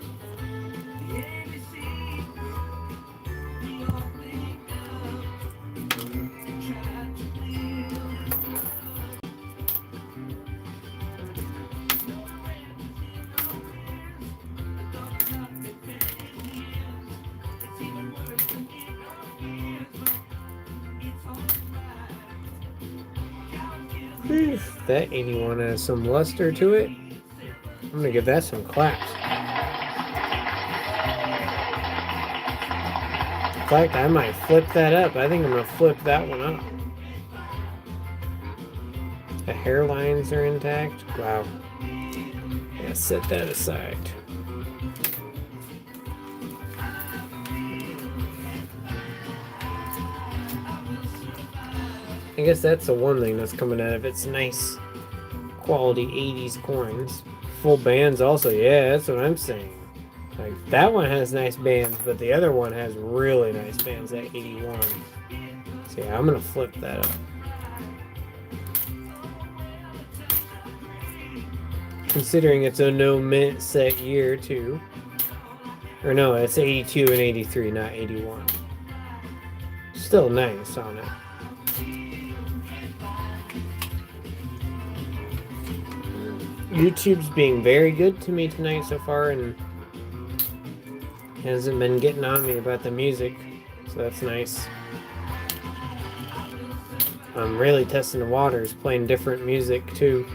That 81 has some luster to it. I'm gonna give that some claps. In fact, I might flip that up. I think I'm gonna flip that one up. The hairlines are intact. Wow. Yeah, set that aside. I guess that's the one thing that's coming out of it's nice quality 80s coins. Full bands also, yeah, that's what I'm saying. Like that one has nice bands, but the other one has really nice bands at 81. So yeah, I'm gonna flip that up. Considering it's a no mint set year too. Or no, it's 82 and 83, not 81. Still nice on it. YouTube's being very good to me tonight so far and hasn't been getting on me about the music, so that's nice. I'm really testing the waters, playing different music too.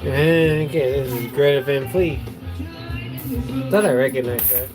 Okay. Okay, this is Greta Van Fleet. Thought I recognized that.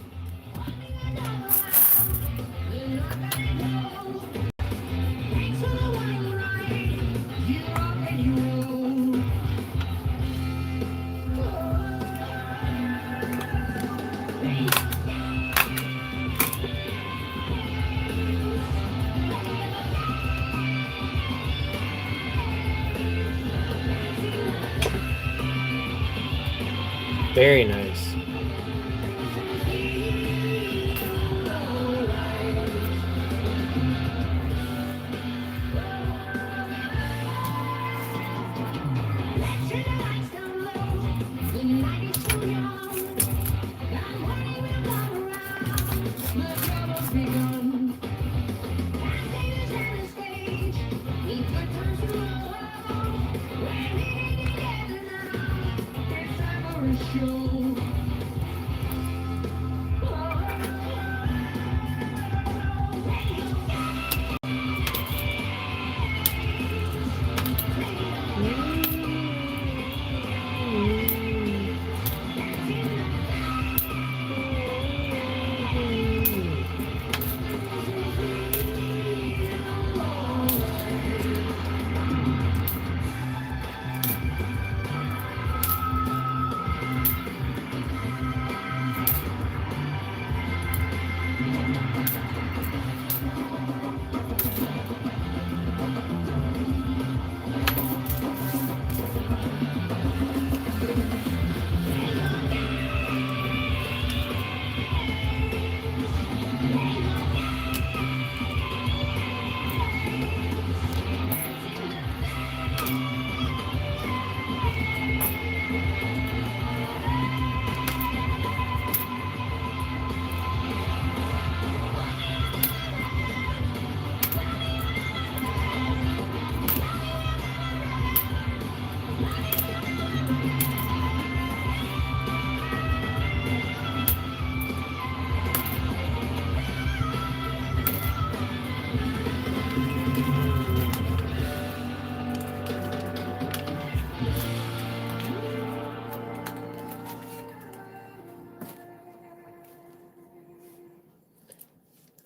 Very nice.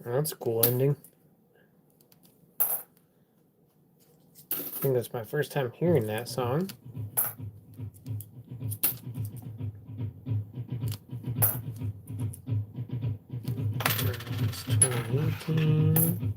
That's a cool ending. I think that's my first time hearing that song. Let's 2018.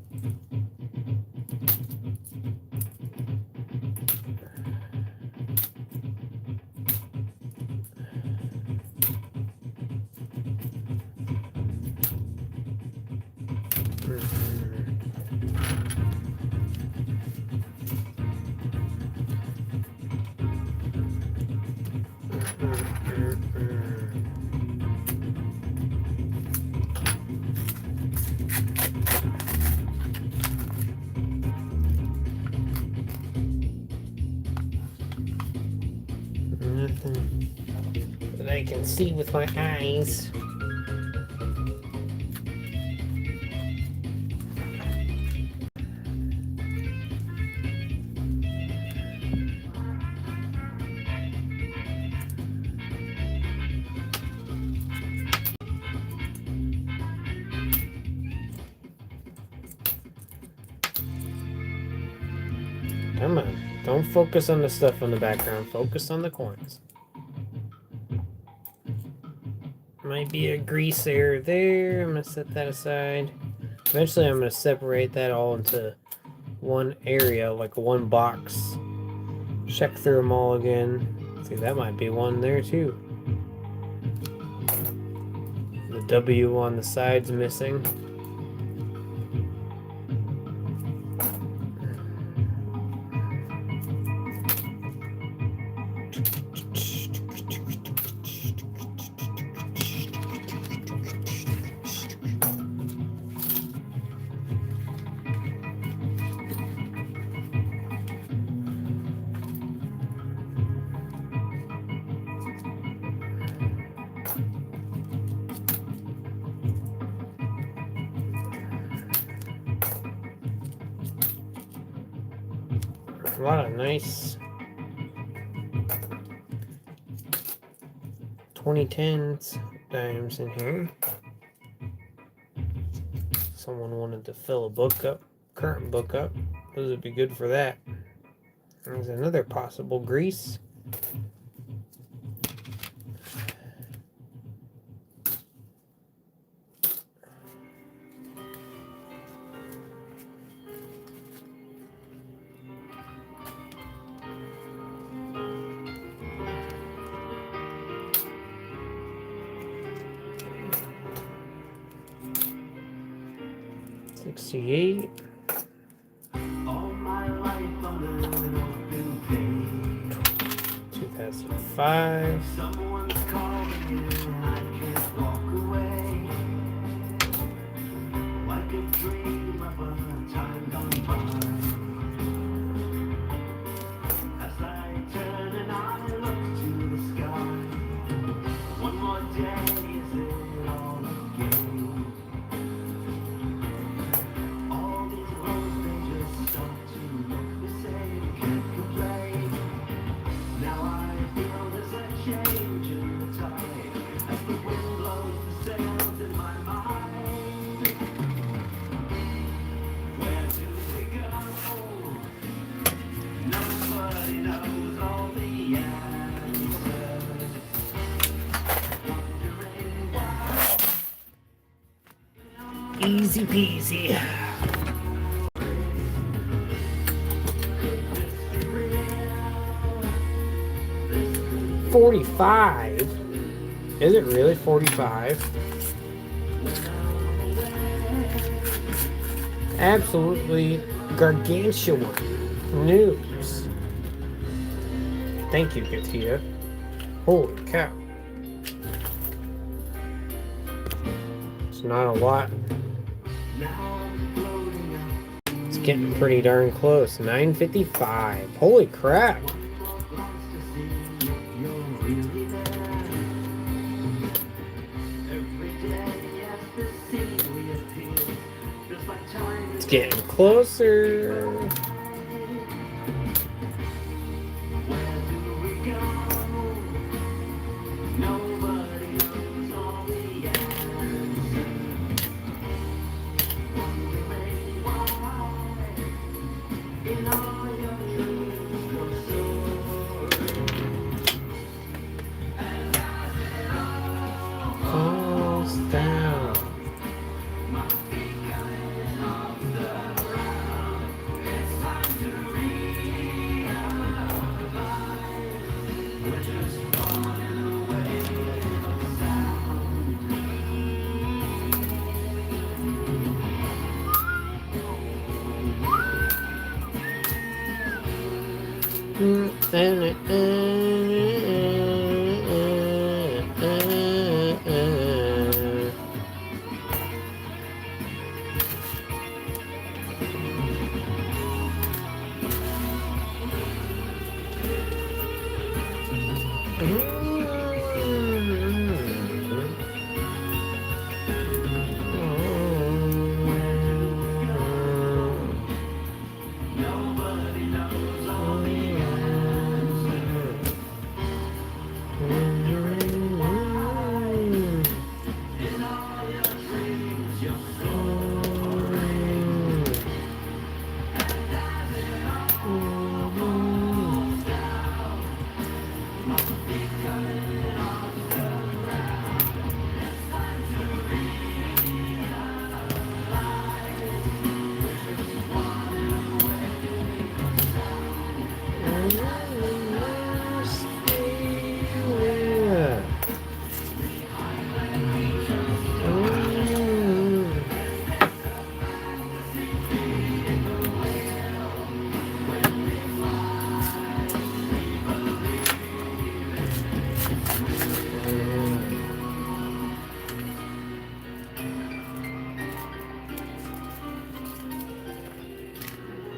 Nothing that I can see with my eyes. Come on. Don't focus on the stuff in the background. Focus on the coins. Might be a grease error there. I'm going to set that aside. Eventually, I'm going to separate that all into one area, like one box. Check through them all again. See, that might be one there too. The W on the side's missing. A lot of nice 2010s dimes in here. Someone wanted to fill a book up, current book up. Those would be good for that. There's another possible grease. $68. All my life on an open page. 2005. Someone's calling you, I can't walk away. Like a dream of a time gone by. As I turn and I look to the sky. One more day, is it all again? All these roads, they just start to look the same. Can't complain. Now I feel there's a change in the tide as the wind blows the sails in my mind. Where do we go? Nobody knows all the answers. Wondering why. Easy peasy. $45. Is it really $45? Absolutely gargantuan news. Thank you, Katia. Holy cow. It's not a lot. It's getting pretty darn close. 9:55. Holy crap. It's getting closer. Falls down. Nobody knows all the answers. In all your dreams, your story. And as it all falls down, must be coming off the ground. It's time to realize this is one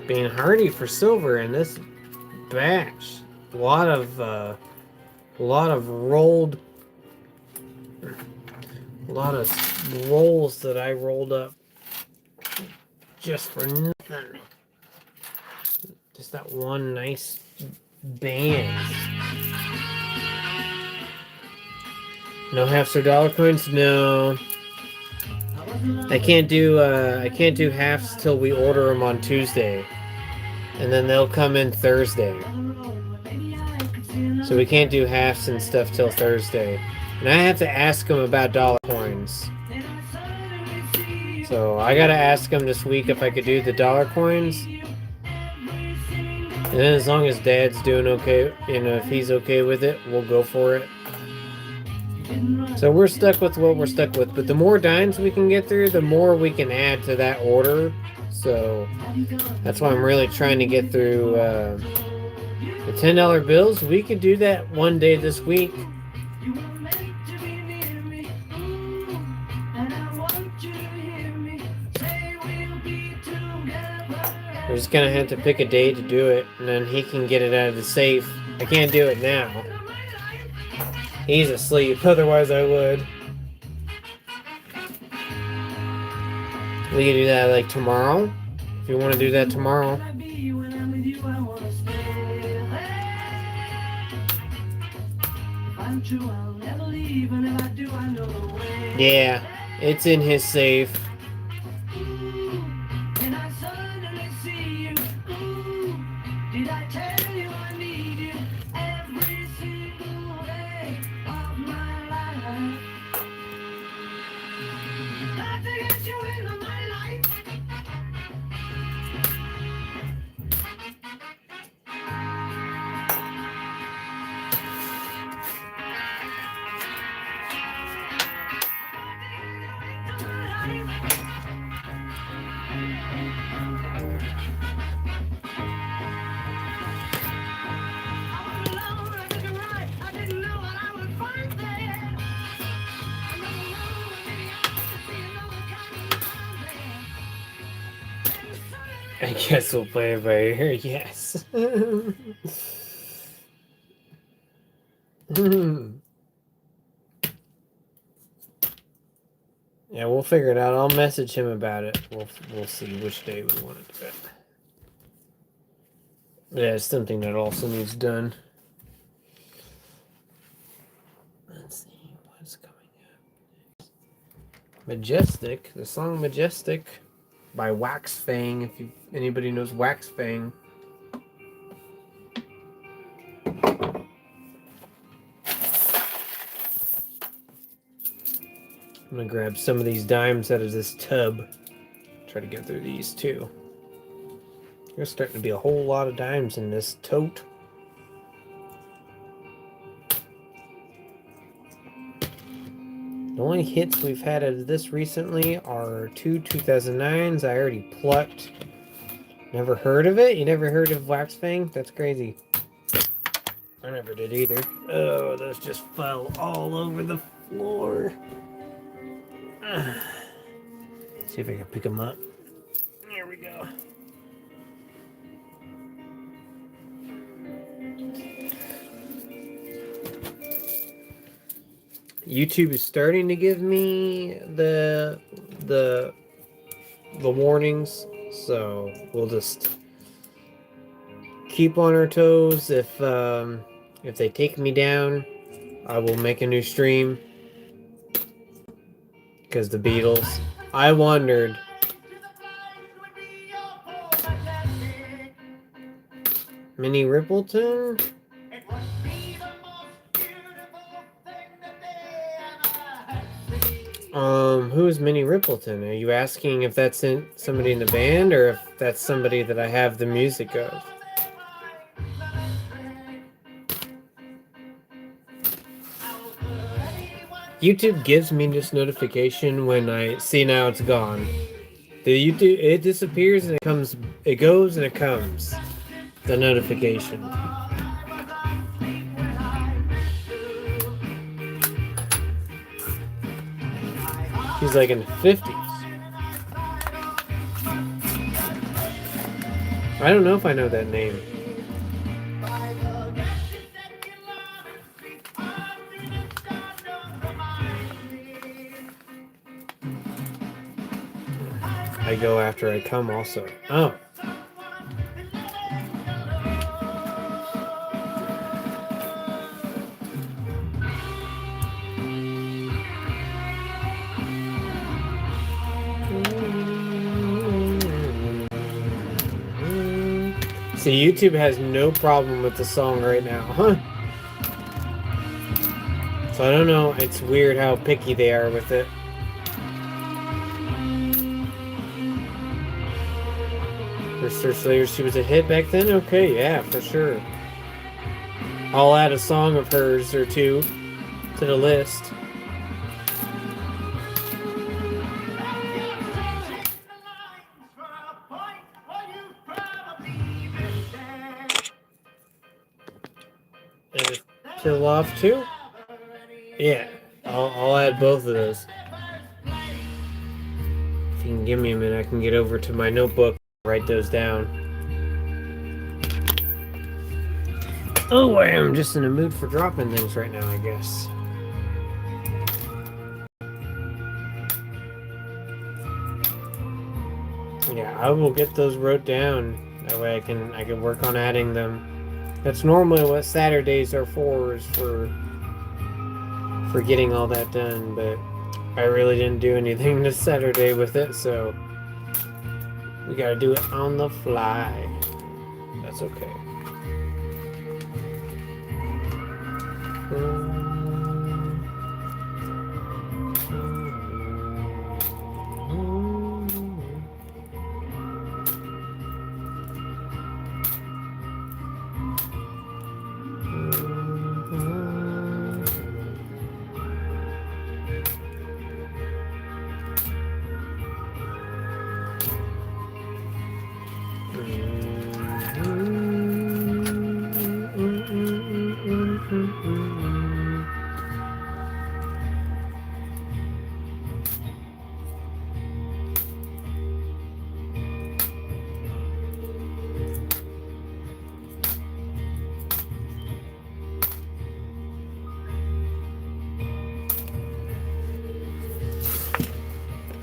Being hardy for silver in this batch. A lot of rolled, a lot of rolls that I rolled up just for nothing. Just that one nice band. No halves or dollar coins? No. I can't do halves till we order them on Tuesday, and then they'll come in Thursday. So we can't do halves and stuff till Thursday, and I have to ask them about dollar coins. So I gotta ask them this week if I could do the dollar coins, and then as long as Dad's doing okay, if he's okay with it, we'll go for it. So we're stuck with what we're stuck with, but the more dimes we can get through, the more we can add to that order. So that's why I'm really trying to get through the $10 bills. We could do that one day this week. We're just gonna have to pick a day to do it, and then he can get it out of the safe. I can't do it now. He's asleep, otherwise I would. We can do that like tomorrow. If you want to do that tomorrow. Yeah, it's in his safe. Did I tell you I need you every single day of my life? Got to get you into my life. I guess we'll play it by ear, yes. Yeah, we'll figure it out. I'll message him about it. We'll see which day we want it to be. Yeah, it's something that also needs done. Let's see what's coming up. Majestic, the song Majestic by Wax Fang, if anybody knows Wax Fang. I'm gonna grab some of these dimes out of this tub. Try to get through these too. There's starting to be a whole lot of dimes in this tote. The only hits we've had out of this recently are two 2009s I already plucked. Never heard of it? You never heard of Wax Fang? That's crazy. never did either. Oh, those just fell all over the floor. See if I can pick them up. Here we go. YouTube is starting to give me the warnings, so we'll just keep on our toes. If they take me down, I will make a new stream. Because the Beatles. I wondered. Minnie Riperton? Who is Minnie Riperton? Are you asking if that's somebody in the band or if that's somebody that I have the music of? YouTube gives me this notification when I see now it's gone. The YouTube, it disappears and it comes, it goes and it comes. The notification. She's like in the 50s. I don't know if I know that name. I go after I come also. Oh. See, YouTube has no problem with the song right now, huh? So I don't know, it's weird how picky they are with it. For Search Later, she was a hit back then? Okay, yeah, for sure. I'll add a song of hers or two to the list. And Kill Off too? Yeah, I'll add both of those. If you can give me a minute, I can get over to my notebook and write those down. Oh, I am just in a mood for dropping things right now, I guess. Yeah, I will get those wrote down. That way I can work on adding them. That's normally what Saturdays are for, is for getting all that done, but I really didn't do anything this Saturday with it, so we gotta do it on the fly. That's okay.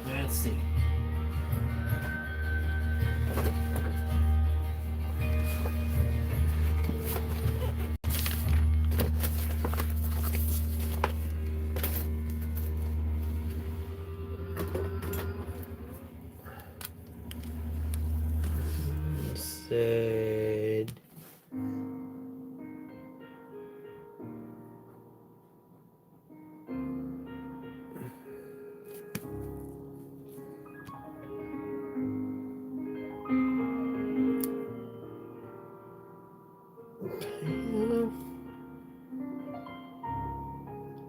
Let's see. Said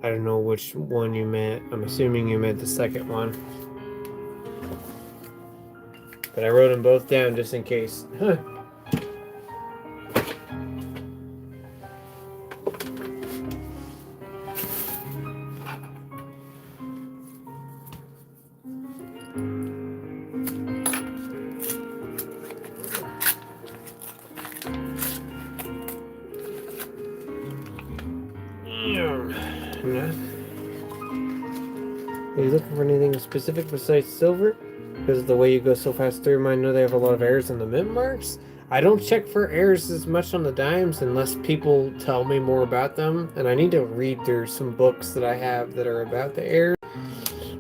I don't know which one you meant. I'm assuming you meant the second one. But I wrote them both down just in case. Huh. Are you looking for anything specific besides silver? Because of the way you go so fast through them, I know they have a lot of errors in the mint marks. I don't check for errors as much on the dimes unless people tell me more about them. And I need to read through some books that I have that are about the errors.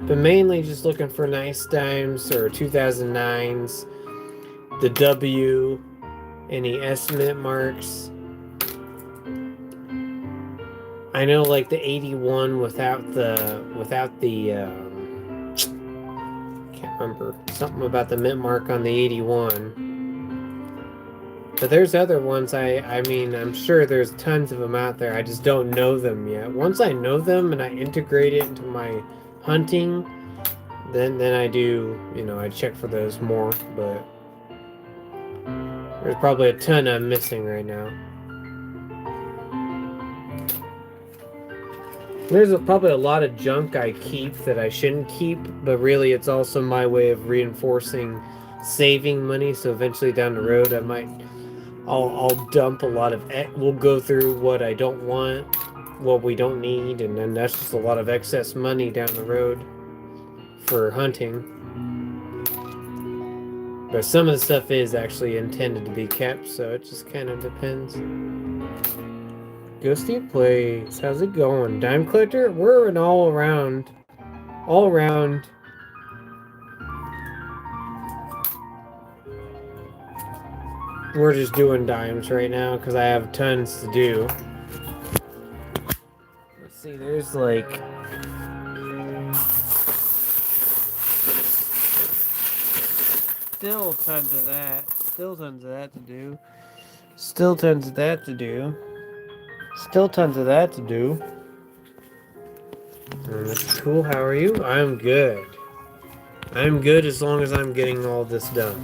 But mainly just looking for nice dimes or 2009s. The W, any S mint marks. I know like the 81 without the can't remember, something about the mint mark on the 81. But there's other ones. I mean, I'm sure there's tons of them out there. I just don't know them yet. Once I know them and I integrate it into my hunting, then I do, I check for those more. But there's probably a ton I'm missing right now. There's probably a lot of junk I keep that I shouldn't keep, but really it's also my way of reinforcing saving money. So eventually down the road, I'll dump a lot of. We'll go through what I don't want, what we don't need, and then that's just a lot of excess money down the road for hunting. But some of the stuff is actually intended to be kept, so it just kind of depends. Ghosty Plays, how's it going? Dime Collector? We're an all around. We're just doing dimes right now because I have tons to do. Let's see, there's like... Still tons of that. Still tons of that to do. Still tons of that to do. Still tons of that to do. That's cool. How are you? I'm good. I'm good as long as I'm getting all this done.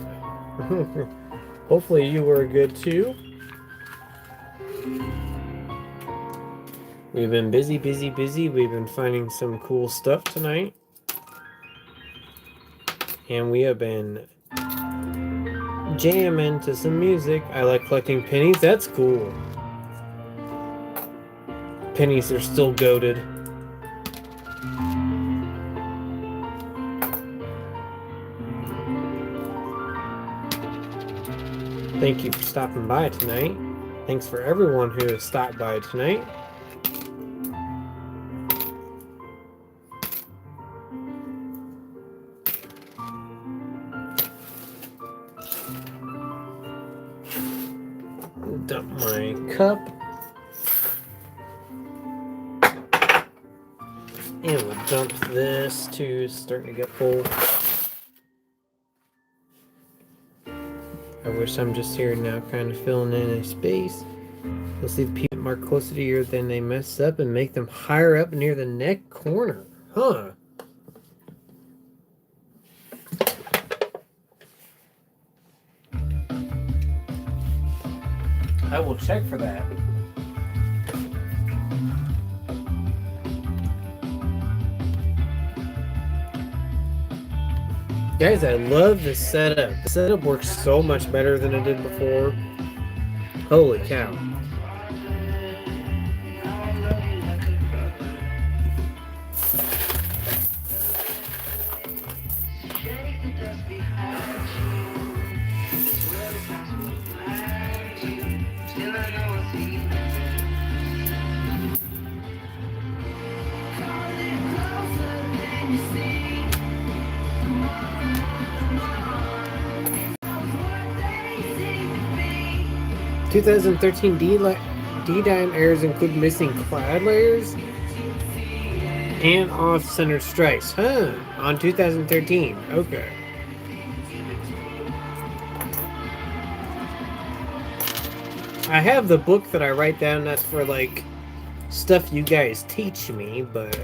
Hopefully you were good too. We've been busy. We've been finding some cool stuff tonight. And we have been jamming to some music. I like collecting pennies. That's cool. Pennies are still goated. Thank you for stopping by tonight. Thanks for everyone who has stopped by tonight. Dump my cup. And we'll dump this too. It's starting to get full. I wish I'm just here now, kind of filling in a space. You'll see the people mark closer to you, then they mess up and make them higher up near the neck corner. Huh. I will check for that. Guys, I love the setup. The setup works so much better than it did before. Holy cow. (2013) D-Dime errors include missing clad layers and off-center stripes. Huh. On 2013. Okay. I have the book that I write down. That's for like stuff you guys teach me, but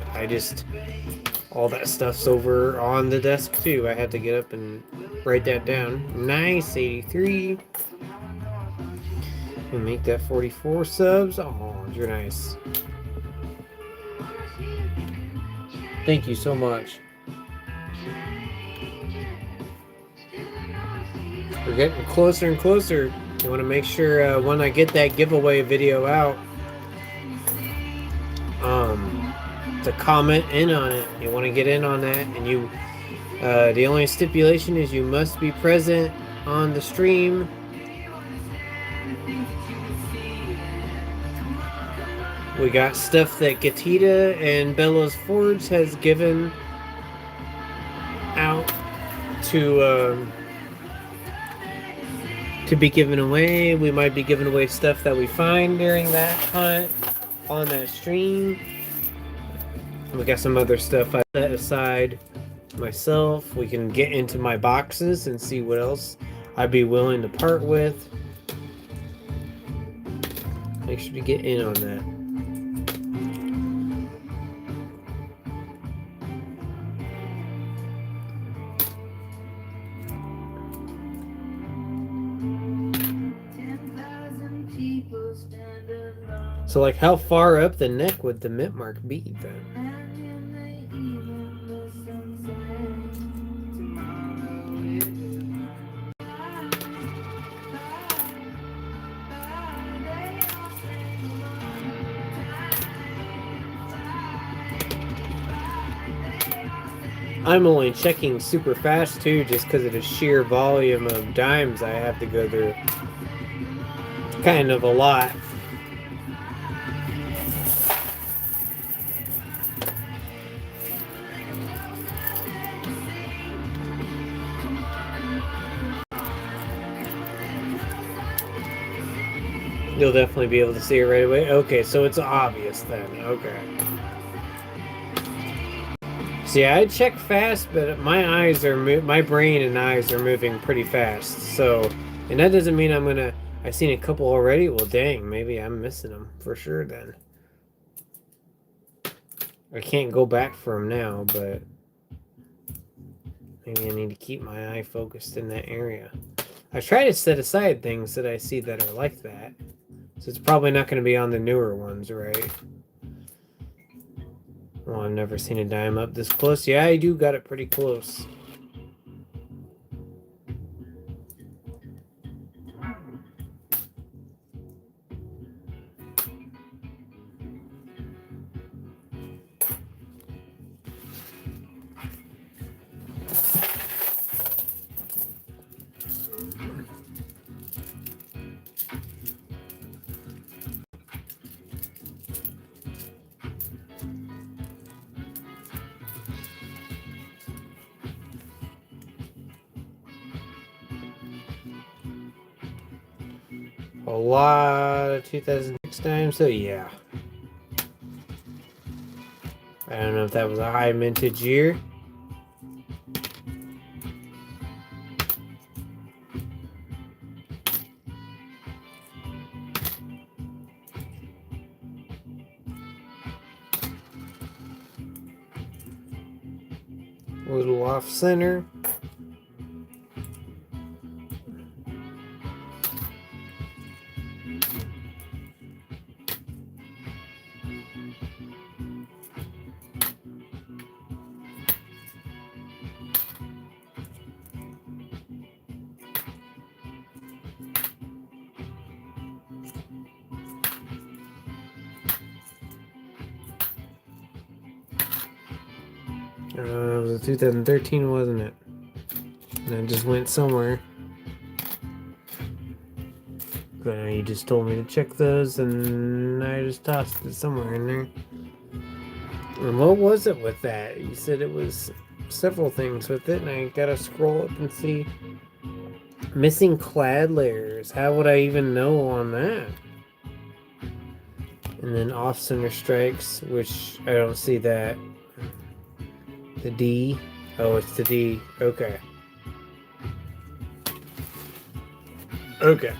all that stuff's over on the desk too. I had to get up and write that down. Nice, 83. And make that 44 subs. Oh, you're nice. Thank you so much. We're getting closer and closer. I want to make sure when I get that giveaway video out, to comment in on it. You want to get in on that, and you the only stipulation is you must be present on the stream. We got stuff that Gatita and Bellows Forge has given out to be given away. We might be giving away stuff that we find during that hunt on that stream. We got some other stuff I set aside myself. We can get into my boxes and see what else I'd be willing to part with. Make sure to get in on that. So, like, how far up the neck would the mint mark be then? I'm only checking super fast too, just because of the sheer volume of dimes I have to go through. Kind of a lot. You'll definitely be able to see it right away. Okay, so it's obvious then. Okay. See, I check fast, but my eyes are my brain and eyes are moving pretty fast. So, and that doesn't mean I'm gonna. I've seen a couple already. Well, dang, maybe I'm missing them for sure. Then I can't go back for them now, but maybe I need to keep my eye focused in that area. I try to set aside things that I see that are like that. So it's probably not going to be on the newer ones, right? Well, I've never seen a dime up this close. Yeah, I do got it pretty close. A lot of 2006 dimes, so yeah. I don't know if that was a high mintage year. A little off center. It was 2013, wasn't it? And I just went somewhere. You just told me to check those, and I just tossed it somewhere in there. And what was it with that? You said it was several things with it, and I gotta scroll up and see. Missing clad layers. How would I even know on that? And then off-center strikes, which I don't see that. The D. Oh, it's the D. Okay. Okay.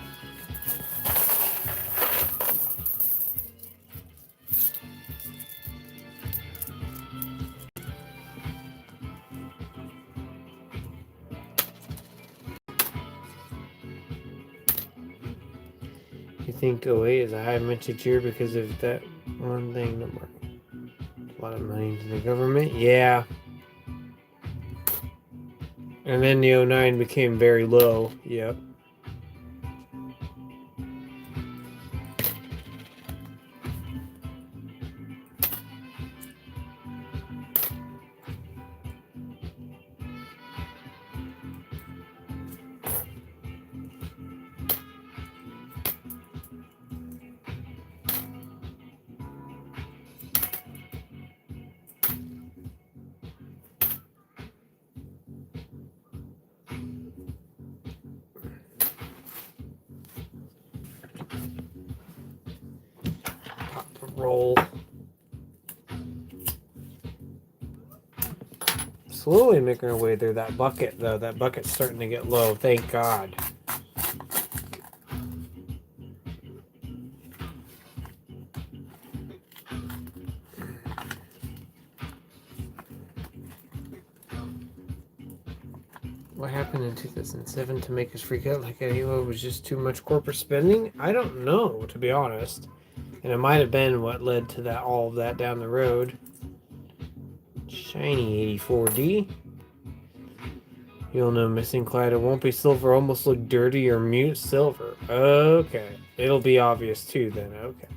You think 08 is a high mintage year because of that one thing? A lot of money to the government? Yeah. And then the 09 became very low. Yep. roll. Slowly making our way through that bucket, though. That bucket's starting to get low, thank God. What happened in 2007 to make us freak out like Halo was just too much corporate spending? I don't know, to be honest. And it might have been what led to that, all of that down the road. Shiny 84D. You'll know missing clad. It won't be silver. Almost look dirty or mute silver. Okay. It'll be obvious too then. Okay.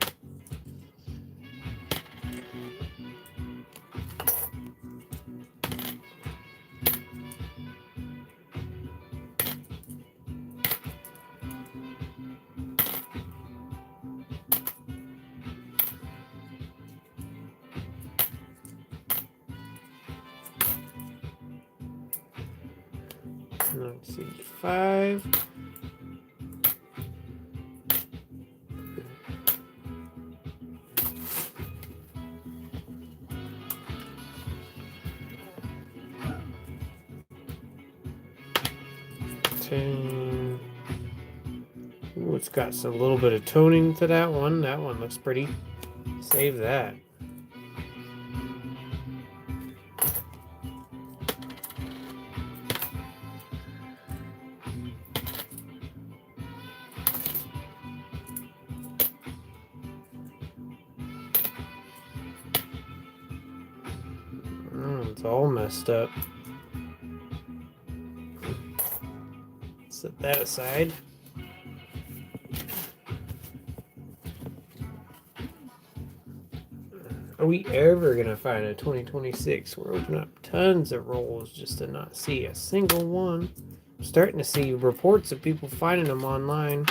Let's see, 5. Ooh, it's got a little bit of toning to that one. That one looks pretty. Save that. It's all messed up. Set that aside. Are we ever gonna find a 2026? We're opening up tons of rolls just to not see a single one. I'm starting to see reports of people finding them online.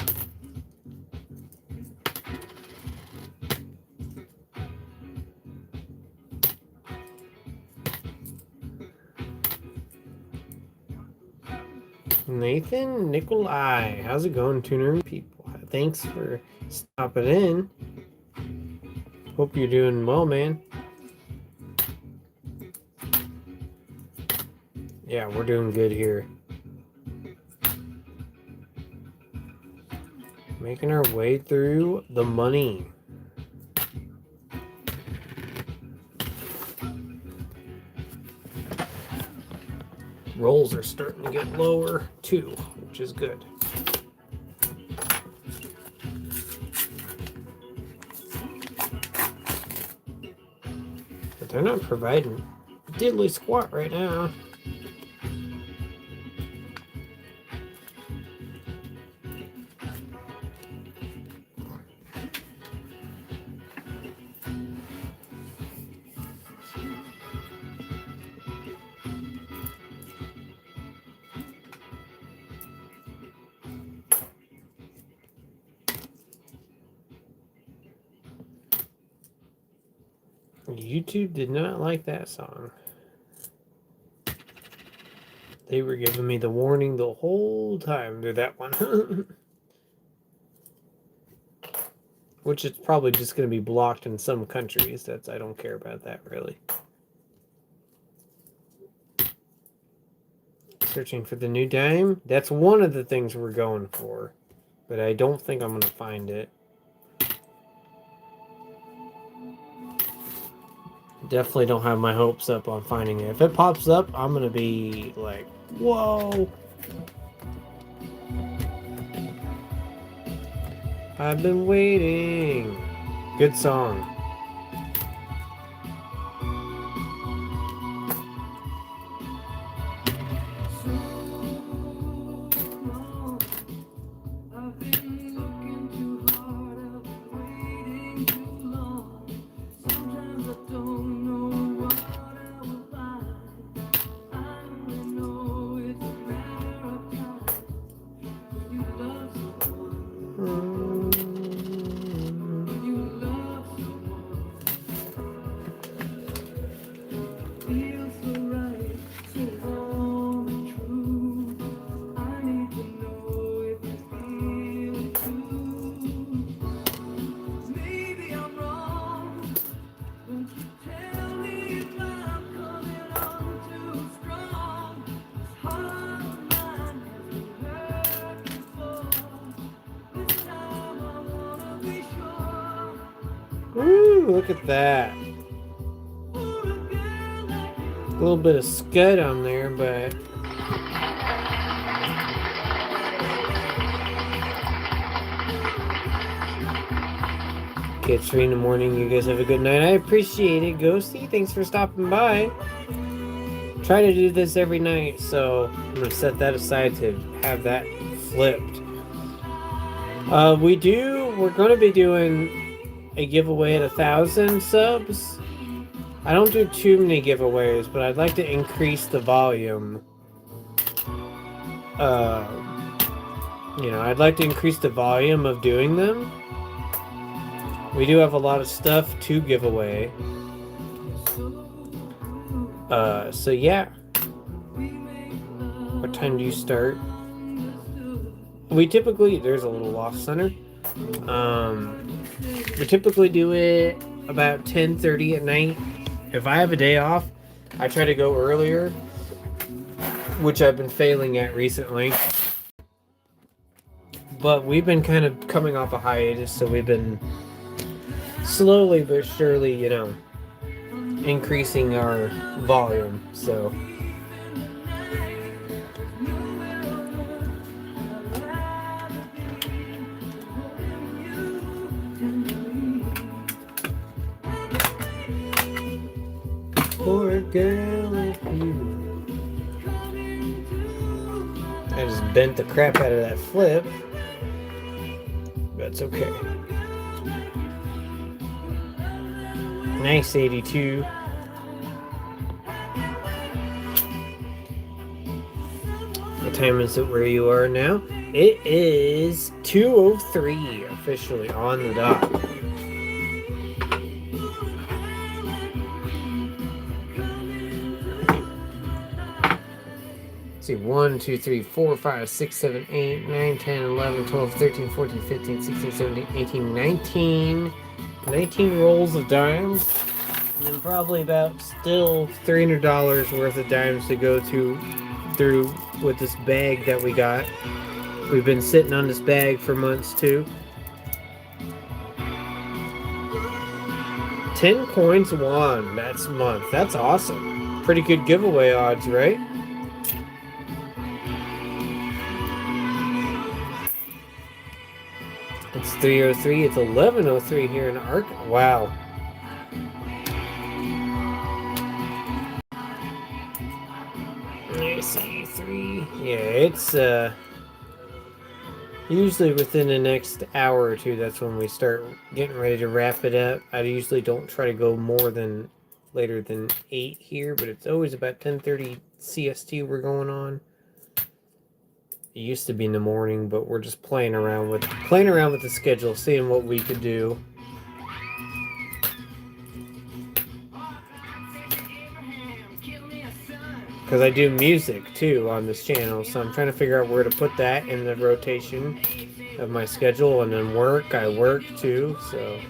Nathan Nikolai, how's it going, tuner people? Thanks for stopping in. Hope you're doing well, man. Yeah, we're doing good here. Making our way through the money. Rolls are starting to get lower too, which is good. But they're not providing diddly squat right now. YouTube did not like that song. They were giving me the warning the whole time through that one. Which is probably just going to be blocked in some countries. I don't care about that really. Searching for the new dime. That's one of the things we're going for. But I don't think I'm going to find it. Definitely don't have my hopes up on finding it. If it pops up, I'm gonna be like, whoa. I've been waiting. Good song. Ooh, look at that. A little bit of scud on there, but it's 3 in the morning. You guys have a good night. I appreciate it, Ghosty. Thanks for stopping by. Try to do this every night, so I'm gonna set that aside to have that flipped. We're gonna be doing a giveaway at 1,000 subs. I don't do too many giveaways, but I'd like to increase the volume. I'd like to increase the volume of doing them. We do have a lot of stuff to give away. So yeah. What time do you start? There's a little off center. We typically do it about 10:30 at night. If I have a day off, I try to go earlier, which I've been failing at recently. But we've been kind of coming off a hiatus, so we've been slowly but surely, increasing our volume. So poor girl like you. I just bent the crap out of that flip. That's okay. Nice 82. What time is it where you are now? It is 2:03 officially on the dot. See, 1, 2, 3, 4, 5, 6, 7, 8, 9, 10, 11, 12, 13, 14, 15, 16, 17, 18, 19 rolls of dimes. And then probably about still $300 worth of dimes to go through with this bag that we got. We've been sitting on this bag for months too. 10 coins won. That's month. That's awesome. Pretty good giveaway odds, right? It's 3:03. It's 11:03 here in Ark. Wow. I see 3. Yeah, it's usually within the next hour or two. That's when we start getting ready to wrap it up. I usually don't try to go later than 8 here, but it's always about 10:30 CST we're going on. It used to be in the morning, but we're just playing around with the schedule, seeing what we could do. Because I do music too on this channel, so I'm trying to figure out where to put that in the rotation of my schedule. And then I work too, so.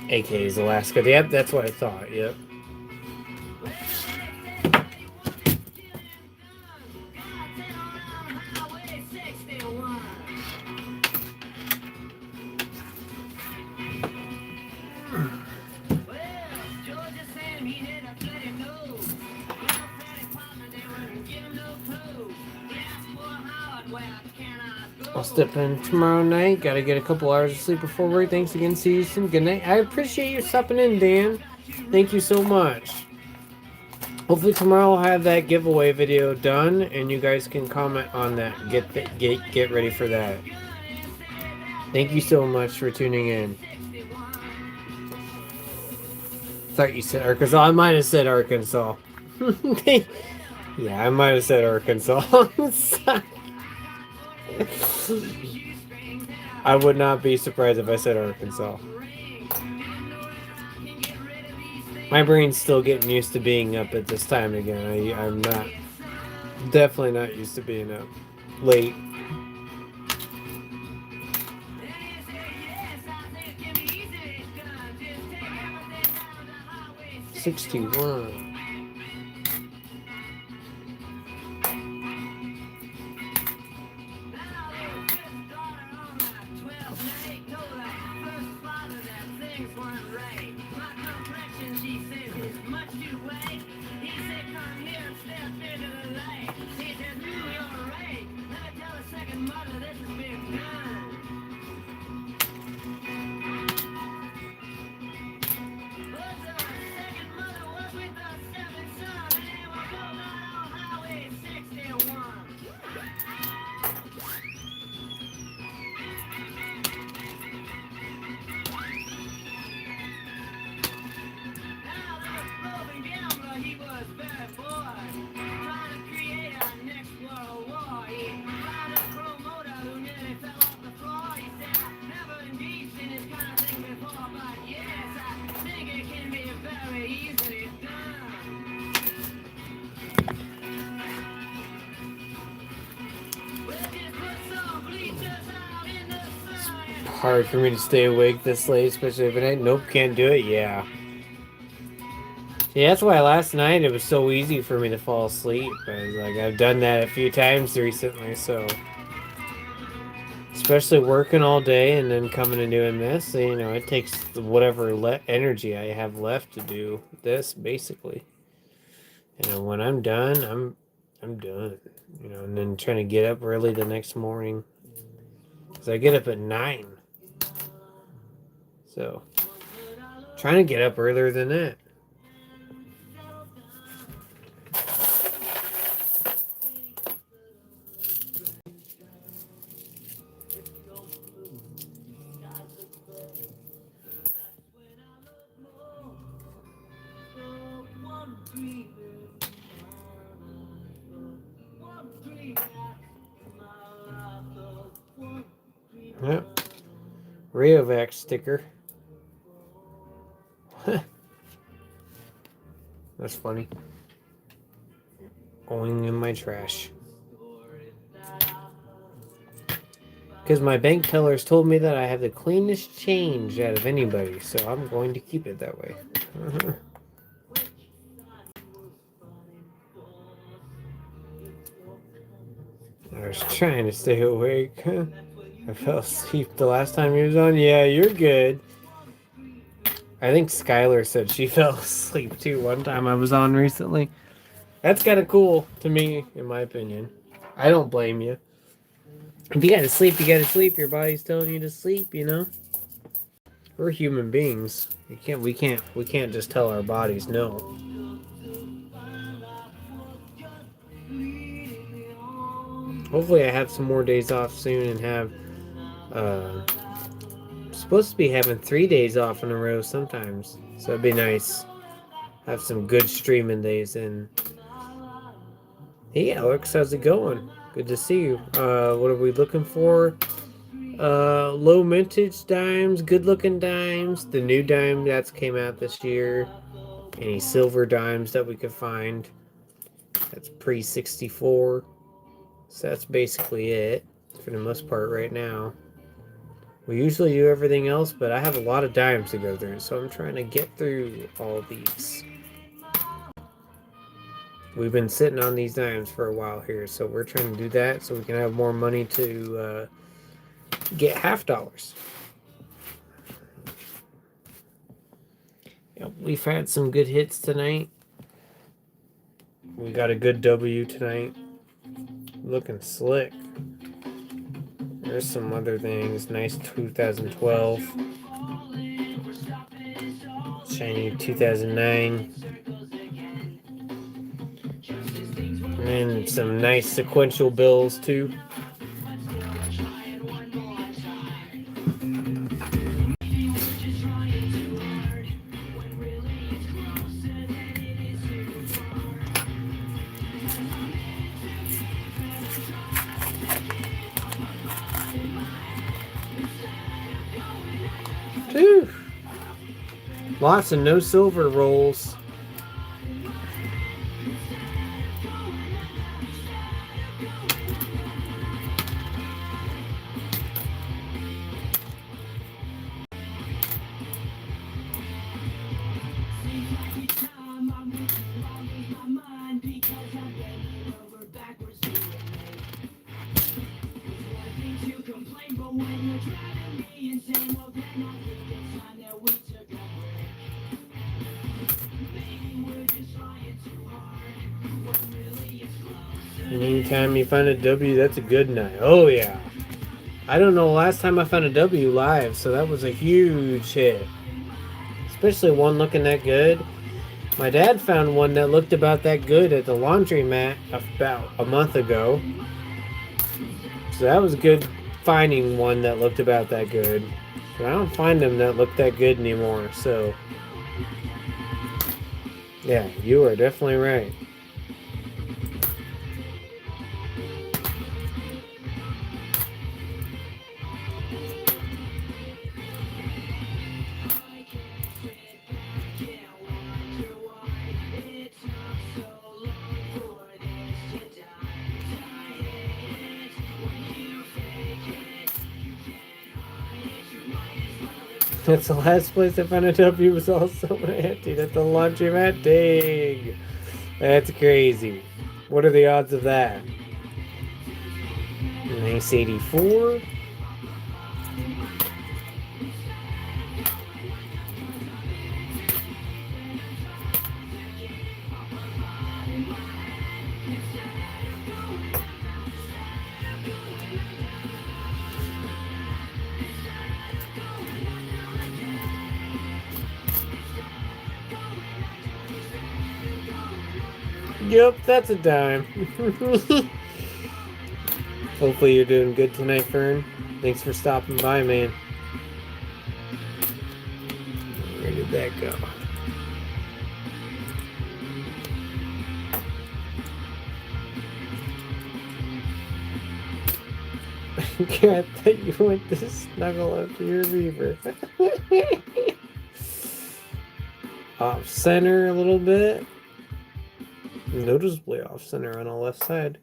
AK's Alaska. Yep, that's what I thought. Yep. I'll step in tomorrow night. Gotta get a couple hours of sleep before work. Thanks again. See you soon. Good night. I appreciate you stopping in, Dan. Thank you so much. Hopefully tomorrow I'll have that giveaway video done, and you guys can comment on that. Get ready for that. Thank you so much for tuning in. Thought you said Arkansas. I might have said Arkansas. Yeah, I might have said Arkansas. I would not be surprised if I said Arkansas. My brain's still getting used to being up at this time again. I'm definitely not used to being up late. $61. things weren't right. My complexion, she says, is much too white. He said, come here and step into the light. He said, you're right. Let me tell the second mother this is big gun. But the second mother was with the seventh son, and they were both out on Highway 61. Now this roving gambler, he was very bored, trying to create our next world war. He found a promoter who nearly fell off the floor. He said, I've never engaged in this kind of thing before, but yes, I think it can be very easily done. We'll just put some bleachers out in the sun. Hard for me to stay awake this late, especially if I nope, can't do it. Yeah. Yeah, that's why last night it was so easy for me to fall asleep. Like I've done that a few times recently, so especially working all day and then coming and doing this, you know, it takes whatever energy I have left to do this basically. And when I'm done, I'm done. You know, and then trying to get up early the next morning. Cause I get up at 9. So trying to get up earlier than that. Yep. Rayovac sticker. That's funny. Going in my trash. Because my bank tellers told me that I have the cleanest change out of anybody, so I'm going to keep it that way. I was trying to stay awake. I fell asleep the last time he was on. Yeah, you're good. I think Skylar said she fell asleep too one time I was on recently. That's kind of cool to me, in my opinion. I don't blame you. If you gotta sleep, you gotta sleep. Your body's telling you to sleep, you know? We're human beings. We can't just tell our bodies no. Hopefully I have some more days off soon and have supposed to be having 3 days off in a row sometimes. So it'd be nice. Have some good streaming days in. Hey Alex, how's it going? Good to see you. What are we looking for? Low mintage dimes, good looking dimes, the new dime that's came out this year. Any silver dimes that we could find. That's pre-64. So that's basically it for the most part right now. We usually do everything else, but I have a lot of dimes to go through, so I'm trying to get through all these. We've been sitting on these dimes for a while here, so we're trying to do that so we can have more money to get $50. Yep, we've had some good hits tonight. We got a good W tonight. Looking slick. There's some other things. Nice 2012. Shiny 2009. And some nice sequential bills too. Whew. Lots of no silver rolls. Anytime you find a W, that's a good night. Oh yeah. I don't know last time I found a W live, so that was a huge hit. Especially one looking that good. My dad found one that looked about that good at the laundromat about a month ago. So that was good finding one that looked about that good. But I don't find them that look that good anymore, so yeah, you are definitely right. That's the last place I found a W was also empty. That's the laundromat. Dang. That's crazy. What are the odds of that? Nice 84. Yep, that's a dime. Hopefully you're doing good tonight, Fern. Thanks for stopping by, man. Where did that go? I thought you went to snuggle up to your beaver. Off center a little bit. Noticeably off center on the left side.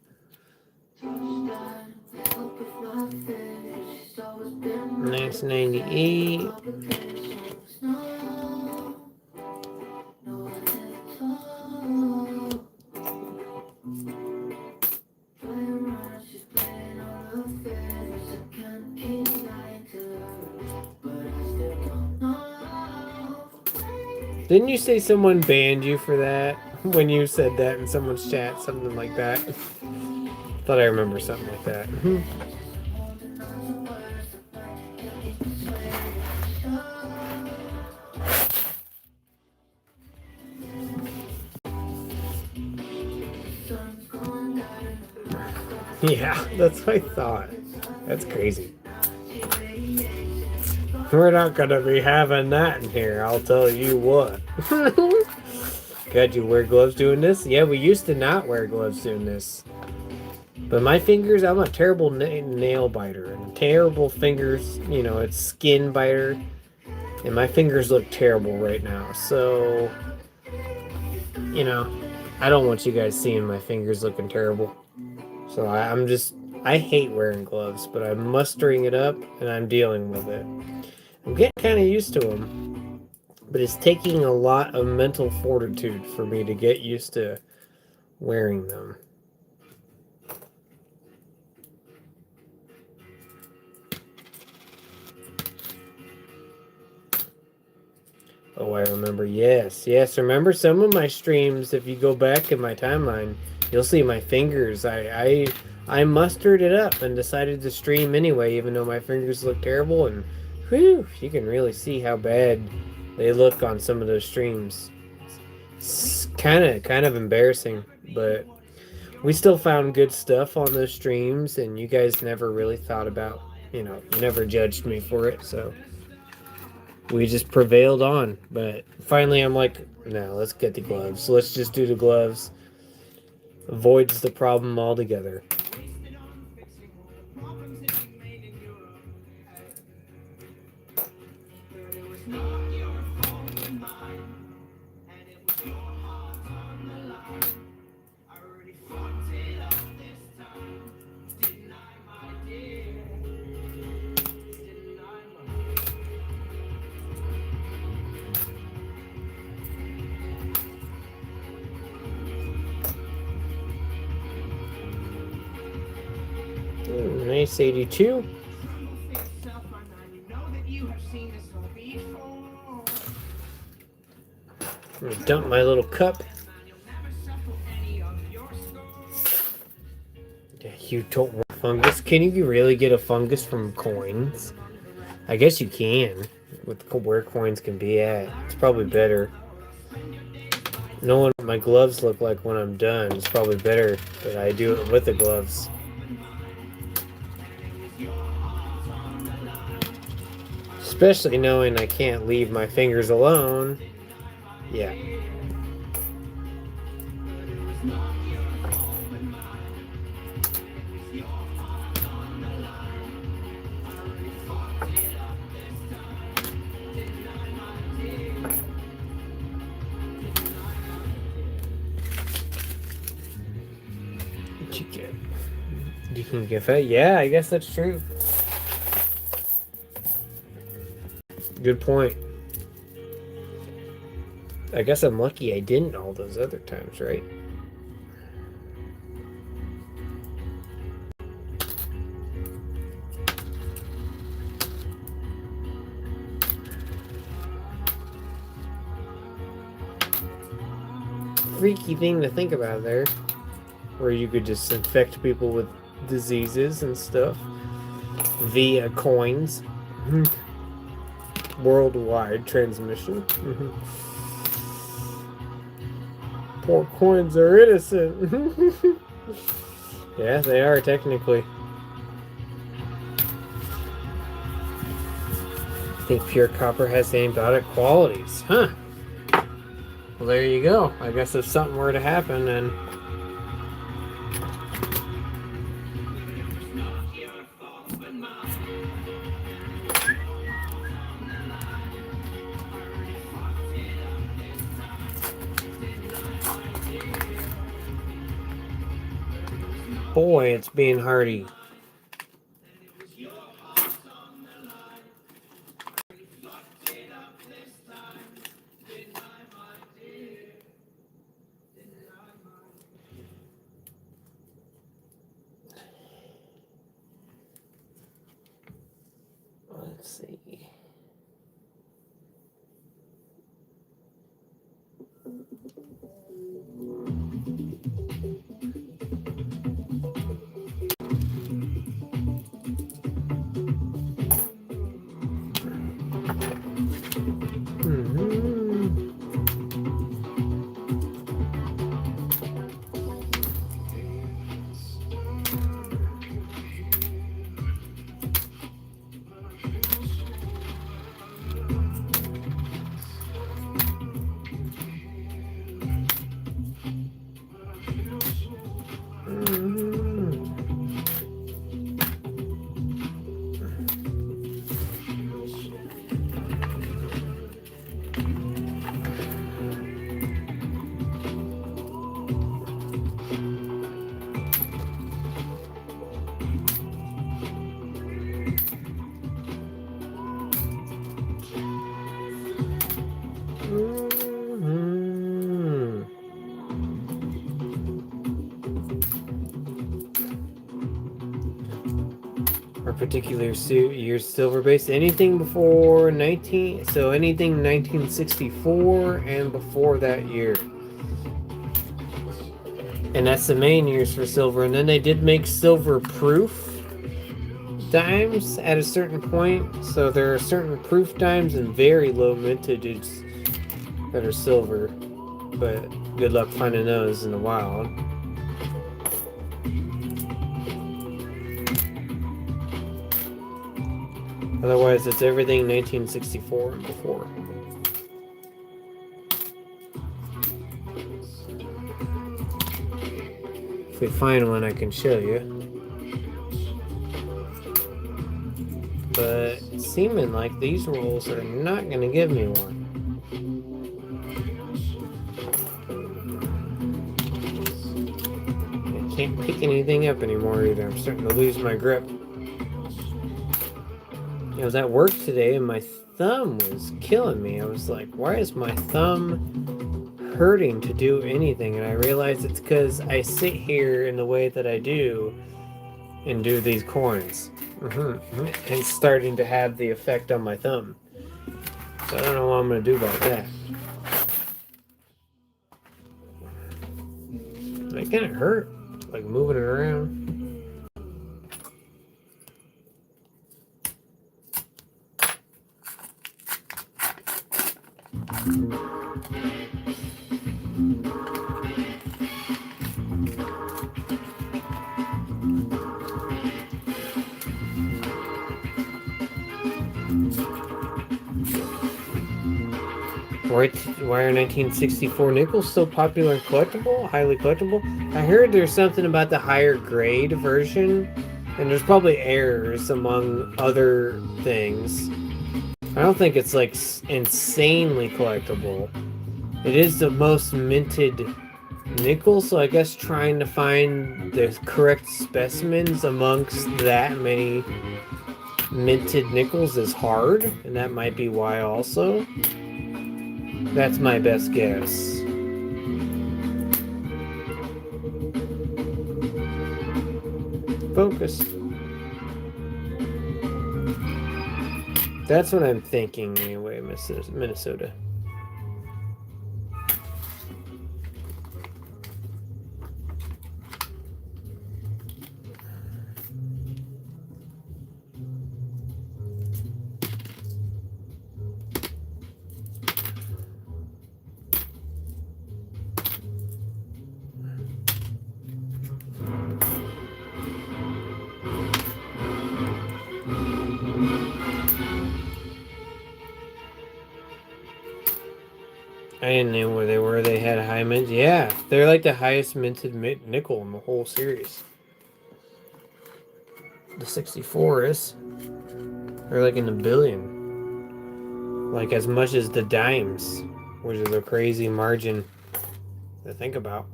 Nice 98. Didn't you say someone banned you for that? When you said that in someone's chat, something like that. Thought I remember something like that. Yeah, that's what I thought. That's crazy. We're not gonna be having that in here, I'll tell you what. God, you wear gloves doing this? Yeah, we used to not wear gloves doing this. But my fingers, I'm a terrible nail biter. And terrible fingers, you know, it's skin biter. And my fingers look terrible right now. So, you know, I don't want you guys seeing my fingers looking terrible. So I hate wearing gloves, but I'm mustering it up and I'm dealing with it. I'm getting kind of used to them, but it's taking a lot of mental fortitude for me to get used to wearing them. Oh, I remember. Yes. Remember some of my streams, if you go back in my timeline, you'll see my fingers. I mustered it up and decided to stream anyway, even though my fingers look terrible. And whew, you can really see how bad they look on some of those streams. It's kind of embarrassing, but we still found good stuff on those streams, and you guys never really thought about, you never judged me for it, so we just prevailed on. But finally I'm like, no, let's get the gloves. Let's just do the gloves. Avoids the problem altogether. Nice 82. I'm gonna dump my little cup. You don't want fungus? Can you really get a fungus from coins? I guess you can, with where coins can be at. It's probably better. Knowing what my gloves look like when I'm done, it's probably better that I do it with the gloves. Especially knowing I can't leave my fingers alone. Yeah. What you get? You can give it? Yeah, I guess that's true. Good point. I guess I'm lucky I didn't all those other times, right? Freaky thing to think about there. Where you could just infect people with diseases and stuff via coins. Worldwide transmission. Poor coins are innocent. Yeah, they are technically. I think pure copper has antibiotic qualities. Huh. Well, there you go. I guess if something were to happen, then boy, it's being hardy. Let's see. Our particular suit year's silver base. Anything before 19, so anything 1964 and before that year. And that's the main years for silver. And then they did make silver proof dimes at a certain point. So there are certain proof dimes and very low mintages that are silver. But good luck finding those in the wild. Otherwise, it's everything 1964 and before. If we find one, I can show you. But it's seeming like these rolls are not going to give me one. I can't pick anything up anymore either. I'm starting to lose my grip. I was at work today and my thumb was killing me. I was like, why is my thumb hurting to do anything? And I realized it's because I sit here in the way that I do and do these coins. It's starting to have the effect on my thumb. So I don't know what I'm going to do about that. It kind of hurt, like moving it around. Why are 1964 nickels so popular and collectible? Highly collectible? I heard there's something about the higher grade version, and there's probably errors among other things. I don't think it's like insanely collectible. It is the most minted nickel, so I guess trying to find the correct specimens amongst that many minted nickels is hard, and that might be why also. That's my best guess. Focus. That's what I'm thinking anyway, Minnesota. I didn't know where they were. They had a high mint. Yeah, they're like the highest minted nickel in the whole series. The 64 is. They're like in the billion. Like as much as the dimes, which is a crazy margin to think about.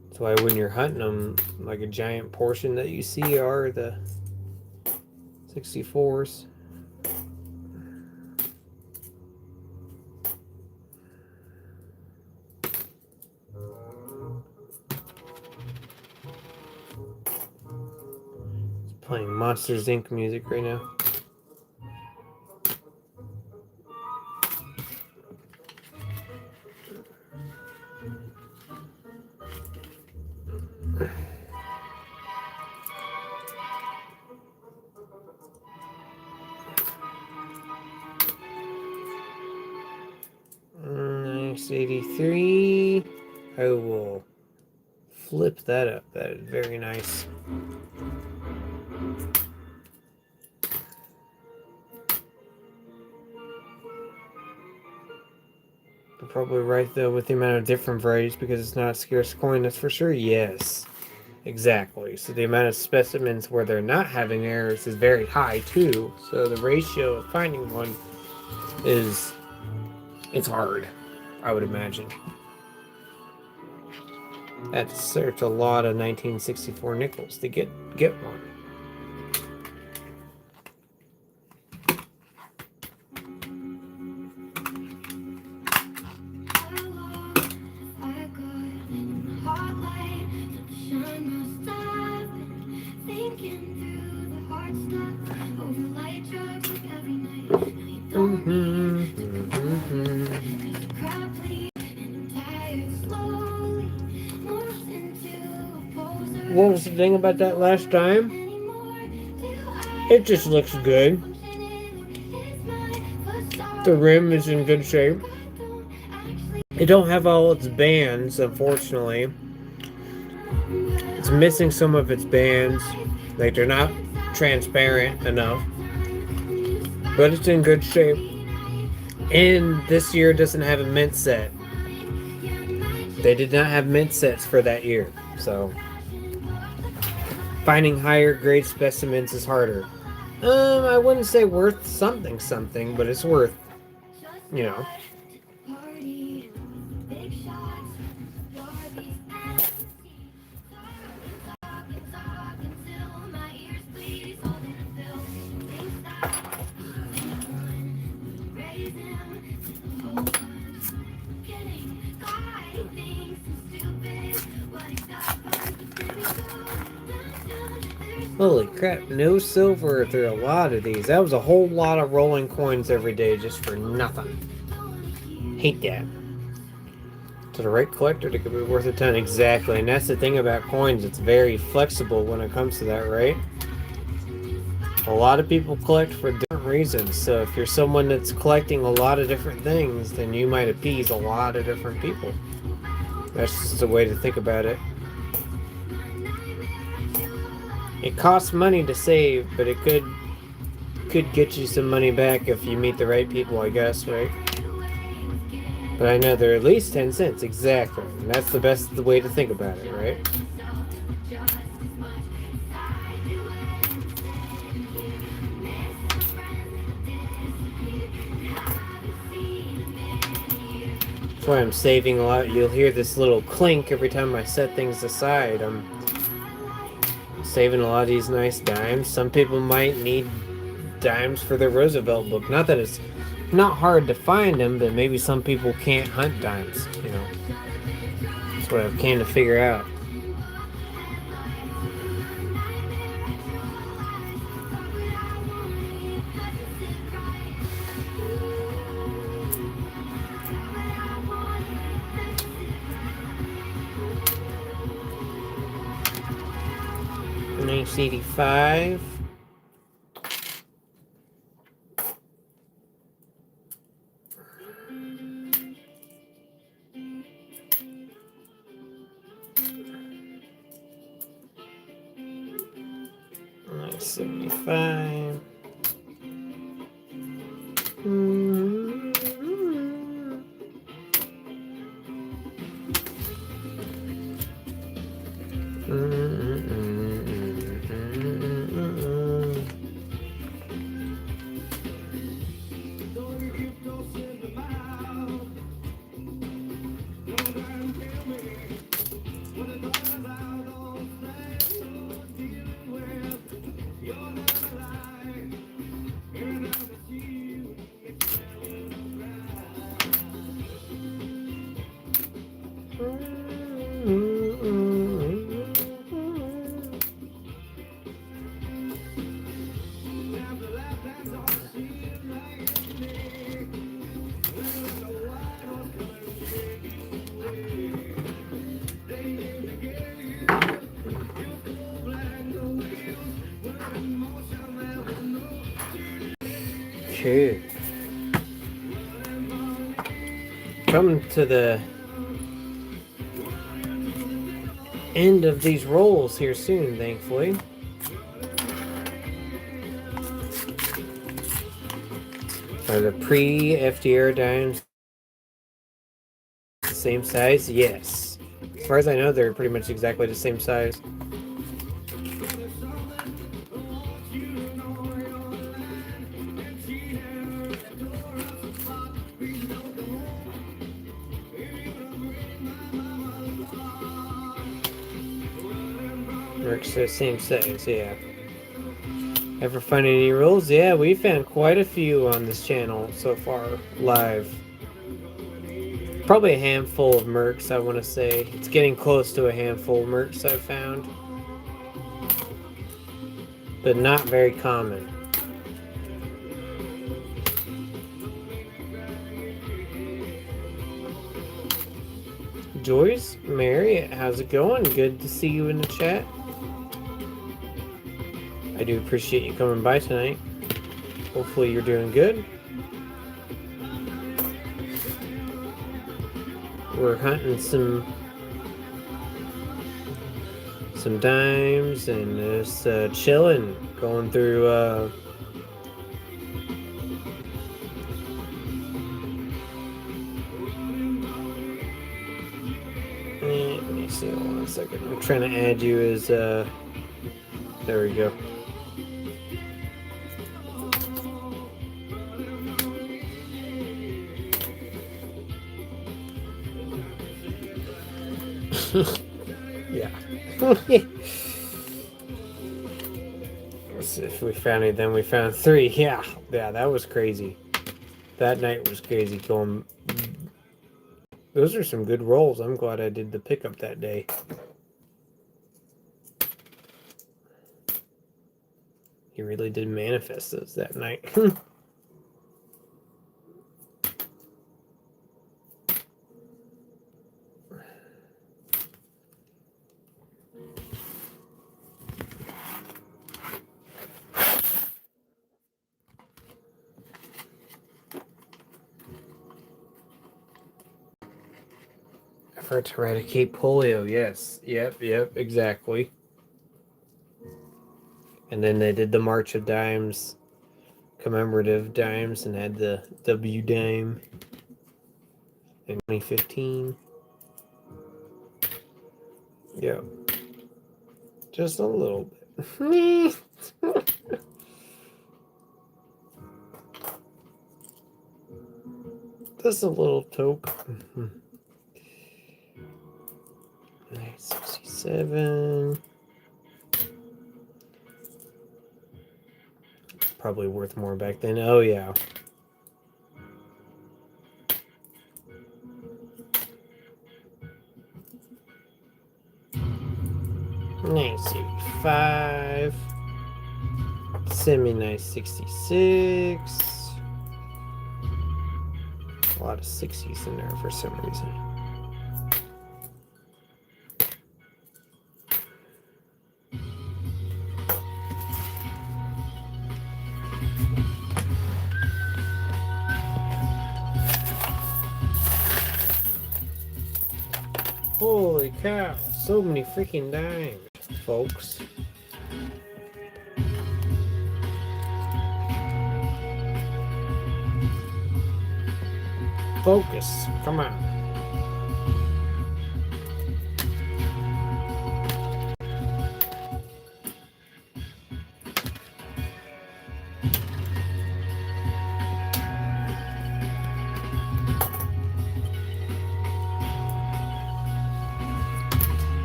That's why when you're hunting them, like a giant portion that you see are the 64s. Playing Monsters Inc. music right now. Nice 83. I will flip that up. That is very nice. You're probably right though with the amount of different varieties because it's not a scarce coin, that's for sure. Yes, exactly. So the amount of specimens where they're not having errors is very high too. So the ratio of finding one it's hard, I would imagine. That's search a lot of 1964 nickels to get one. What was the thing about that last time? It just looks good. The rim is in good shape. It don't have all its bands, unfortunately. It's missing some of its bands. Like they're not transparent enough. But it's in good shape. And this year doesn't have a mint set. They did not have mint sets for that year. So finding higher grade specimens is harder. I wouldn't say worth something, but it's worth, you know. Holy crap, no silver through a lot of these. That was a whole lot of rolling coins every day just for nothing. Hate that. To the right collector, it could be worth a ton. Exactly, and that's the thing about coins. It's very flexible when it comes to that, right? A lot of people collect for different reasons. So if you're someone that's collecting a lot of different things, then you might appease a lot of different people. That's just a way to think about it. It costs money to save, but it could get you some money back if you meet the right people, I guess, right? But I know they're at least 10 cents, exactly. And that's the best way to think about it, right? That's why I'm saving a lot. You'll hear this little clink every time I set things aside. I'm saving a lot of these nice dimes. Some people might need dimes for their Roosevelt book. Not that it's not hard to find them, but maybe some people can't hunt dimes, you know. That's what I've came to figure out. Nice 85. Nice 75. Okay. Coming to the end of these rolls here soon, thankfully. Are the pre-FDR dimes the same size? Yes. As far as I know, they're pretty much exactly the same size. Works the same size, yeah. Ever find any rules? Yeah, we found quite a few on this channel so far, live. Probably a handful of mercs, I want to say. It's getting close to a handful of mercs I've found. But not very common. Joyce, Mary, how's it going? Good to see you in the chat. I do appreciate you coming by tonight. Hopefully you're doing good. We're hunting some dimes and just chilling, going through let me see, hold on a second. I'm trying to add you as there we go. Yeah. Let's see if we found it. Then we found 3. Yeah, that was crazy. That night was crazy. Going. Those are some good rolls. I'm glad I did the pickup that day. He really did manifest those that night. For to eradicate polio, yes. Yep, exactly. And then they did the March of Dimes, commemorative dimes, and had the W dime in 2015. Yep. Just a little bit. Just a little toke. 67. Probably worth more back then. Oh, yeah. Nice 85. Semi nice 66. A lot of 60s in there for some reason. Holy cow, so many freaking dimes, folks. Focus, come on.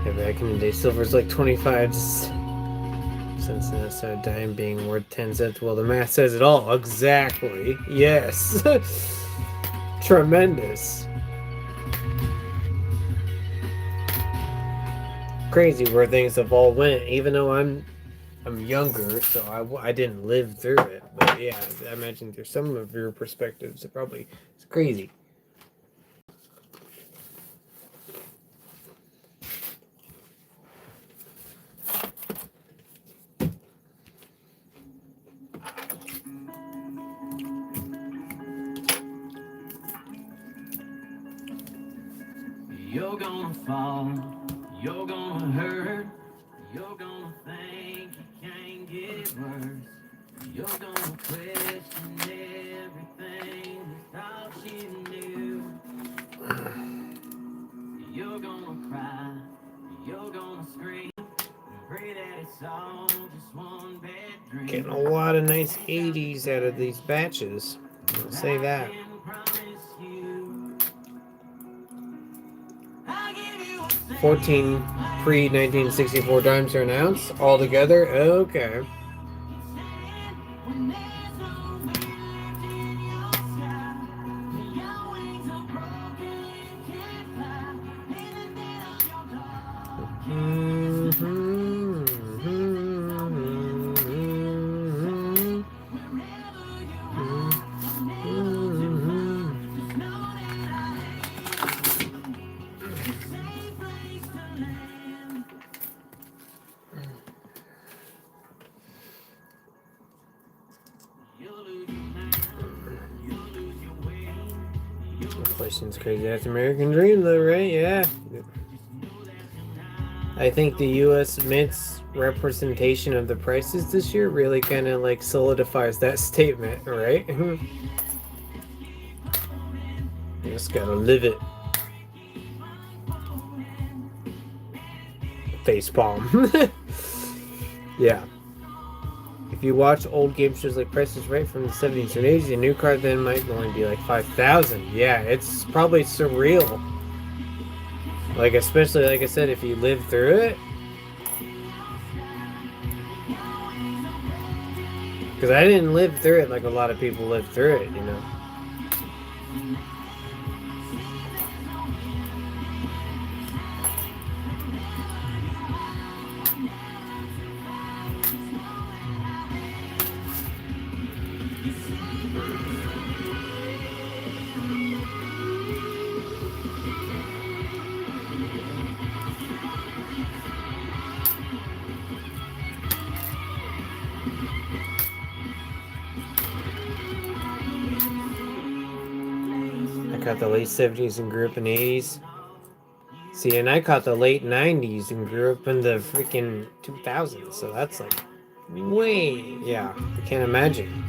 Yeah, back in the day, silver's like 25 cents now, so a dime being worth 10 cents. Well, the math says it all. Exactly. Yes. Tremendous. Crazy where things have all went. Even though I'm younger, so I didn't live through it. But yeah, I imagine through some of your perspectives, it probably it's crazy. You're gonna fall, you're gonna hurt, you're gonna think you can't get worse. You're gonna question everything you thought you knew. You're gonna cry, you're gonna scream, and pray that it's all just one bad dream. Getting a lot of nice 80s out of these batches. I'll say that. 14 pre-1964 dimes per ounce altogether. Okay. Inflation's crazy. That's American dream, though, right? Yeah. I think the U.S. Mint's representation of the prices this year really kind of like solidifies that statement, right? You just gotta live it. Facepalm. Yeah. If you watch old game shows like Price is Right from the 70s and 80s, a new car then might only be like 5,000. Yeah, it's probably surreal. Like, especially, like I said, if you live through it. Because I didn't live through it like a lot of people lived through it, you know. I got the late 70s and grew up in the 80s. See, and I caught the late 90s and grew up in the freaking 2000s, so that's like way, yeah, I can't imagine.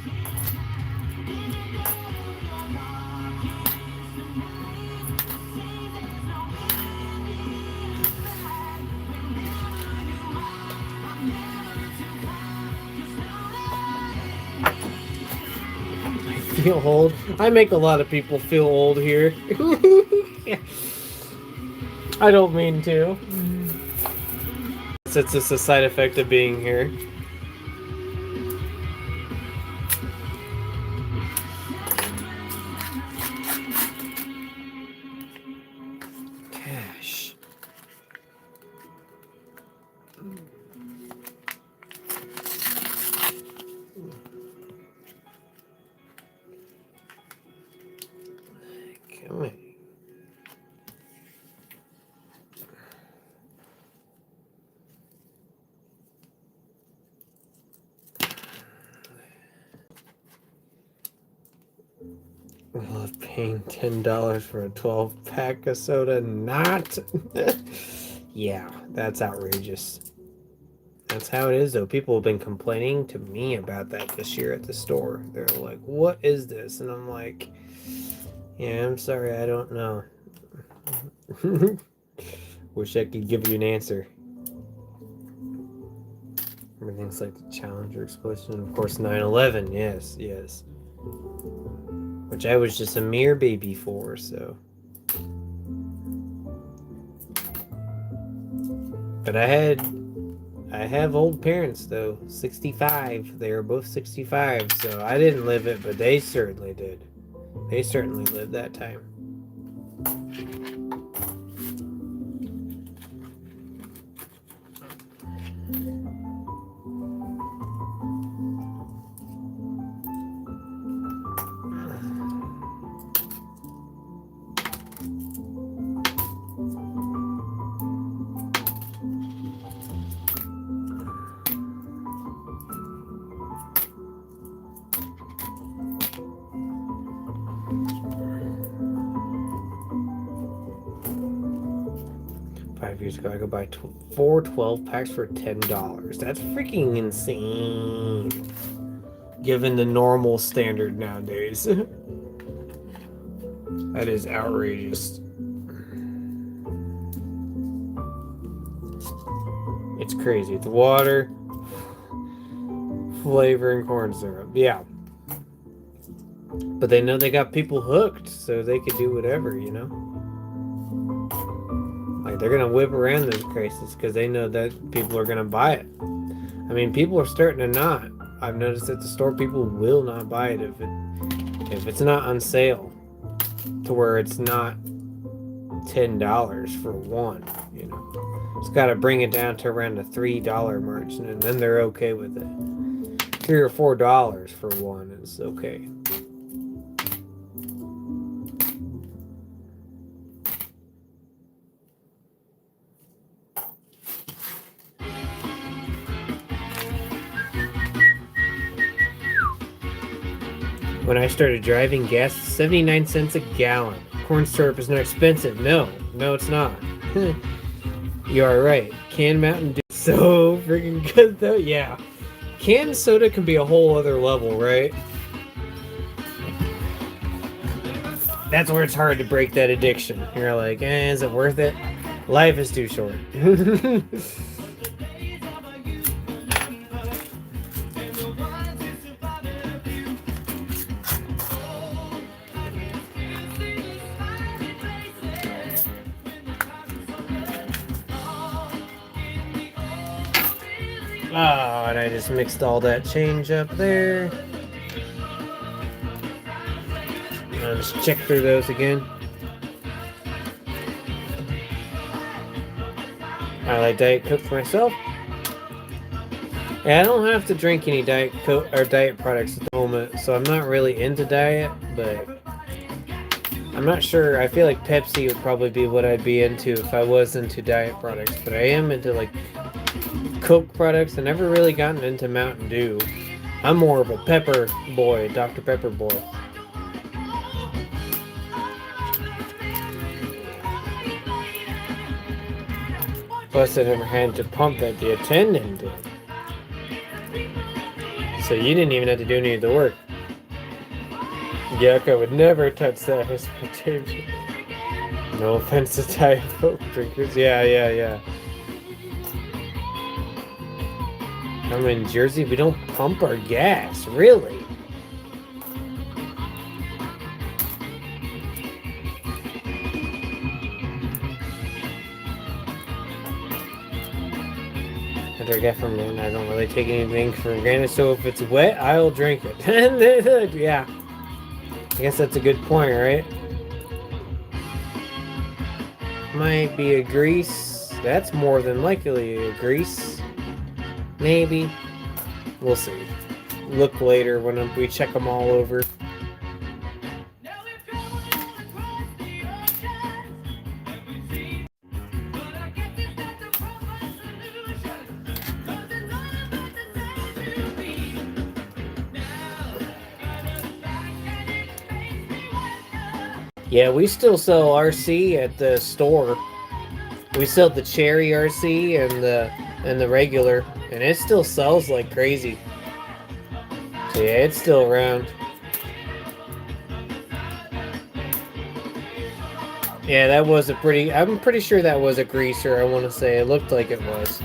I feel old. I make a lot of people feel old here. I don't mean to. It's just a side effect of being here. Cash. Come on. I love paying $10 for a 12-pack of soda. Not. Yeah, that's outrageous. That's how it is, though. People have been complaining to me about that this year at the store. They're like, what is this? And I'm like, yeah, I'm sorry, I don't know. Wish I could give you an answer. Everything's like the Challenger explosion. Of course, 9/11. Yes, yes. Which I was just a mere baby for, so. But I have old parents, though. 65. They were both 65, so I didn't live it, but they certainly did. They certainly lived that time. Years ago, I could buy 4 12-packs for $10. That's freaking insane, given the normal standard nowadays. That is outrageous. It's crazy. It's water, flavor, and corn syrup. Yeah. But they know they got people hooked, so they could do whatever, you know? Like, they're gonna whip around those crises because they know that people are gonna buy it. I mean, people are starting to not. I've noticed at the store, people will not buy it if it's not on sale, to where it's not $10 for one. You know, it's got to bring it down to around the $3 mark, and then they're okay with it. $3 or $4 for one is okay. When I started driving, gas 79 cents a gallon. Corn syrup is not expensive. No, it's not. You are right. Canned Mountain Dew, so freaking good though. Yeah, canned soda can be a whole other level, right? That's where it's hard to break that addiction. You're like, is it worth it? Life is too short. Oh, and I just mixed all that change up there. I'll just check through those again. I like Diet Coke for myself. Yeah, I don't have to drink any Diet Coke or diet products at the moment, so I'm not really into diet, but I'm not sure. I feel like Pepsi would probably be what I'd be into if I was into diet products, but I am into like Coke products. I never really gotten into Mountain Dew. I'm more of a Pepper boy, Dr. Pepper boy. Plus, I never had to pump that the attendant did. So you didn't even have to do any of the work. Yuck, I would never touch that aspartame. No offense to Diet Coke drinkers. Yeah. I'm in Jersey, we don't pump our gas. Really? I drink from it, and I don't really take anything for granted, so if it's wet, I'll drink it. Yeah. I guess that's a good point, right? Might be a grease. That's more than likely a grease. Maybe. We'll see. Look later when we check them all over. Yeah, we still sell RC at the store. We sell the cherry RC and the regular, and it still sells like crazy. So yeah, it's still around. Yeah, that was a pretty. I'm pretty sure that was a greaser. I want to say it looked like it was.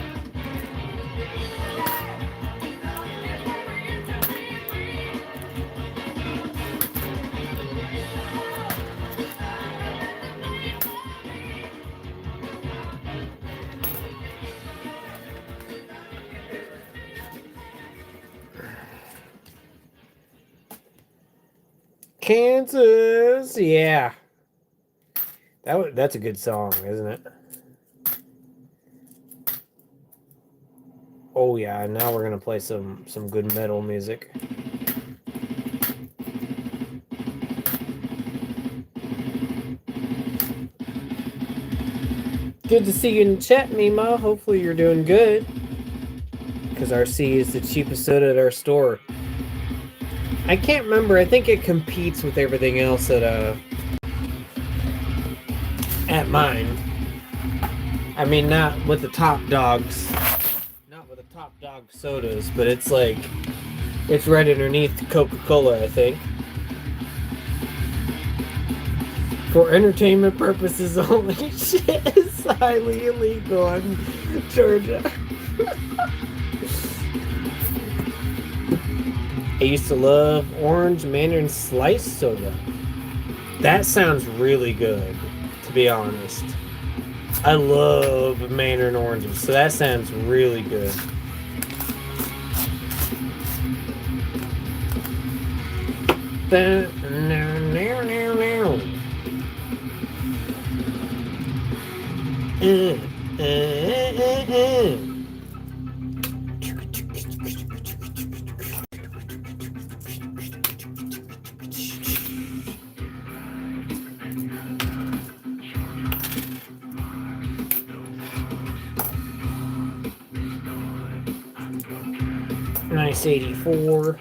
Kansas, yeah. That's a good song, isn't it? Oh yeah, now we're gonna play some good metal music. Good to see you in the chat, Mima. Hopefully you're doing good. Because RC is the cheapest soda at our store. I can't remember. I think it competes with everything else at mine. I mean, not with the top dogs. Not with the top dog sodas, but it's like it's right underneath Coca-Cola, I think. For entertainment purposes only. Shit is highly illegal in Georgia. I used to love orange mandarin slice soda. That sounds really good, to be honest. I love mandarin oranges, so that sounds really good. Nice 84.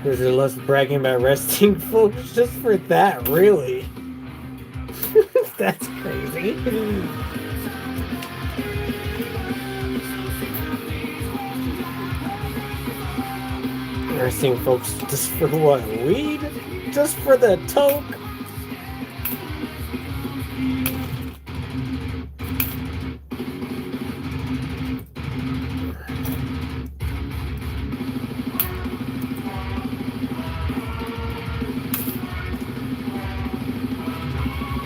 There's a less bragging about resting, folks, just for that, really. That's crazy. Resting, folks, just for what? Weed? Just for the toke?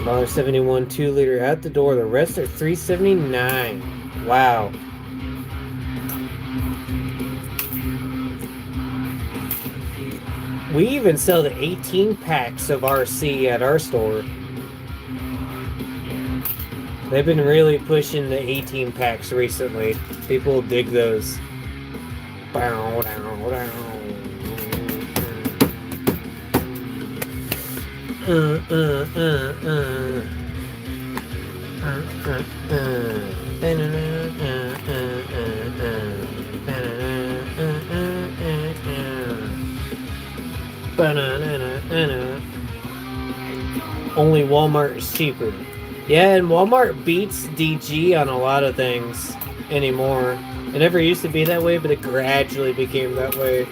$1.71 2-liter at the door. The rest are $3.79. Wow. We even sell the 18 packs of RC at our store. They've been really pushing the 18 packs recently. People dig those. Bow, down, down. Ba-na-na-na-na-na. Only Walmart is cheaper. Yeah, and Walmart beats DG on a lot of things anymore. It never used to be that way, but it gradually became that way.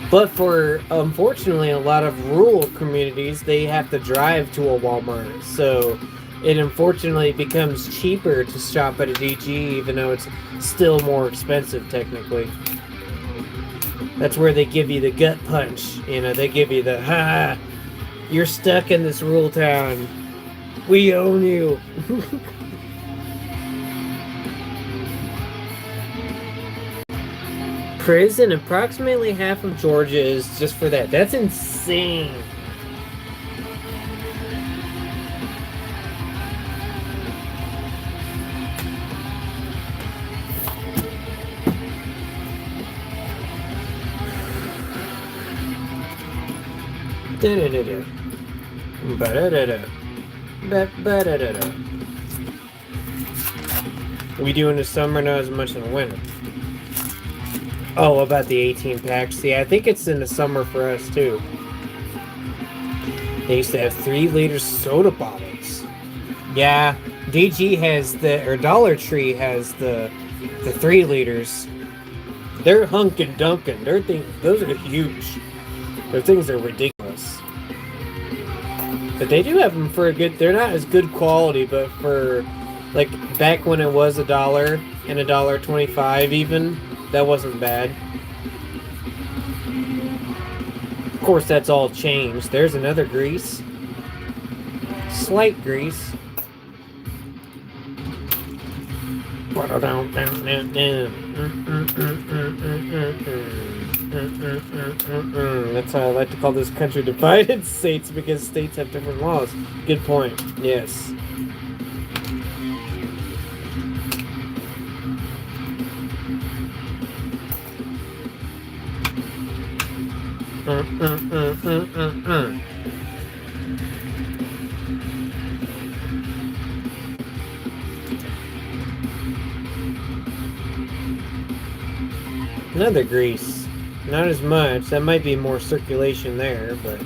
But for, unfortunately, a lot of rural communities, they have to drive to a Walmart. So it unfortunately becomes cheaper to shop at a DG, even though it's still more expensive, technically. That's where they give you the gut punch. You know, they give you the, ha, you're stuck in this rural town. We own you. Prison, approximately half of Georgia is just for that. That's insane. Da-da-da-da. Ba-da-da-da. Ba-da-da-da. We do in the summer, not as much in the winter. Oh, about the 18 packs. See, I think it's in the summer for us too. They used to have 3-liter soda bottles. Yeah, DG has the, or Dollar Tree has the 3 liters. They're hunkin' dunkin'. Those are huge. Their things are ridiculous. But they do have them for a good, they're not as good quality, but for, like, back when it was $1 and $1.25 even, that wasn't bad. Of course, that's all changed. There's another grease. Slight grease. That's how I like to call this country divided states, because states have different laws. Good point. Yes. Another grease. Not as much. That might be more circulation there, but...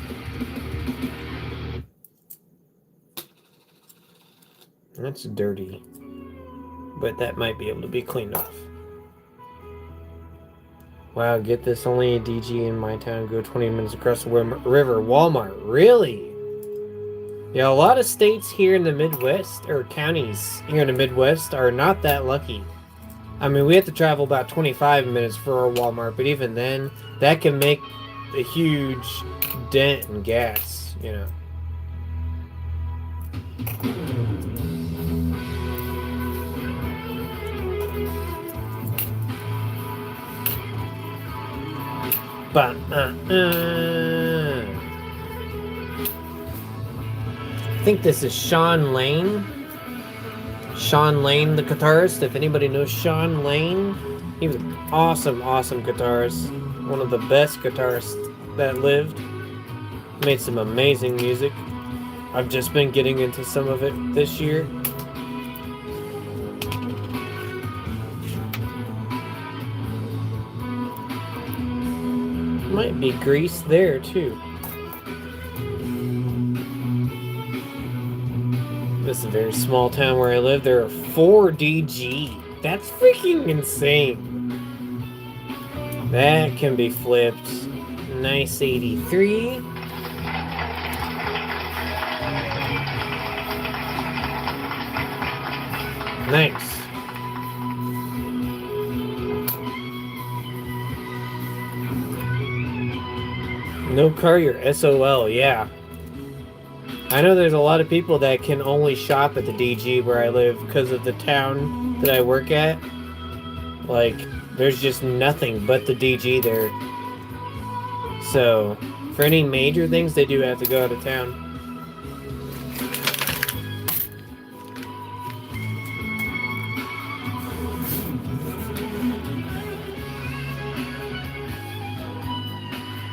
That's dirty. But that might be able to be cleaned off. Wow, get this, only a DG in my town, go 20 minutes across the river. Walmart, really? Yeah, a lot of states here in the Midwest, or counties here in the Midwest, are not that lucky. I mean, we have to travel about 25 minutes for a Walmart, but even then, that can make a huge dent in gas, you know. But, I think this is Sean Lane. Sean Lane, the guitarist. If anybody knows Sean Lane, he was an awesome, awesome guitarist. One of the best guitarists that lived. Made some amazing music. I've just been getting into some of it this year. Might be grease there too. This is a very small town where I live. There are 4 DG. That's freaking insane. That can be flipped. Nice 83. Nice. No car, you're SOL, yeah. I know there's a lot of people that can only shop at the DG where I live because of the town that I work at. Like, there's just nothing but the DG there. So, for any major things, they do have to go out of town.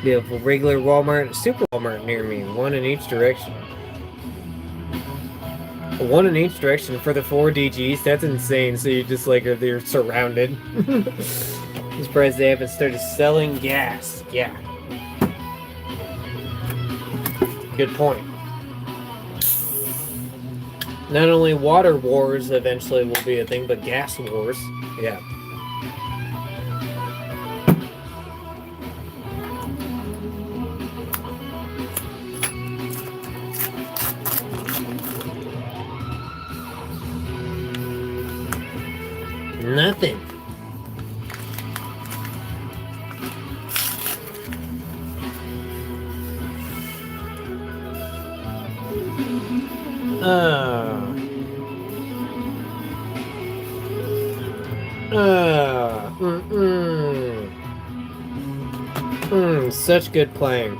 They have a regular Walmart and a super Walmart near me, one in each direction. One in each direction for the 4 DGs, that's insane. So you just like, they're surrounded. I'm surprised they haven't started selling gas. Yeah. Good point. Not only water wars eventually will be a thing, but gas wars. Yeah. Nothing. Such good playing.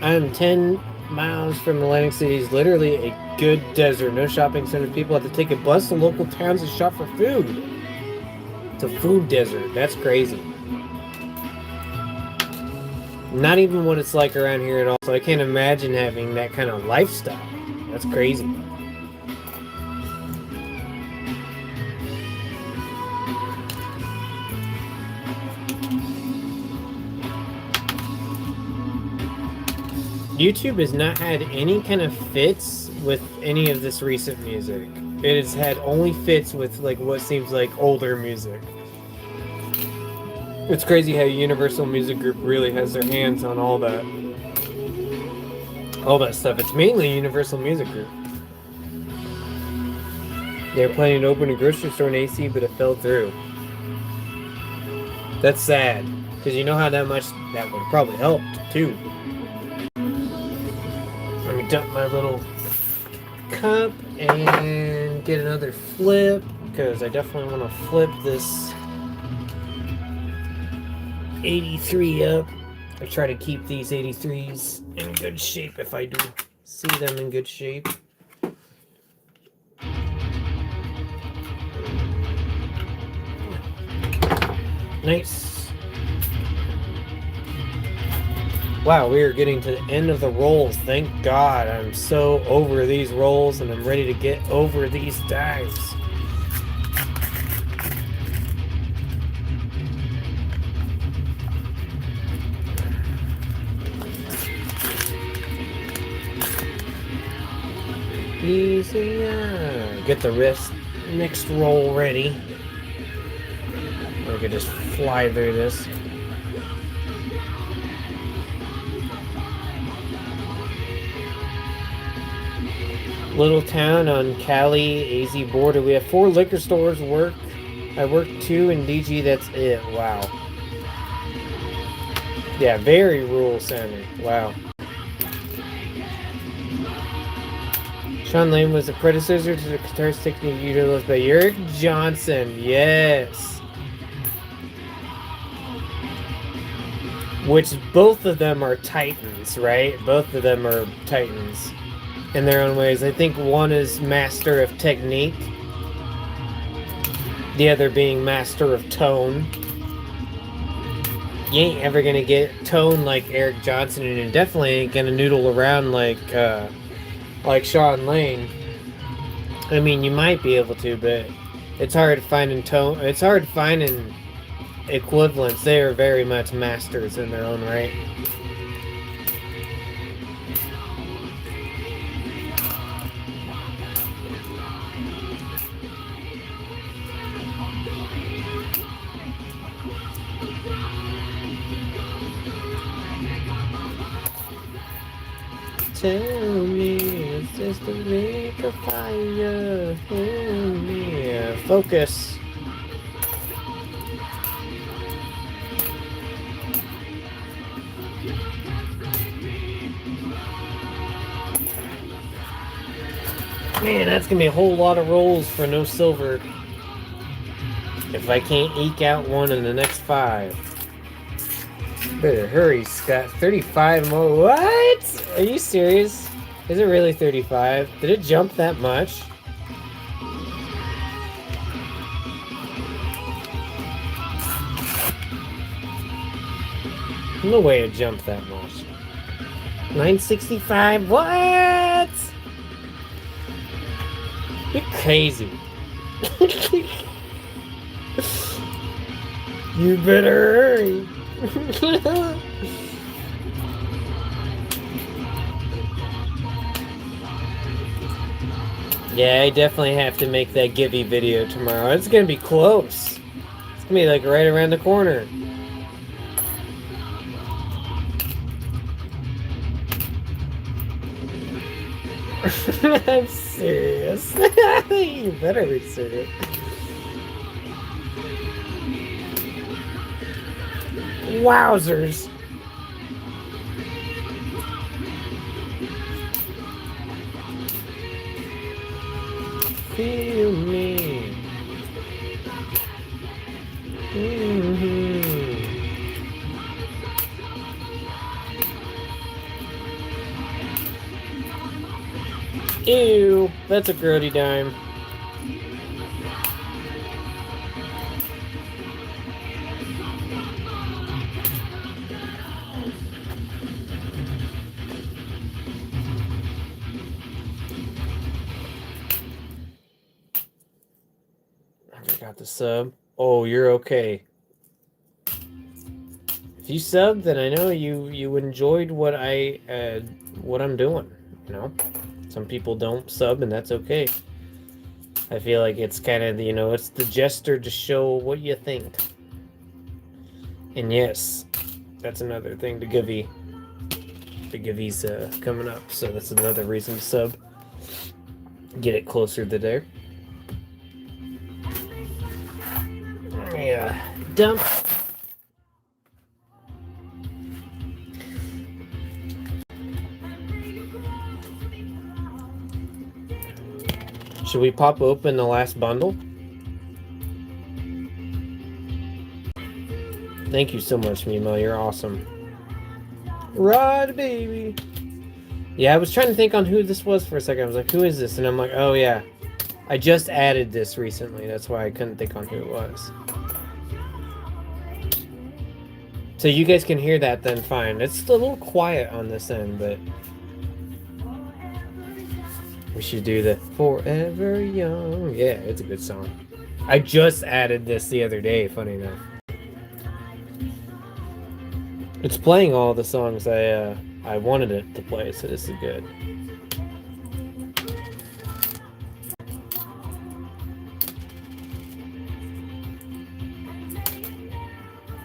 I'm 10 miles from Atlantic City. It's literally a good desert. No shopping centers. People have to take a bus to local towns to shop for food. It's a food desert. That's crazy. Not even what it's like around here at all. So I can't imagine having that kind of lifestyle. That's crazy. YouTube has not had any kind of fits with any of this recent music. It has had only fits with like what seems like older music. It's crazy how Universal Music Group really has their hands on all that stuff. It's mainly Universal Music Group. They were planning to open a grocery store in AC, but it fell through. That's sad, because you know how that much that would probably help too. Let me dump my little cup and get another flip, because I definitely want to flip this 83 up. I try to keep these 83s in good shape if I do see them in good shape. Nice. Wow, we are getting to the end of the rolls. Thank God. I'm so over these rolls and I'm ready to get over these dives. Easy. Get the next roll ready. We could just fly through this. Little town on Cali, AZ border. We have 4 liquor stores I work 2 in DG, that's it. Wow. Yeah, very rural sounding. Wow. Sean Lane was the predecessor to the guitarist technique utilized by Eric Johnson. Yes. Which both of them are titans, right? Both of them are titans in their own ways. I think one is master of technique, the other being master of tone. You ain't ever gonna get tone like Eric Johnson, and you definitely ain't gonna noodle around like Sean Lane. I mean, you might be able to, but it's hard finding tone. It's hard finding equivalents. They are very much masters in their own right. Tell me, is this the lake of fire? Tell me. Focus. Man, that's gonna be a whole lot of rolls for no silver. If I can't eke out one in the next 5. Better hurry, Scott. 35 more. What? Are you serious? Is it really 35? Did it jump that much? No way it jumped that much. 965? What? You're crazy. You better hurry. Yeah, I definitely have to make that Gibby video tomorrow. It's gonna be close. It's gonna be like right around the corner. I'm serious. You better be serious. Wowzers. Feel me. Ew, that's a grody dime. I forgot the sub. Oh, you're okay. If you subbed, then I know you enjoyed what I'm doing. You know, some people don't sub, and that's okay. I feel like it's kind of, you know, it's the gesture to show what you think. And yes, that's another thing to Givey. The Givey's coming up, so that's another reason to sub. Get it closer to there. Yeah, dump. Should we pop open the last bundle? Thank you so much, Mimo. You're awesome. Rod, baby. Yeah, I was trying to think on who this was for a second. I was like, who is this? And I'm like, oh, yeah. I just added this recently. That's why I couldn't think on who it was. So you guys can hear that then, fine. It's a little quiet on this end, but... we should do the Forever Young. Yeah, it's a good song. I just added this the other day, funny enough. It's playing all the songs I wanted it to play, so this is good.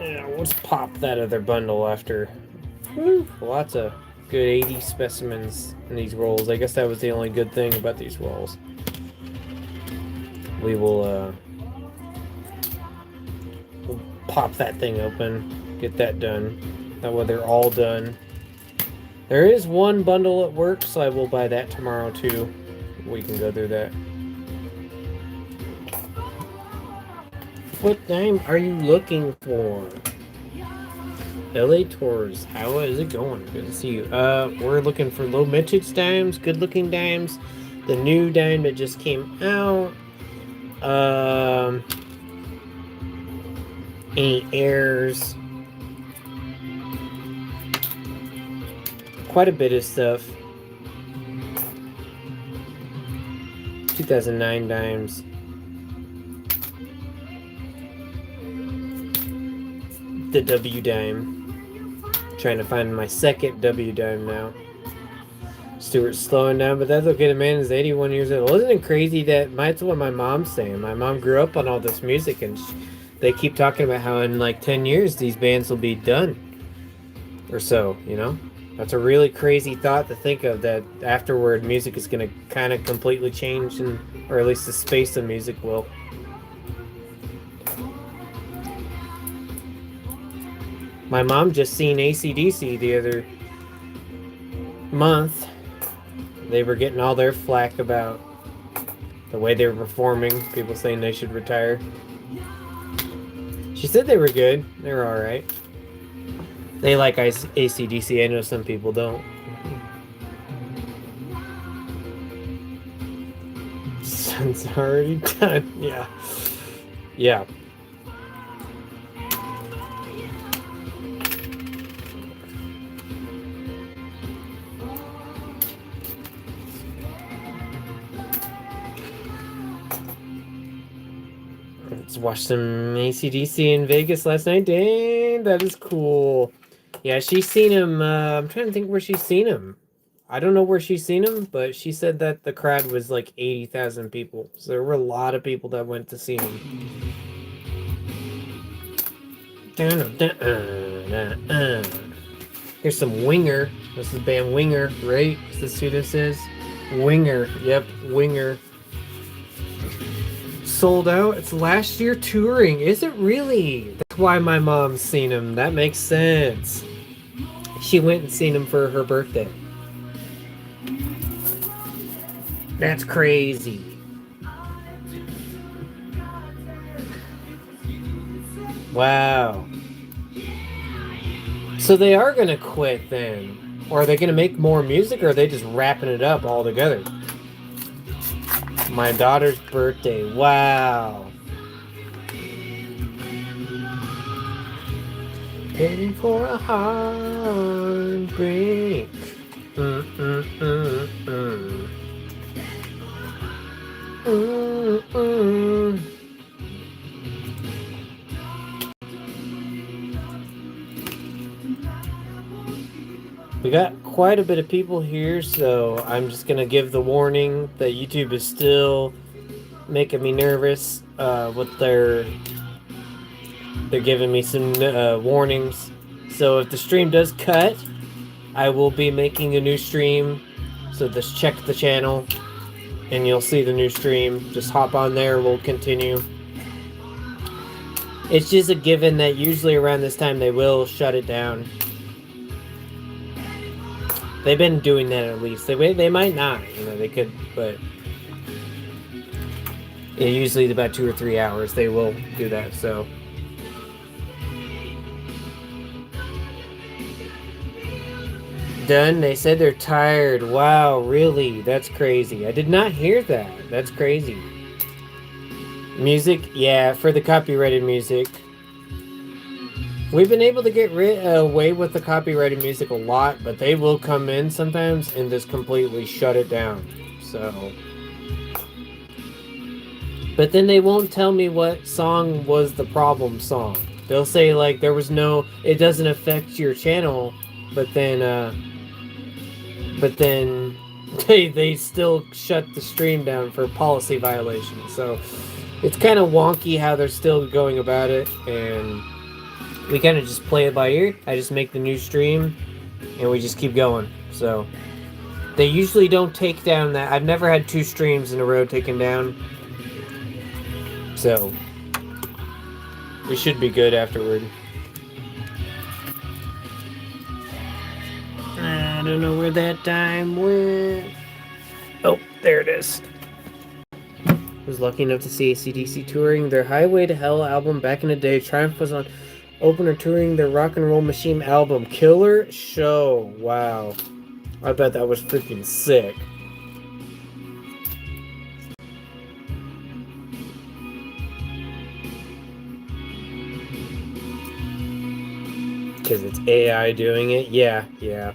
Yeah, let's pop that other bundle after. Woo, lots of good 80 specimens in these rolls. I guess that was the only good thing about these rolls. We will we'll pop that thing open, get that done. That way they're all done. There is one bundle at work, so I will buy that tomorrow too. We can go through that. What dime are you looking for? LA Tours, how is it going? Good to see you. We're looking for low vintage dimes, good looking dimes. The new dime that just came out. Any airs. Quite a bit of stuff. 2009 dimes. The W dime. Trying to find my second W dime now. Stuart's slowing down, but that's okay. The man is 81 years old. Isn't it crazy that that's what my mom's saying? My mom grew up on all this music, and they keep talking about how in like 10 years these bands will be done or so, you know? That's a really crazy thought to think of, that afterward music is going to kind of completely change, and or at least the space of music will. My mom just seen AC/DC the other month. They were getting all their flack about the way they were performing. People saying they should retire. She said they were good. They were alright. They like AC/DC. I know some people don't. Son's already done. Yeah. Yeah. Let's watch some AC/DC in Vegas last night. Dang, that is cool. Yeah, she's seen him. I'm trying to think where she's seen him. I don't know where she's seen him, but she said that the crowd was like 80,000 people. So there were a lot of people that went to see him. Here's some Winger. This is band Winger, right? Is this who this is? Winger. Yep, Winger. Sold out. It's last year touring. Is it really? That's why my mom's seen him. That makes sense. She went and seen him for her birthday. That's crazy. Wow. So they are gonna quit then? Or are they gonna make more music, or are they just wrapping it up all together? My daughter's birthday. Wow. Heading for a heartbreak. We got quite a bit of people here, so I'm just gonna give the warning that YouTube is still making me nervous. They're giving me some warnings. So if the stream does cut, I will be making a new stream. So just check the channel, and you'll see the new stream. Just hop on there. We'll continue. It's just a given that usually around this time they will shut it down. They've been doing that at least. They might not, they could, but yeah, usually about 2 or 3 hours they will do that. So done. They said they're tired. Wow, really? That's crazy. I did not hear that. That's crazy. Music, yeah, for the copyrighted music. We've been able to get away with the copyrighted music a lot, but they will come in sometimes and just completely shut it down. So, but then they won't tell me what song was the problem song. They'll say like there was no, it doesn't affect your channel, but then they still shut the stream down for policy violations. So it's kind of wonky how they're still going about it, and we kind of just play it by ear. I just make the new stream, and we just keep going. So they usually don't take down that. I've never had 2 streams in a row taken down. So we should be good afterward. I don't know where that time went. Oh, there it is. I was lucky enough to see AC/DC touring their Highway to Hell album back in the day. Triumph was on opener touring their Rock and Roll Machine album. Killer show. Wow. I bet that was freaking sick. Because it's AI doing it? Yeah, yeah.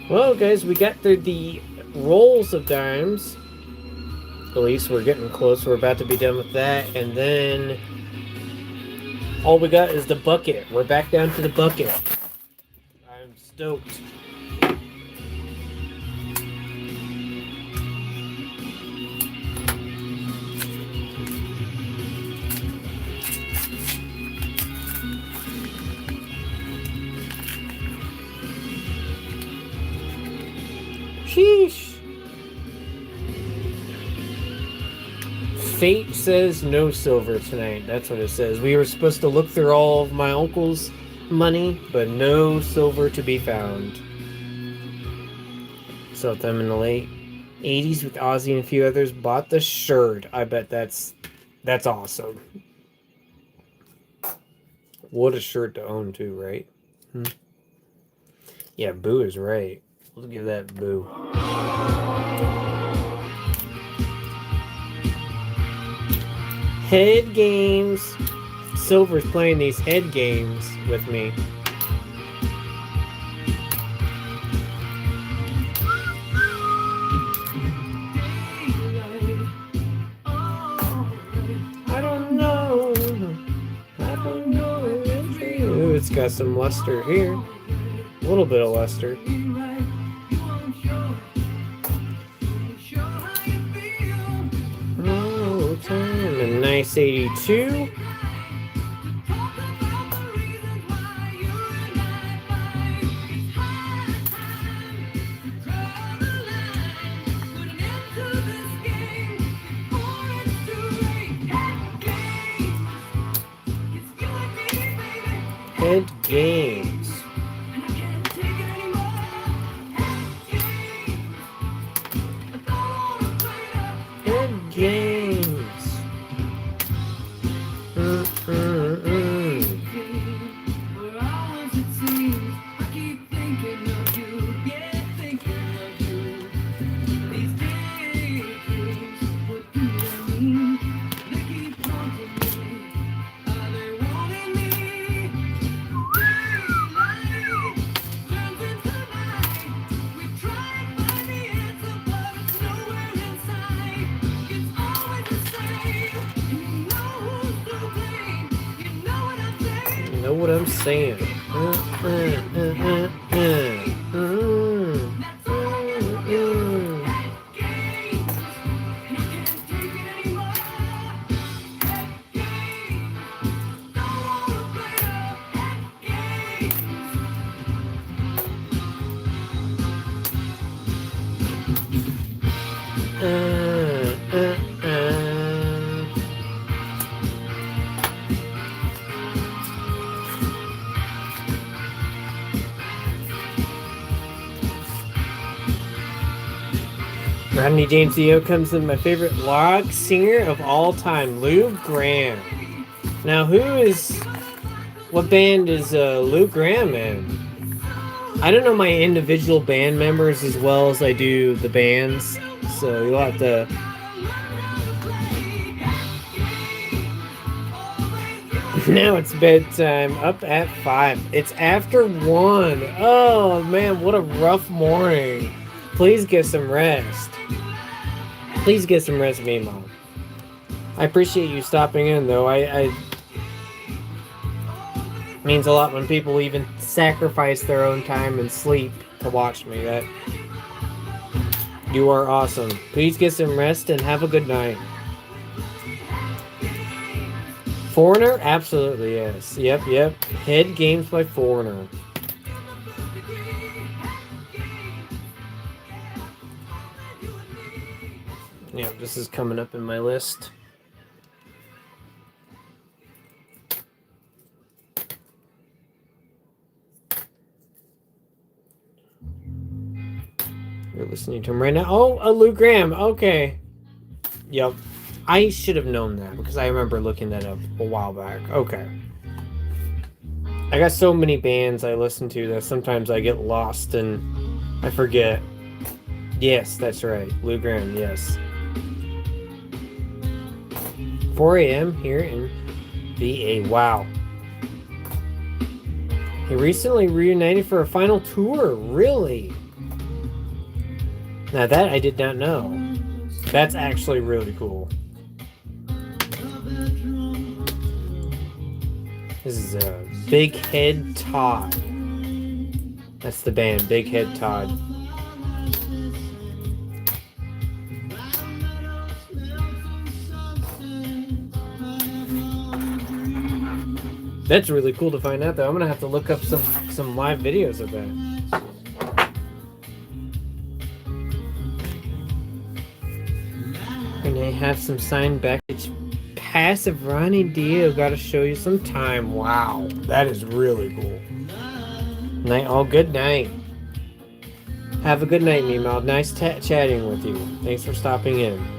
Well, guys, we got through the rolls of dimes. At least we're getting close. We're about to be done with that. And then all we got is the bucket. We're back down to the bucket. I'm stoked. Sheesh. Fate says no silver tonight. That's what it says. We were supposed to look through all of my uncle's money, but no silver to be found. So I'm in the late. 80s with Ozzy and a few others. Bought the shirt. I bet that's awesome. What a shirt to own too, right? Yeah, Boo is right. Let's give that Boo. Head games. Silver's playing these head games with me. I don't know. Ooh, it's got some luster here. A little bit of luster. Oh, time. A nice 82. Head games. Head games. Know what I'm saying? Rodney James Dio comes in my favorite rock singer of all time, Lou Gramm. Now, what band is Lou Gramm in? I don't know my individual band members as well as I do the bands, so you'll have to... Now it's bedtime, up at 5. It's after 1. Oh man, what a rough morning. Please get some rest. Please get some rest, me, Mom. I appreciate you stopping in, though. It means a lot when people even sacrifice their own time and sleep to watch me. That you are awesome. Please get some rest and have a good night. Foreigner? Absolutely, yes. Yep. Head games by Foreigner. Yeah, this is coming up in my list. You're listening to him right now. Oh, Lou Gramm. Okay. Yep. I should have known that because I remember looking that up a while back. Okay. I got so many bands I listen to that sometimes I get lost and I forget. Yes, that's right. Lou Gramm, yes. 4 a.m. here in VA. Wow. He recently reunited for a final tour. Really? Now that I did not know. That's actually really cool. This is Big Head Todd. That's the band, Big Head Todd. That's really cool to find out, though. I'm gonna have to look up some live videos of that. And I have some signed package. Passive Ronnie Dio. Gotta show you some time. Wow, that is really cool. Night, all good night. Have a good night, Meemaw. Nice chatting with you. Thanks for stopping in.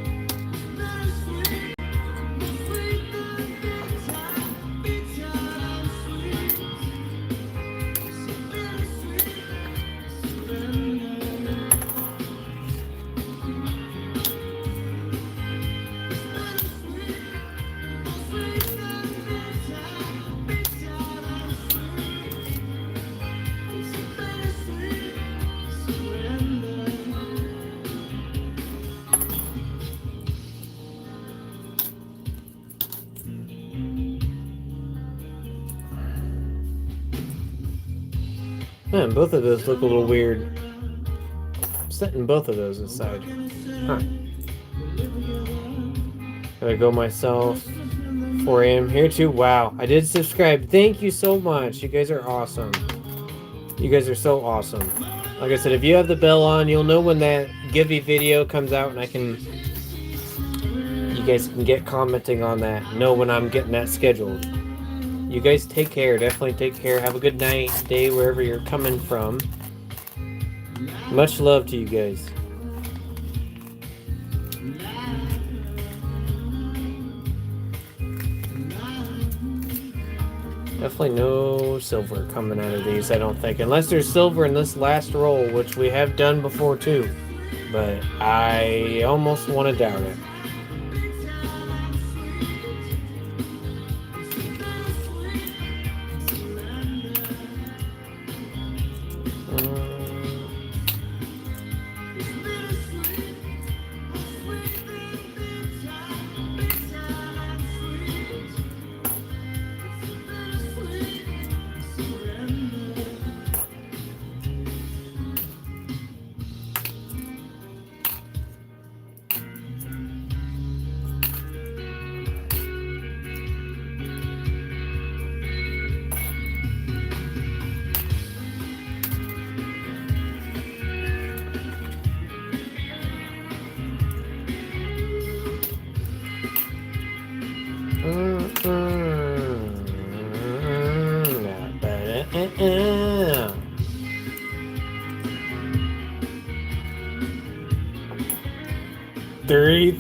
Man, both of those look a little weird. I'm setting both of those aside. Huh. Gotta go myself. 4 a.m. here too. Wow, I did subscribe. Thank you so much. You guys are awesome. You guys are so awesome. Like I said, if you have the bell on, you'll know when that Givey video comes out, and you guys can get commenting on that. Know when I'm getting that scheduled. You guys take care. Definitely take care. Have a good night, day, wherever you're coming from. Much love to you guys. Definitely no silver coming out of these, I don't think. Unless there's silver in this last roll, which we have done before too. But I almost want to doubt it.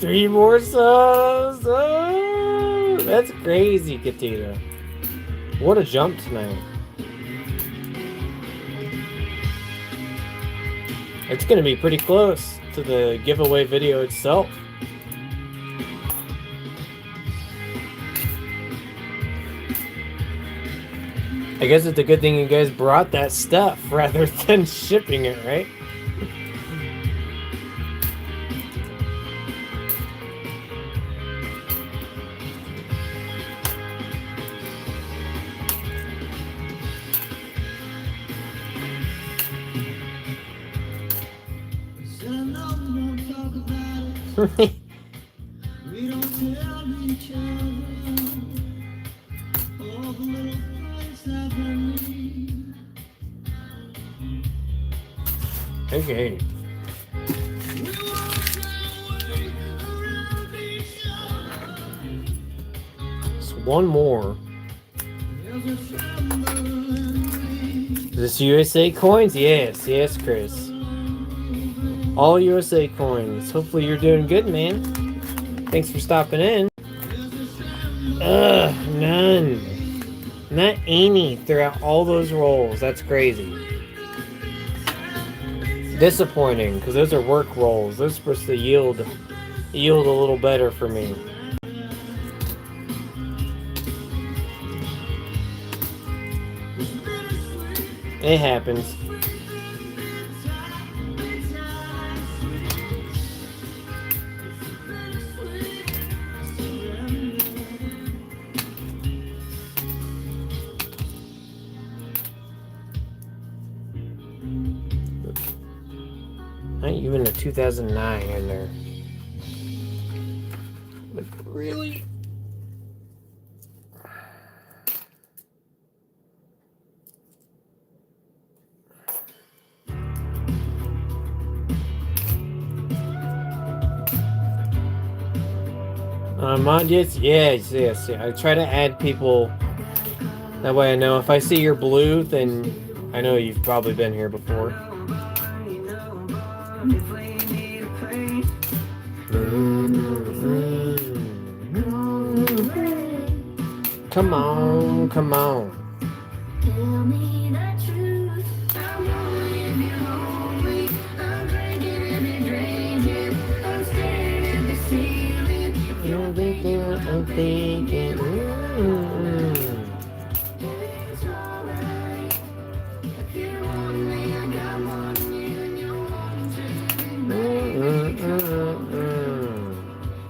Three more subs. Oh, that's crazy, Katita. What a jump tonight. It's gonna be pretty close to the giveaway video itself. I guess it's a good thing you guys brought that stuff rather than shipping it, right? We don't tell each other all the little fights that we need. Okay. We walk our way around each other. Just one more. There's a tremble in me. Is this USA coins? Yes, yes, Chris. All USA coins. Hopefully you're doing good, man. Thanks for stopping in. Ugh, none. Not any throughout all those rolls. That's crazy. Disappointing, because those are work rolls. They're supposed to yield a little better for me. It happens. Not even a 2009 in there. But really? Mod, yes. I try to add people. That way I know if I see you're blue, then I know you've probably been here before. Come on, come on. Tell me the truth. I'm wanting you lonely. I'm drinking every drink. I'm staring at the ceiling. You're thinking, I'm thinking. It's alright. If you want me, I got one of you and you want to.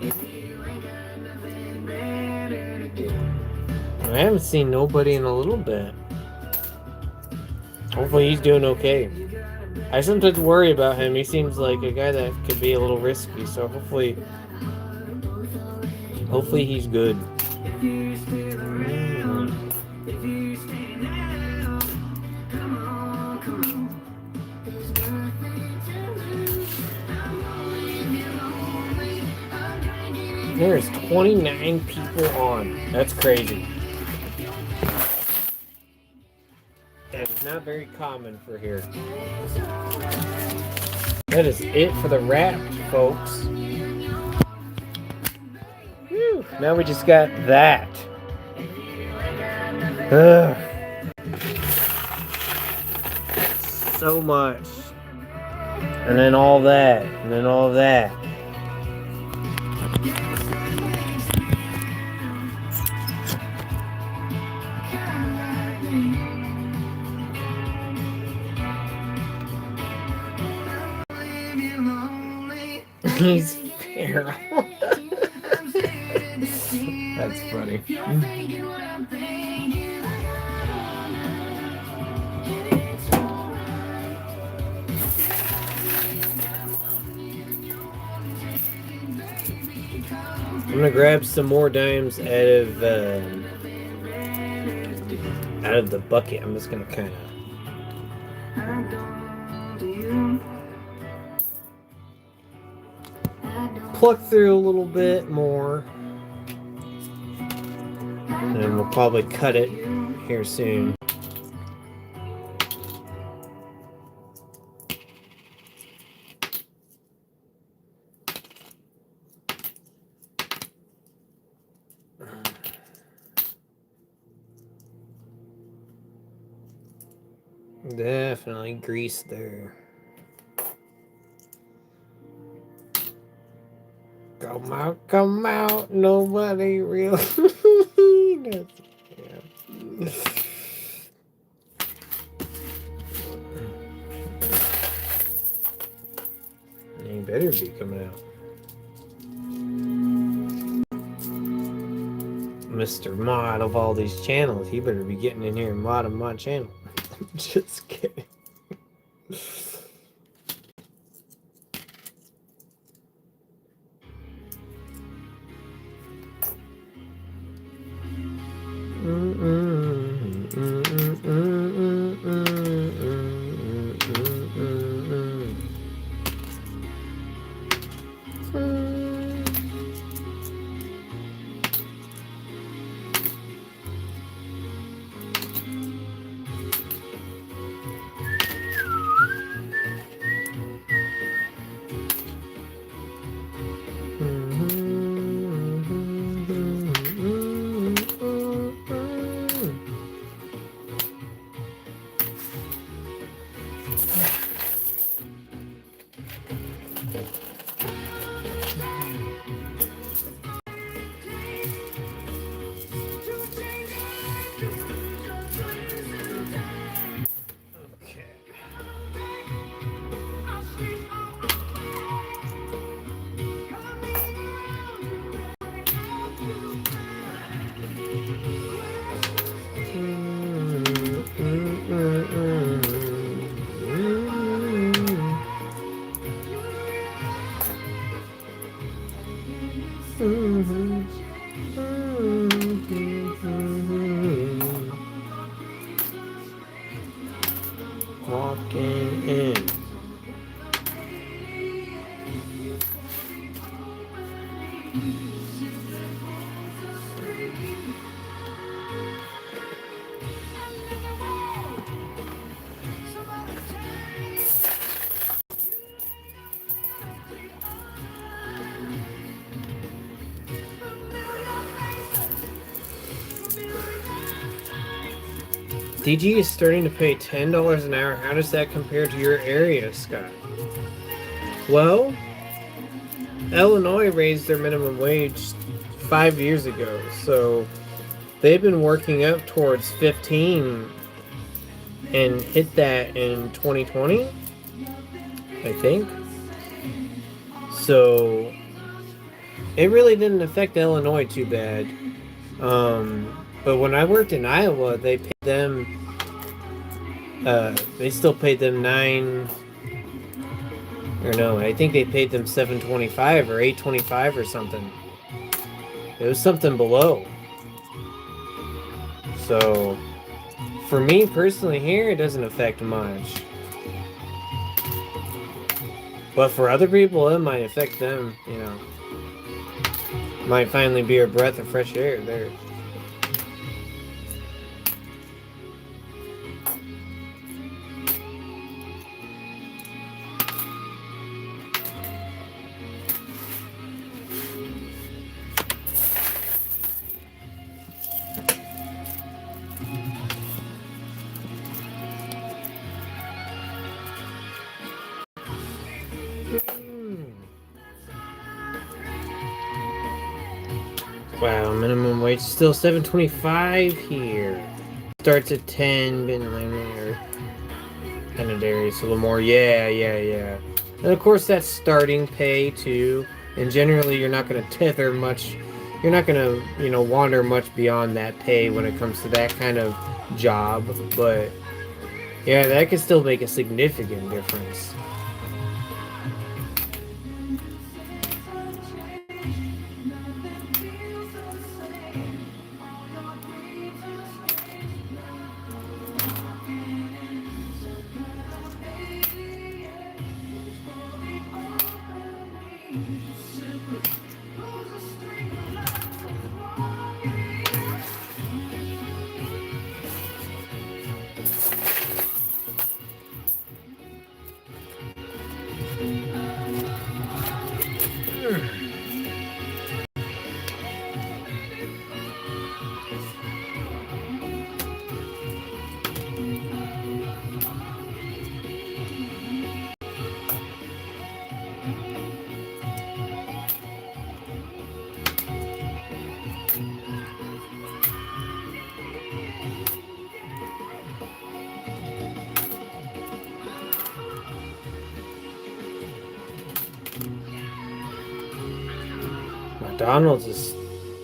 If you ain't got nothing better to do. I haven't seen nobody in a little bit. Hopefully he's doing okay. I sometimes worry about him. He seems like a guy that could be a little risky, so hopefully he's good. If you still around, if you stay now, come on, come on. There's nothing to lose. I'm wanting you lonely. I'm drinking. There's 29 people on. That's crazy. That is not very common for here. That is it for the Wrapped, folks. Whew, now we just got that. Ugh. So much. And then all that. And then all that. He's feral. That's funny. I'm gonna grab some more dimes out of the bucket. I'm just gonna kind of pluck through a little bit more, and we'll probably cut it here soon. Definitely grease there. Come out, nobody really does. Yeah. He better be coming out. Mr. Mod of all these channels, he better be getting in here and modding my channel. Just kidding. Walking in. DG is starting to pay $10 an hour. How does that compare to your area, Scott? Well, Illinois raised their minimum wage 5 years ago, so they've been working up towards 15 and hit that in 2020, I think. So it really didn't affect Illinois too bad. But when I worked in Iowa, they paid them. They still paid them I think they paid them $7.25 or $8.25 or something. It was something below. So, for me personally here, it doesn't affect much. But for other people, it might affect them, you know. Might finally be a breath of fresh air there. Wow, minimum wage still $7.25 here. Starts at 10, been linear. Kind of Darius a little more. Yeah. And of course that's starting pay too. And generally you're not gonna tether much. You're not gonna, wander much beyond that pay when it comes to that kind of job. But yeah, that can still make a significant difference. McDonald's is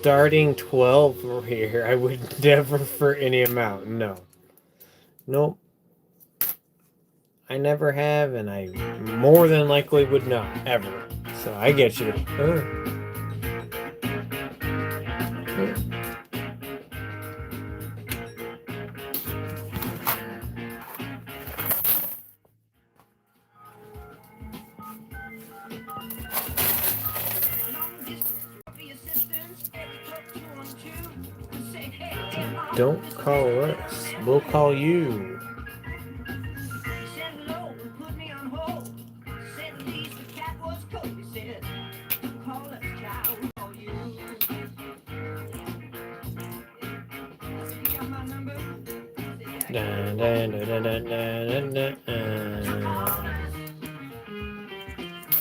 starting 12 over here. I would never for any amount. No. Nope. I never have, and I more than likely would not, ever. So I get you. Don't call us. We'll call you.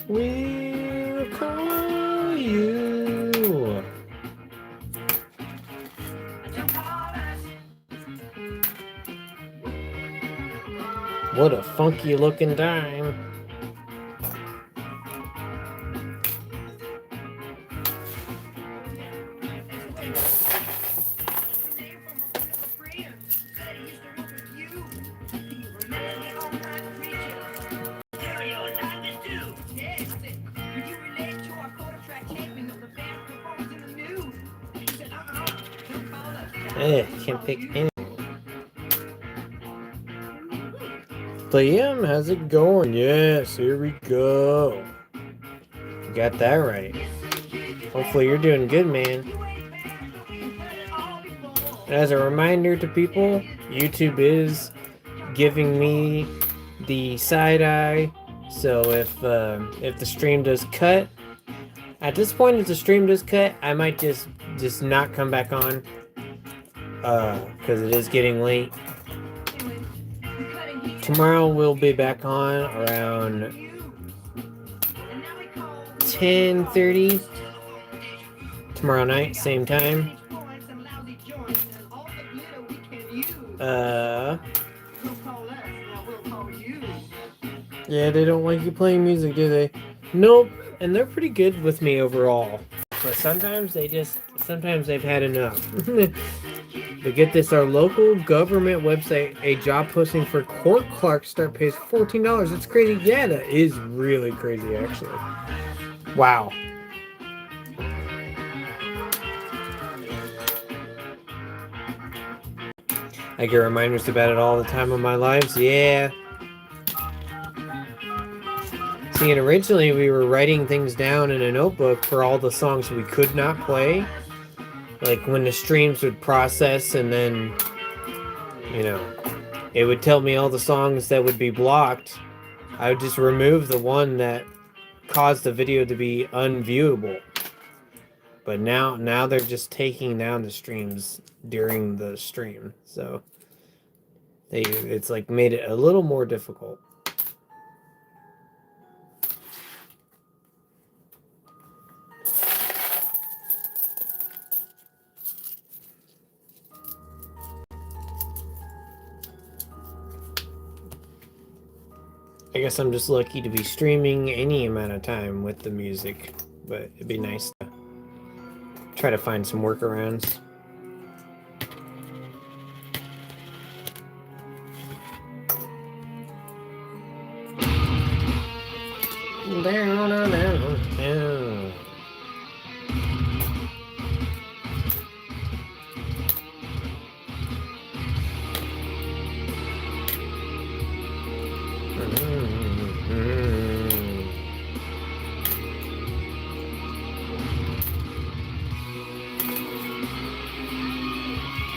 We'll call you. What a funky looking dime. Can't pick any. Liam, how's it going? Yes, here we go. You got that right. Hopefully you're doing good, man. As a reminder to people, YouTube is giving me the side eye. So if the stream does cut, at this point, if the stream does cut, I might just not come back on. Because it is getting late. Tomorrow we'll be back on around 10:30. Tomorrow night, same time. Yeah, they don't like you playing music, do they? Nope. And they're pretty good with me overall. But sometimes they've had enough. But get this, our local government website, a job posting for court clerk start pays $14. That's crazy. Yeah, that is really crazy, actually. Wow. I get reminders about it all the time in my lives. Yeah. See, and originally we were writing things down in a notebook for all the songs we could not play. Like when the streams would process and then, it would tell me all the songs that would be blocked. I would just remove the one that caused the video to be unviewable. But now they're just taking down the streams during the stream. So it's like made it a little more difficult. I guess I'm just lucky to be streaming any amount of time with the music, but it'd be nice to try to find some workarounds. Down.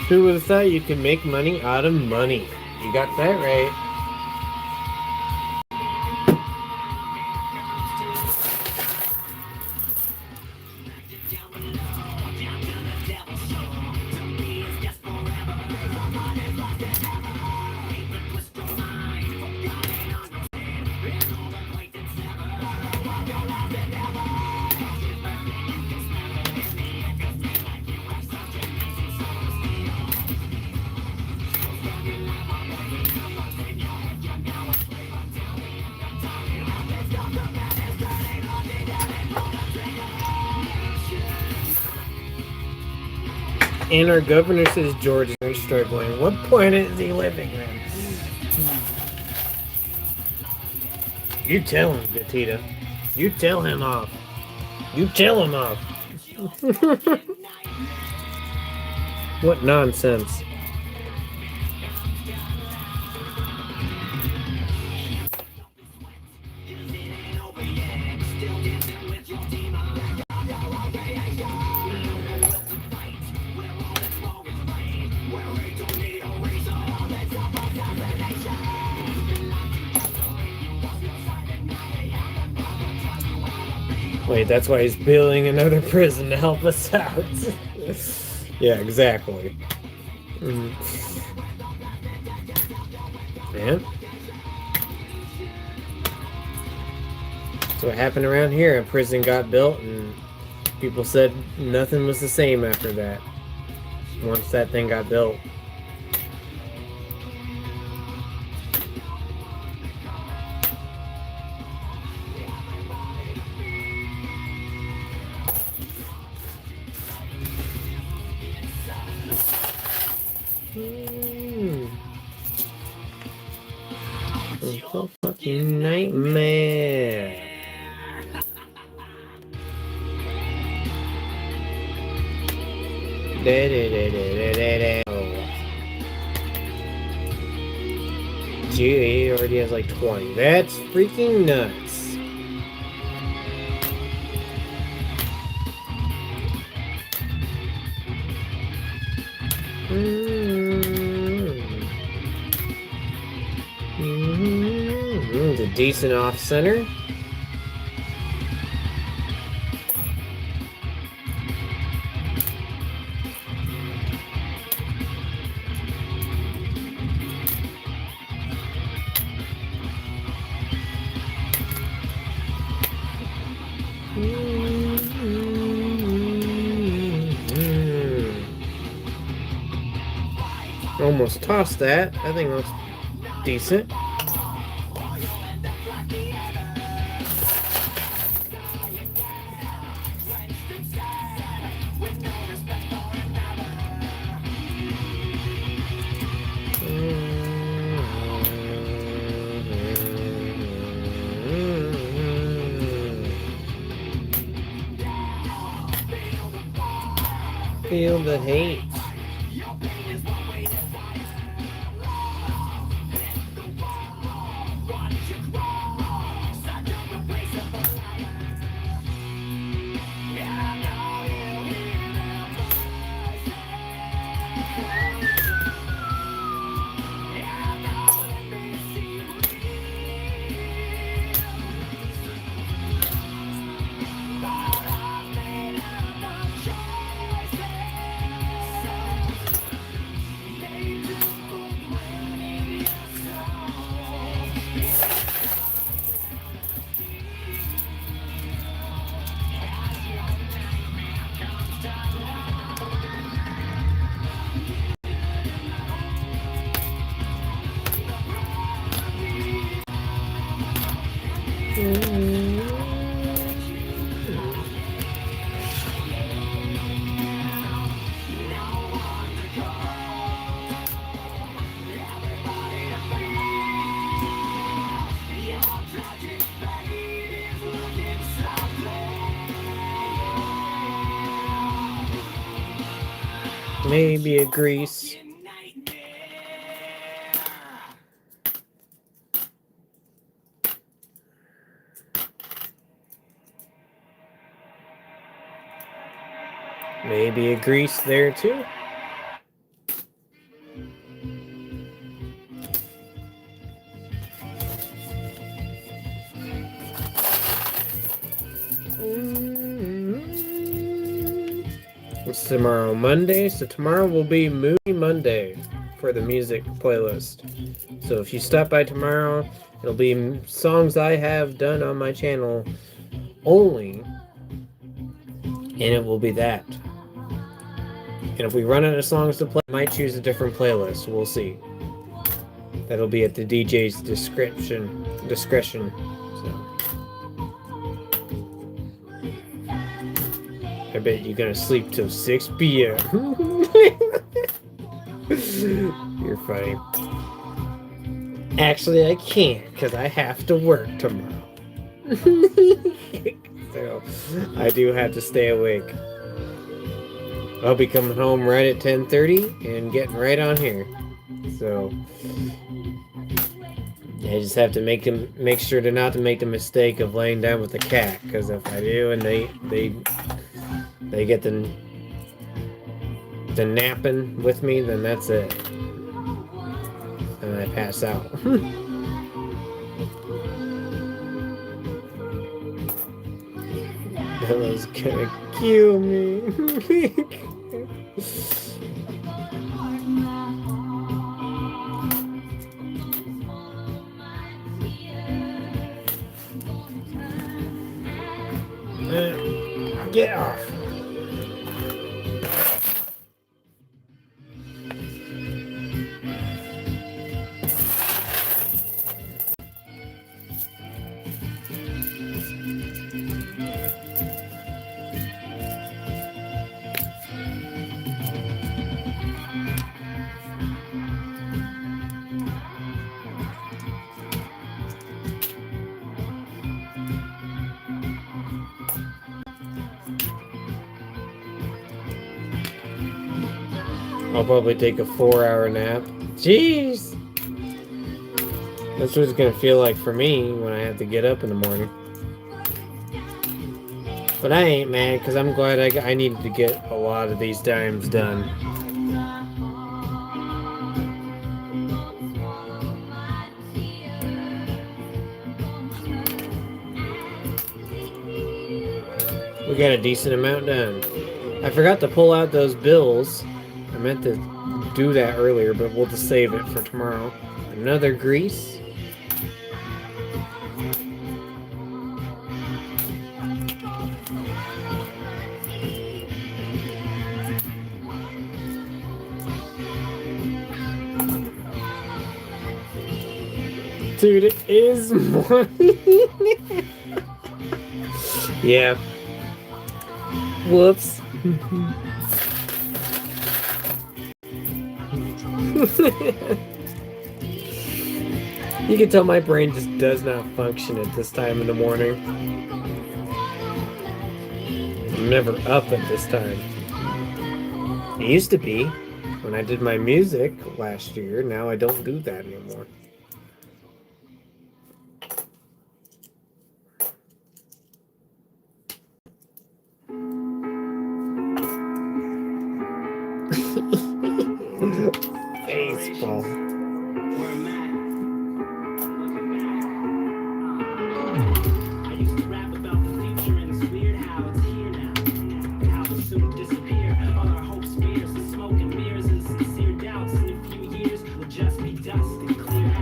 Who would have thought you could make money out of money? You got that right. And our governor says George is very struggling. What planet is he living in? You tell him, Gatita. You tell him off. You tell him off. What nonsense. Wait, that's why he's building another prison to help us out. Yeah, exactly. Man. So what happened around here? A prison got built and people said nothing was the same after that. Once that thing got built. It's a fucking nightmare. Gee, he already has like 20. That's freaking nuts. It's a decent off center. Almost tossed that. That thing looks decent. Feel the hate. Maybe a Grease. Maybe a Grease there too. It's tomorrow, Monday, so tomorrow will be Movie Monday for the music playlist. So if you stop by tomorrow, it'll be songs I have done on my channel only, and it will be that. And if we run out of songs to play, I might choose a different playlist. We'll see. That'll be at the DJ's discretion. So. I bet you're gonna sleep till 6 p.m. You're funny. Actually, I can't because I have to work tomorrow. So I do have to stay awake. I'll be coming home right at 10:30 and getting right on here. So I just have to make sure to not to make the mistake of laying down with the cat, because if I do and they get the napping with me, then that's it. And I pass out. Bella's gonna kill me. Get off. I'll probably take a 4-hour nap. Jeez! That's what it's gonna feel like for me when I have to get up in the morning. But I ain't mad, because I'm glad I needed to get a lot of these dimes done. We got a decent amount done. I forgot to pull out those bills. I meant to do that earlier, but we'll just save it for tomorrow. Another Grease. Dude, it is morning. Yeah. Whoops. You can tell my brain just does not function at this time in the morning. I'm never up at this time. It used to be when I did my music last year. Now I don't do that anymore. Baseball.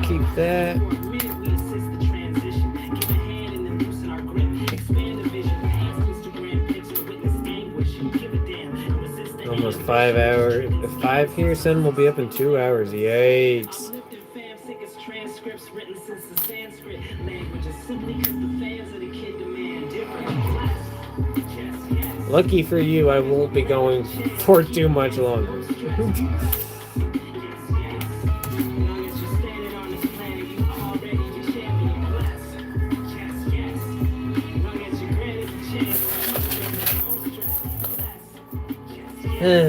Keep that. Almost 5 hours. 5 here, son. We'll be up in 2 hours. Yikes. Lucky for you, I won't be going for too much longer.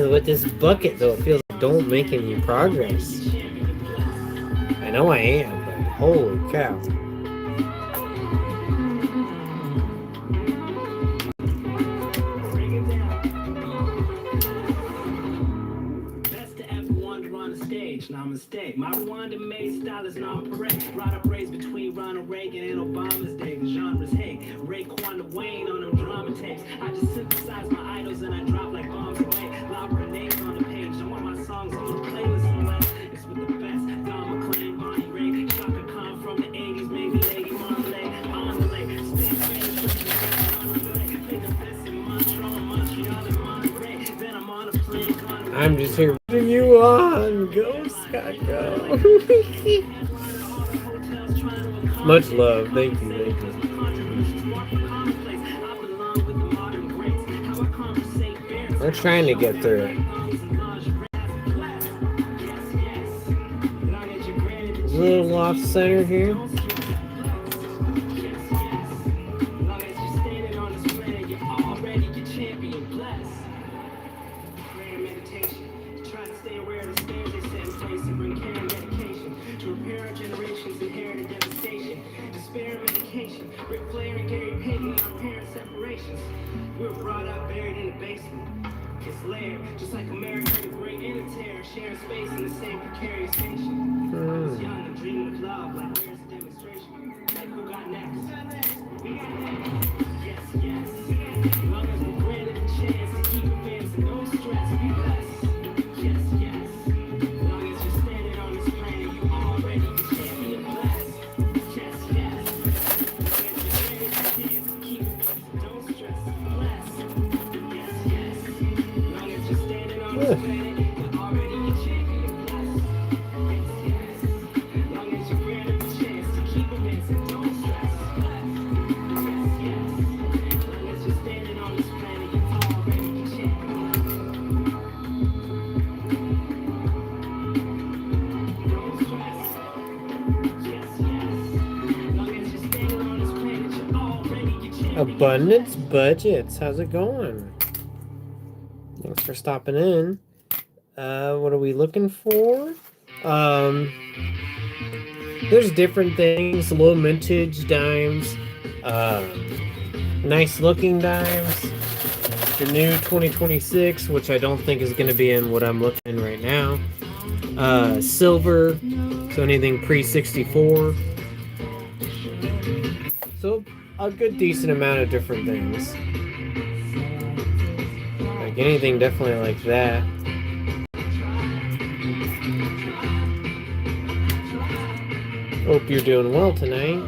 With this bucket, though, it feels like don't make any progress. I know I am, but holy cow. Namaste. My Rwanda-made style is non-parade. Brought up raised between Ronald Reagan and Obama's day. The genres hate. Raekwon Wayne on them drama tapes. I just synthesize my idols and I drop like bombs away. Lob grenades on the page. I want my songs on the playlist no less. It's with the best. Don McLean, Bonnie Ray, Shaka Khan from the 80s, maybe Lady Marmalade, on the lake. Spin on the lake. Play the best in Montreal, Montreal, and Monterey. Then I'm on a plane. I'm just here putting you on. Go, Scott, go. Much love. Thank you. Thank you. We're trying to get through it. A little off center here. We were brought up buried in the basement. It's layered, just like America the Great and the Terror, sharing space in the same precarious station. I was young and dreaming of love, like where's the demonstration? Like who got next? We got next. Yes, yes. As long as we're granted the chance to keep advancing, no stress, be blessed. Yes, yes. As long as you're standing on this planet, you already the champion, blessed. Yes, yes. As long as you're granted the chance to keep advancing, no stress, blessed. Yes, yes. As long as you're standing on this planet, you're already the champion, blessed. Yes, yes. As long as you're granted the chance to keep advancing, no stress, blessed. Yes, yes. As long as you're standing on this planet, you're already the champion. No stress. Yes, yes. As long as you're standing on this planet, you're already the champion. Abundance Budgets. How's it going? Thanks for stopping in. What are we looking for? There's different things. Low mintage dimes. Nice looking dimes. The new 2026, which I don't think is going to be in what I'm looking in right now. Silver. So anything pre-64. So a good decent amount of different things. Like anything definitely like that. Hope you're doing well tonight.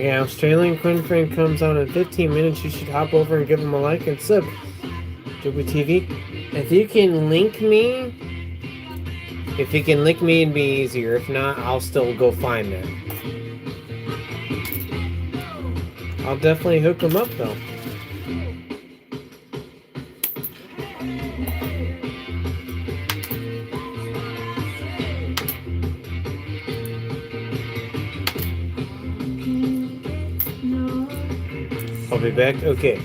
Okay, Australian Quinn comes on in 15 minutes. You should hop over and give him a like and sub. Joby TV. If you can link me, it'd be easier. If not, I'll still go find it. I'll definitely hook him up though. I'll be back. Okay.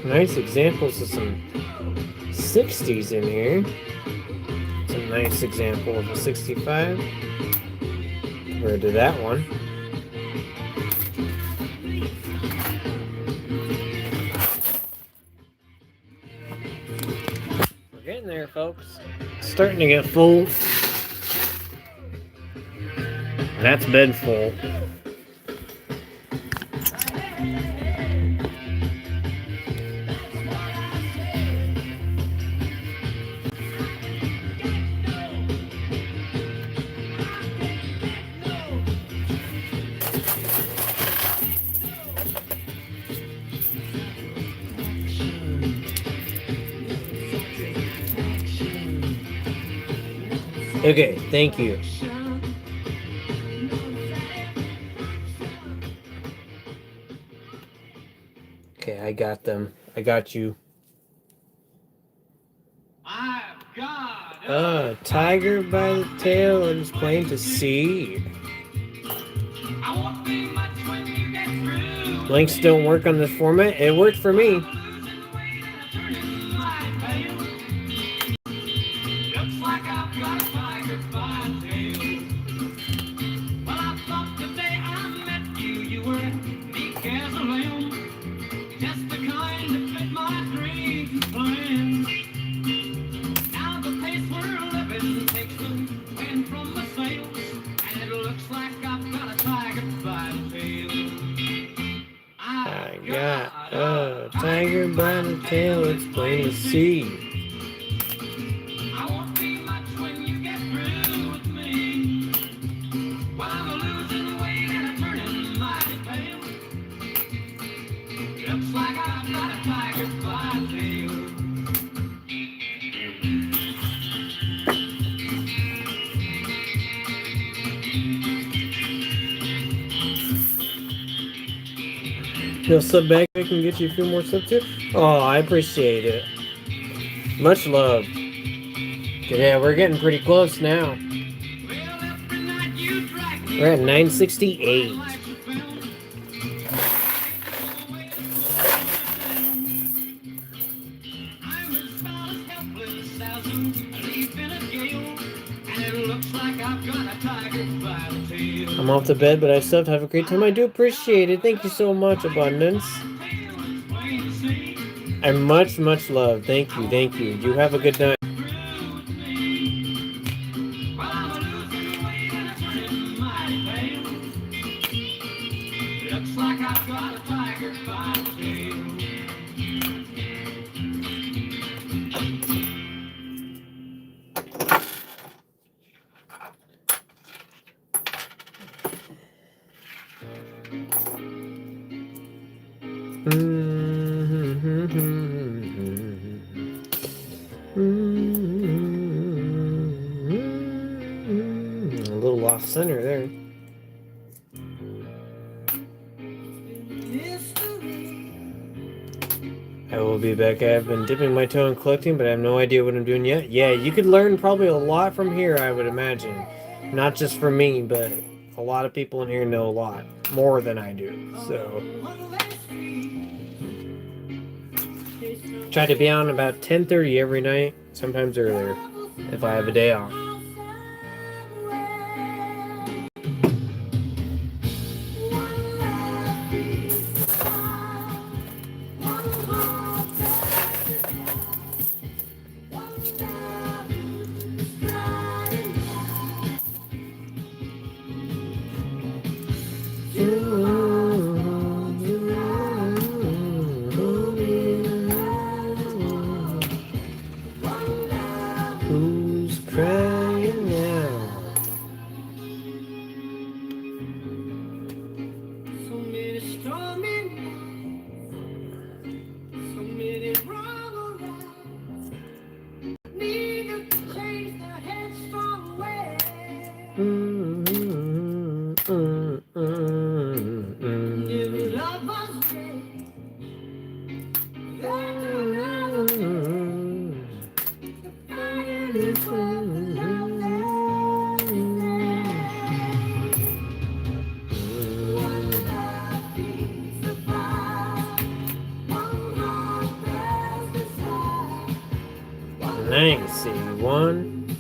Nice examples of some 60s in here. Some nice example of a 65. Compared to that one. We're getting there, folks. It's starting to get full. That's bed full. Okay, thank you. Okay, I got them. I got you. I've got a tiger by the tail, and it's plain to see. I won't be much when you get through. Links don't work on this format. It worked for me. Losing weight and turning my tail. Looks like I've got a tiger by the tail. Well, I thought the day I met you, you were meek as a lamb. Just the kind that fit my dreams and plans. Now the pace we're living takes the wind from the sails, and it looks like I've got a tiger by the tail. I got a tiger by the tail, it's plain to see. I won't be much when you get through with me. While I'm losing weight and I'm turning mighty pale. Looks like I've got a tiger by the tail. You'll sub back, I can get you a few more subs too. Oh, I appreciate it. Much love. Yeah, we're getting pretty close now. Well, every night you drag me We're at 968. like you found. I'm as foul as helpless as a leaf in a gale, and it looks like I've got a tiger by the tail. I'm off to bed, but I subbed. Have a great time. I do appreciate it. Thank you so much, Abundance. Tail is plain to see. And much, much love. Thank you, thank you. You have a good night. Through with me. While I'm losing weight and I'm turning mighty pale. Looks like I've got a tiger by the tail. A little off center there. I will be back. I've been dipping my toe in collecting, but I have no idea what I'm doing yet. Yeah, you could learn probably a lot from here, I would imagine. Not just from me, but a lot of people in here know a lot more than I do. So try to be on about 10:30 every night, sometimes earlier, if I have a day off. Nice, 81.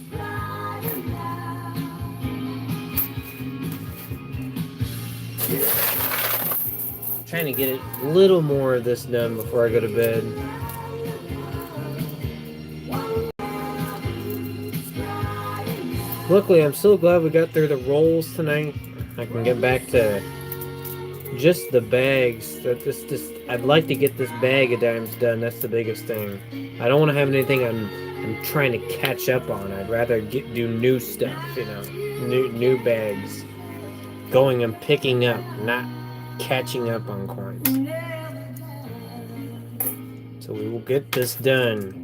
Trying to get a little more of this done before I go to bed. Luckily, I'm so glad we got through the rolls tonight. I can get back to just the bags. I'd like to get this bag of dimes done. That's the biggest thing. I don't want to have anything I'm trying to catch up on. I'd rather do new stuff, you know, new bags, going and picking up, not catching up on coins. So we will get this done.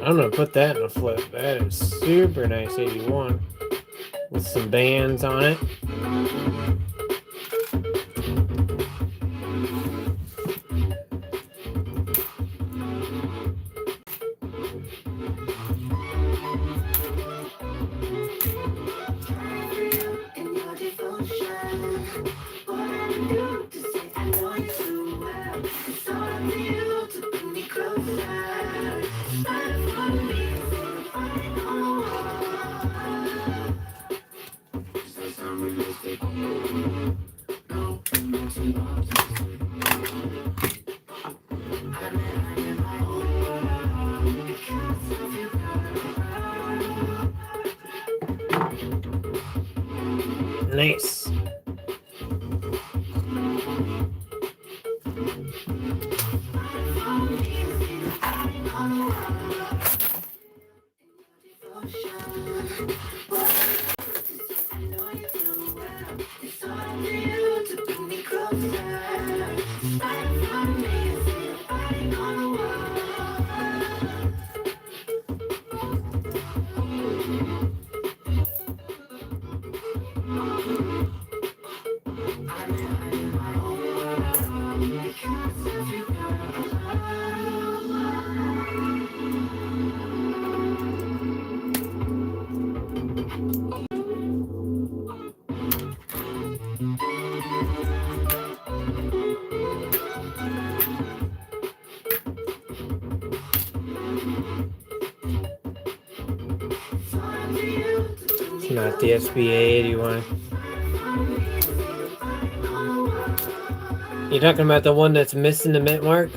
I'm gonna put that in a flip. That is super nice 81 with some bands on it. Nice. It's not the SBA 81. You talking about the one that's missing the mint mark?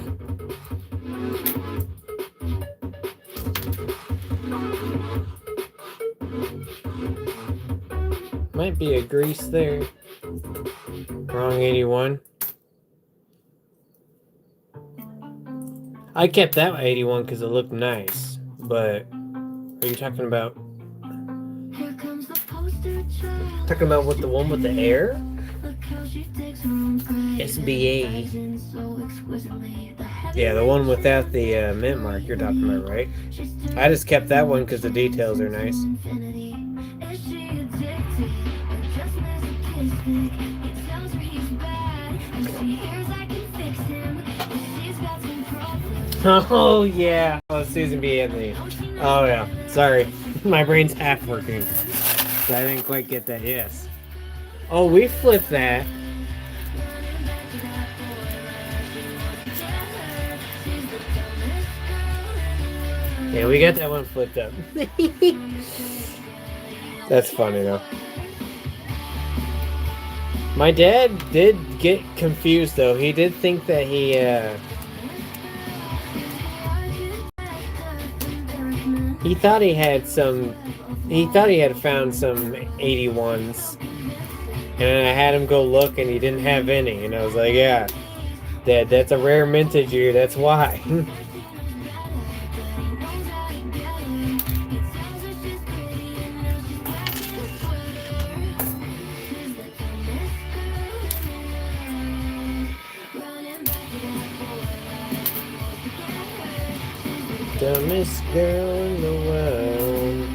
Plenty of grease there. Wrong 81. I kept that 81 because it looked nice. But are you talking about? Talking about what the one with the air? SBA. Yeah, the one without the mint mark you're talking about, right? I just kept that one because the details are nice. Oh yeah. Oh, Susan B. Anthony. Oh yeah. Sorry. My brain's half working. I didn't quite get that. Yes. Oh, we flipped that. Yeah, we got that one flipped up. That's funny though. My dad did get confused though. He did think that he thought he had found some 81s. And I had him go look and he didn't have any. And I was like, yeah, Dad, that's a rare mintage year, that's why. Dumbest girl in the world.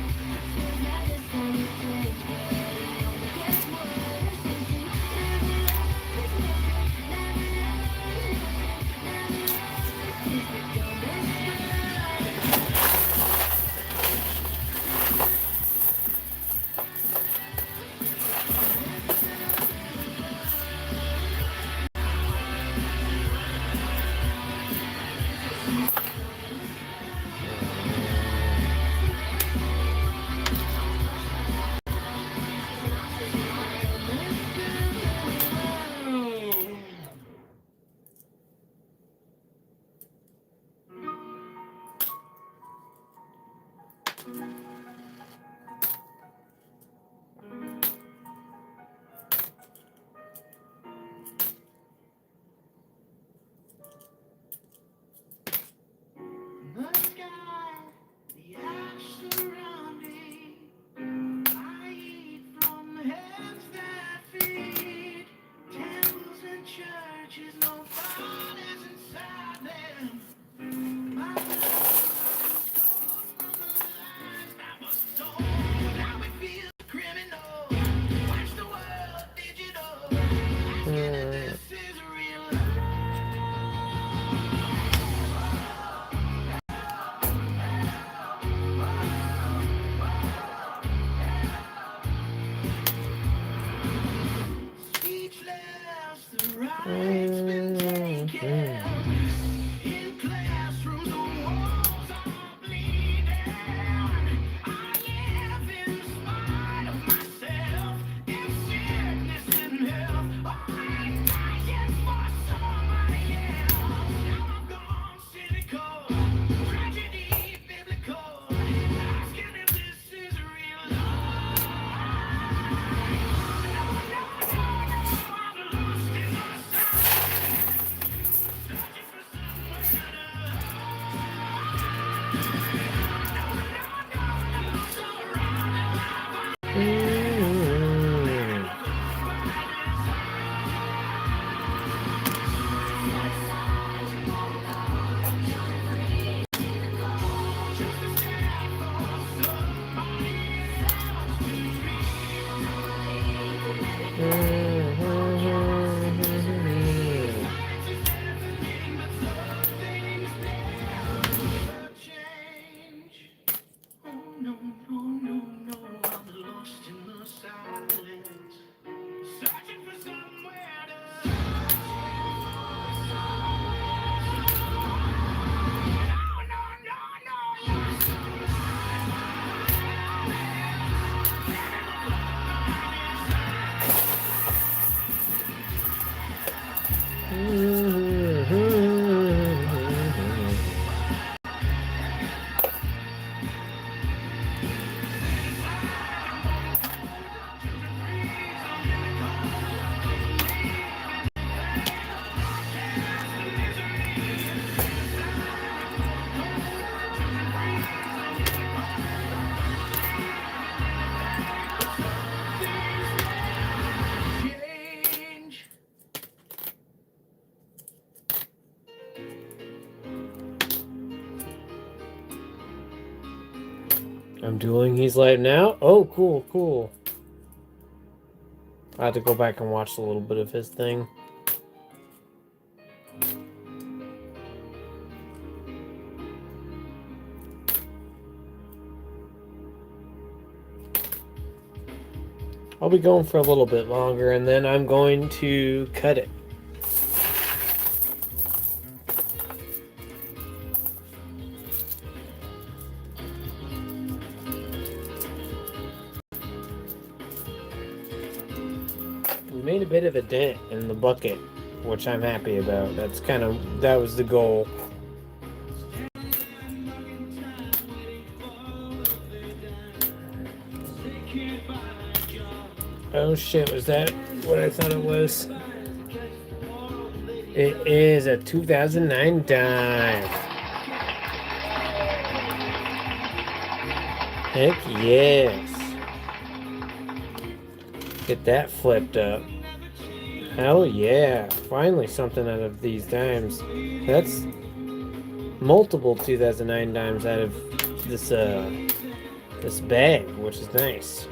I'm dueling. He's live now. Oh, cool, cool. I have to go back and watch a little bit of his thing. I'll be going for a little bit longer, and then I'm going to cut it. We made a bit of a dent in the bucket, which I'm happy about. That was the goal. Oh shit, was that what I thought it was? It is a 2009 dime. Heck yes. Get that flipped up. Hell yeah. Finally something out of these dimes. That's multiple 2009 dimes out of this bag, which is nice.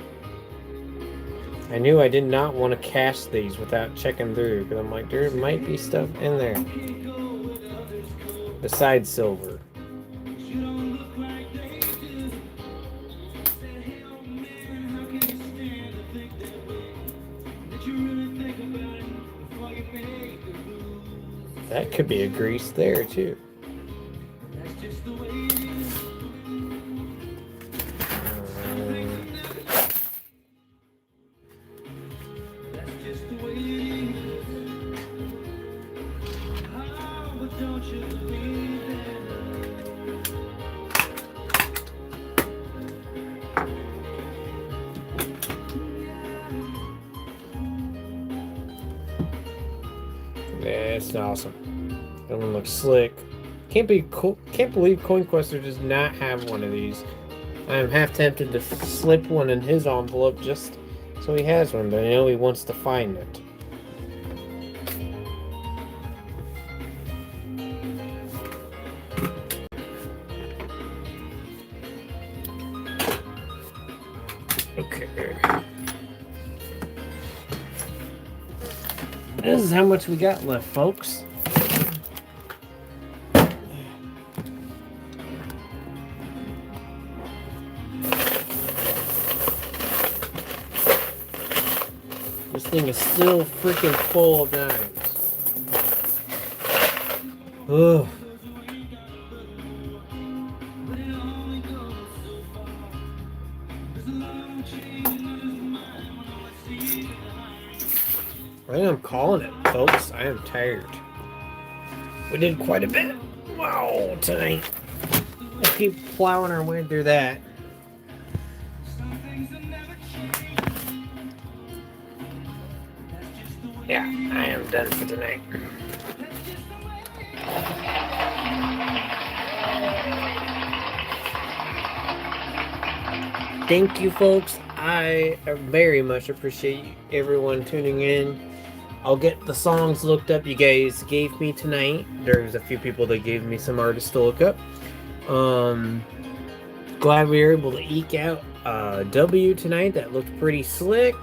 I knew I did not want to cash these without checking through, because I'm like, there might be stuff in there besides silver. That could be a grease there too. That's awesome. That one looks slick. Can't believe CoinQuester does not have one of these. I'm half tempted to slip one in his envelope just so he has one, but I know he wants to find it. Okay. This is how much we got left, folks. This thing is still freaking full of dimes. Ugh. I think I'm calling it, folks. I am tired. We did quite a bit. Wow, tonight. We'll keep plowing our way through that. Yeah, I am done for tonight. Thank you, folks. I very much appreciate everyone tuning in. I'll get the songs looked up you guys gave me tonight. There's a few people that gave me some artists to look up. Glad we were able to eke out a W tonight. That looked pretty slick.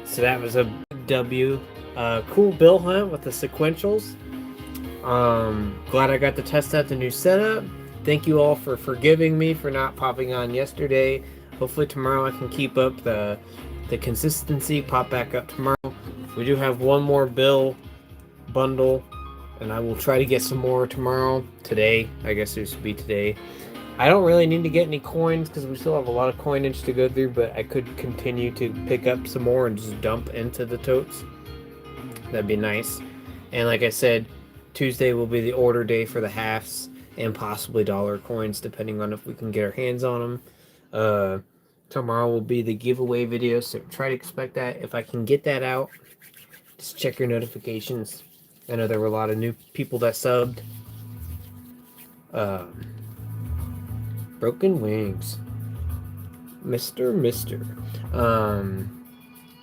So that was a W. Cool bill hunt with the sequentials. Glad I got to test out the new setup. Thank you all for forgiving me for not popping on yesterday. Hopefully tomorrow I can keep up the consistency, pop back up tomorrow. We do have one more bill bundle, and I will try to get some more tomorrow. Today, I guess it should be today. I don't really need to get any coins because we still have a lot of coinage to go through, but I could continue to pick up some more and just dump into the totes. That'd be nice. And like I said, Tuesday will be the order day for the halves and possibly dollar coins, depending on if we can get our hands on them. Tomorrow will be the giveaway video, so try to expect that. If I can get that out, just check your notifications. I know there were a lot of new people that subbed. Broken Wings. Mister.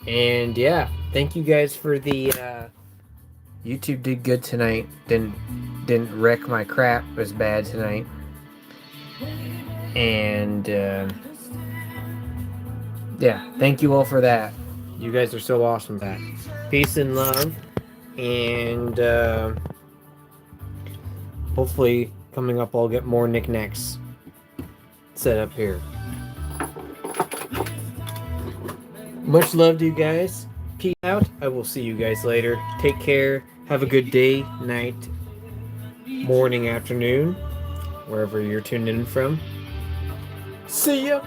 And yeah, thank you guys for the YouTube did good tonight. Didn't wreck my crap as bad tonight. And yeah, thank you all for that. You guys are so awesome. That peace and love, and hopefully coming up I'll get more knickknacks set up here. Much love to you guys. Peace out. I will see you guys later. Take care. Have a good day, night, morning, afternoon, wherever you're tuned in from. See ya.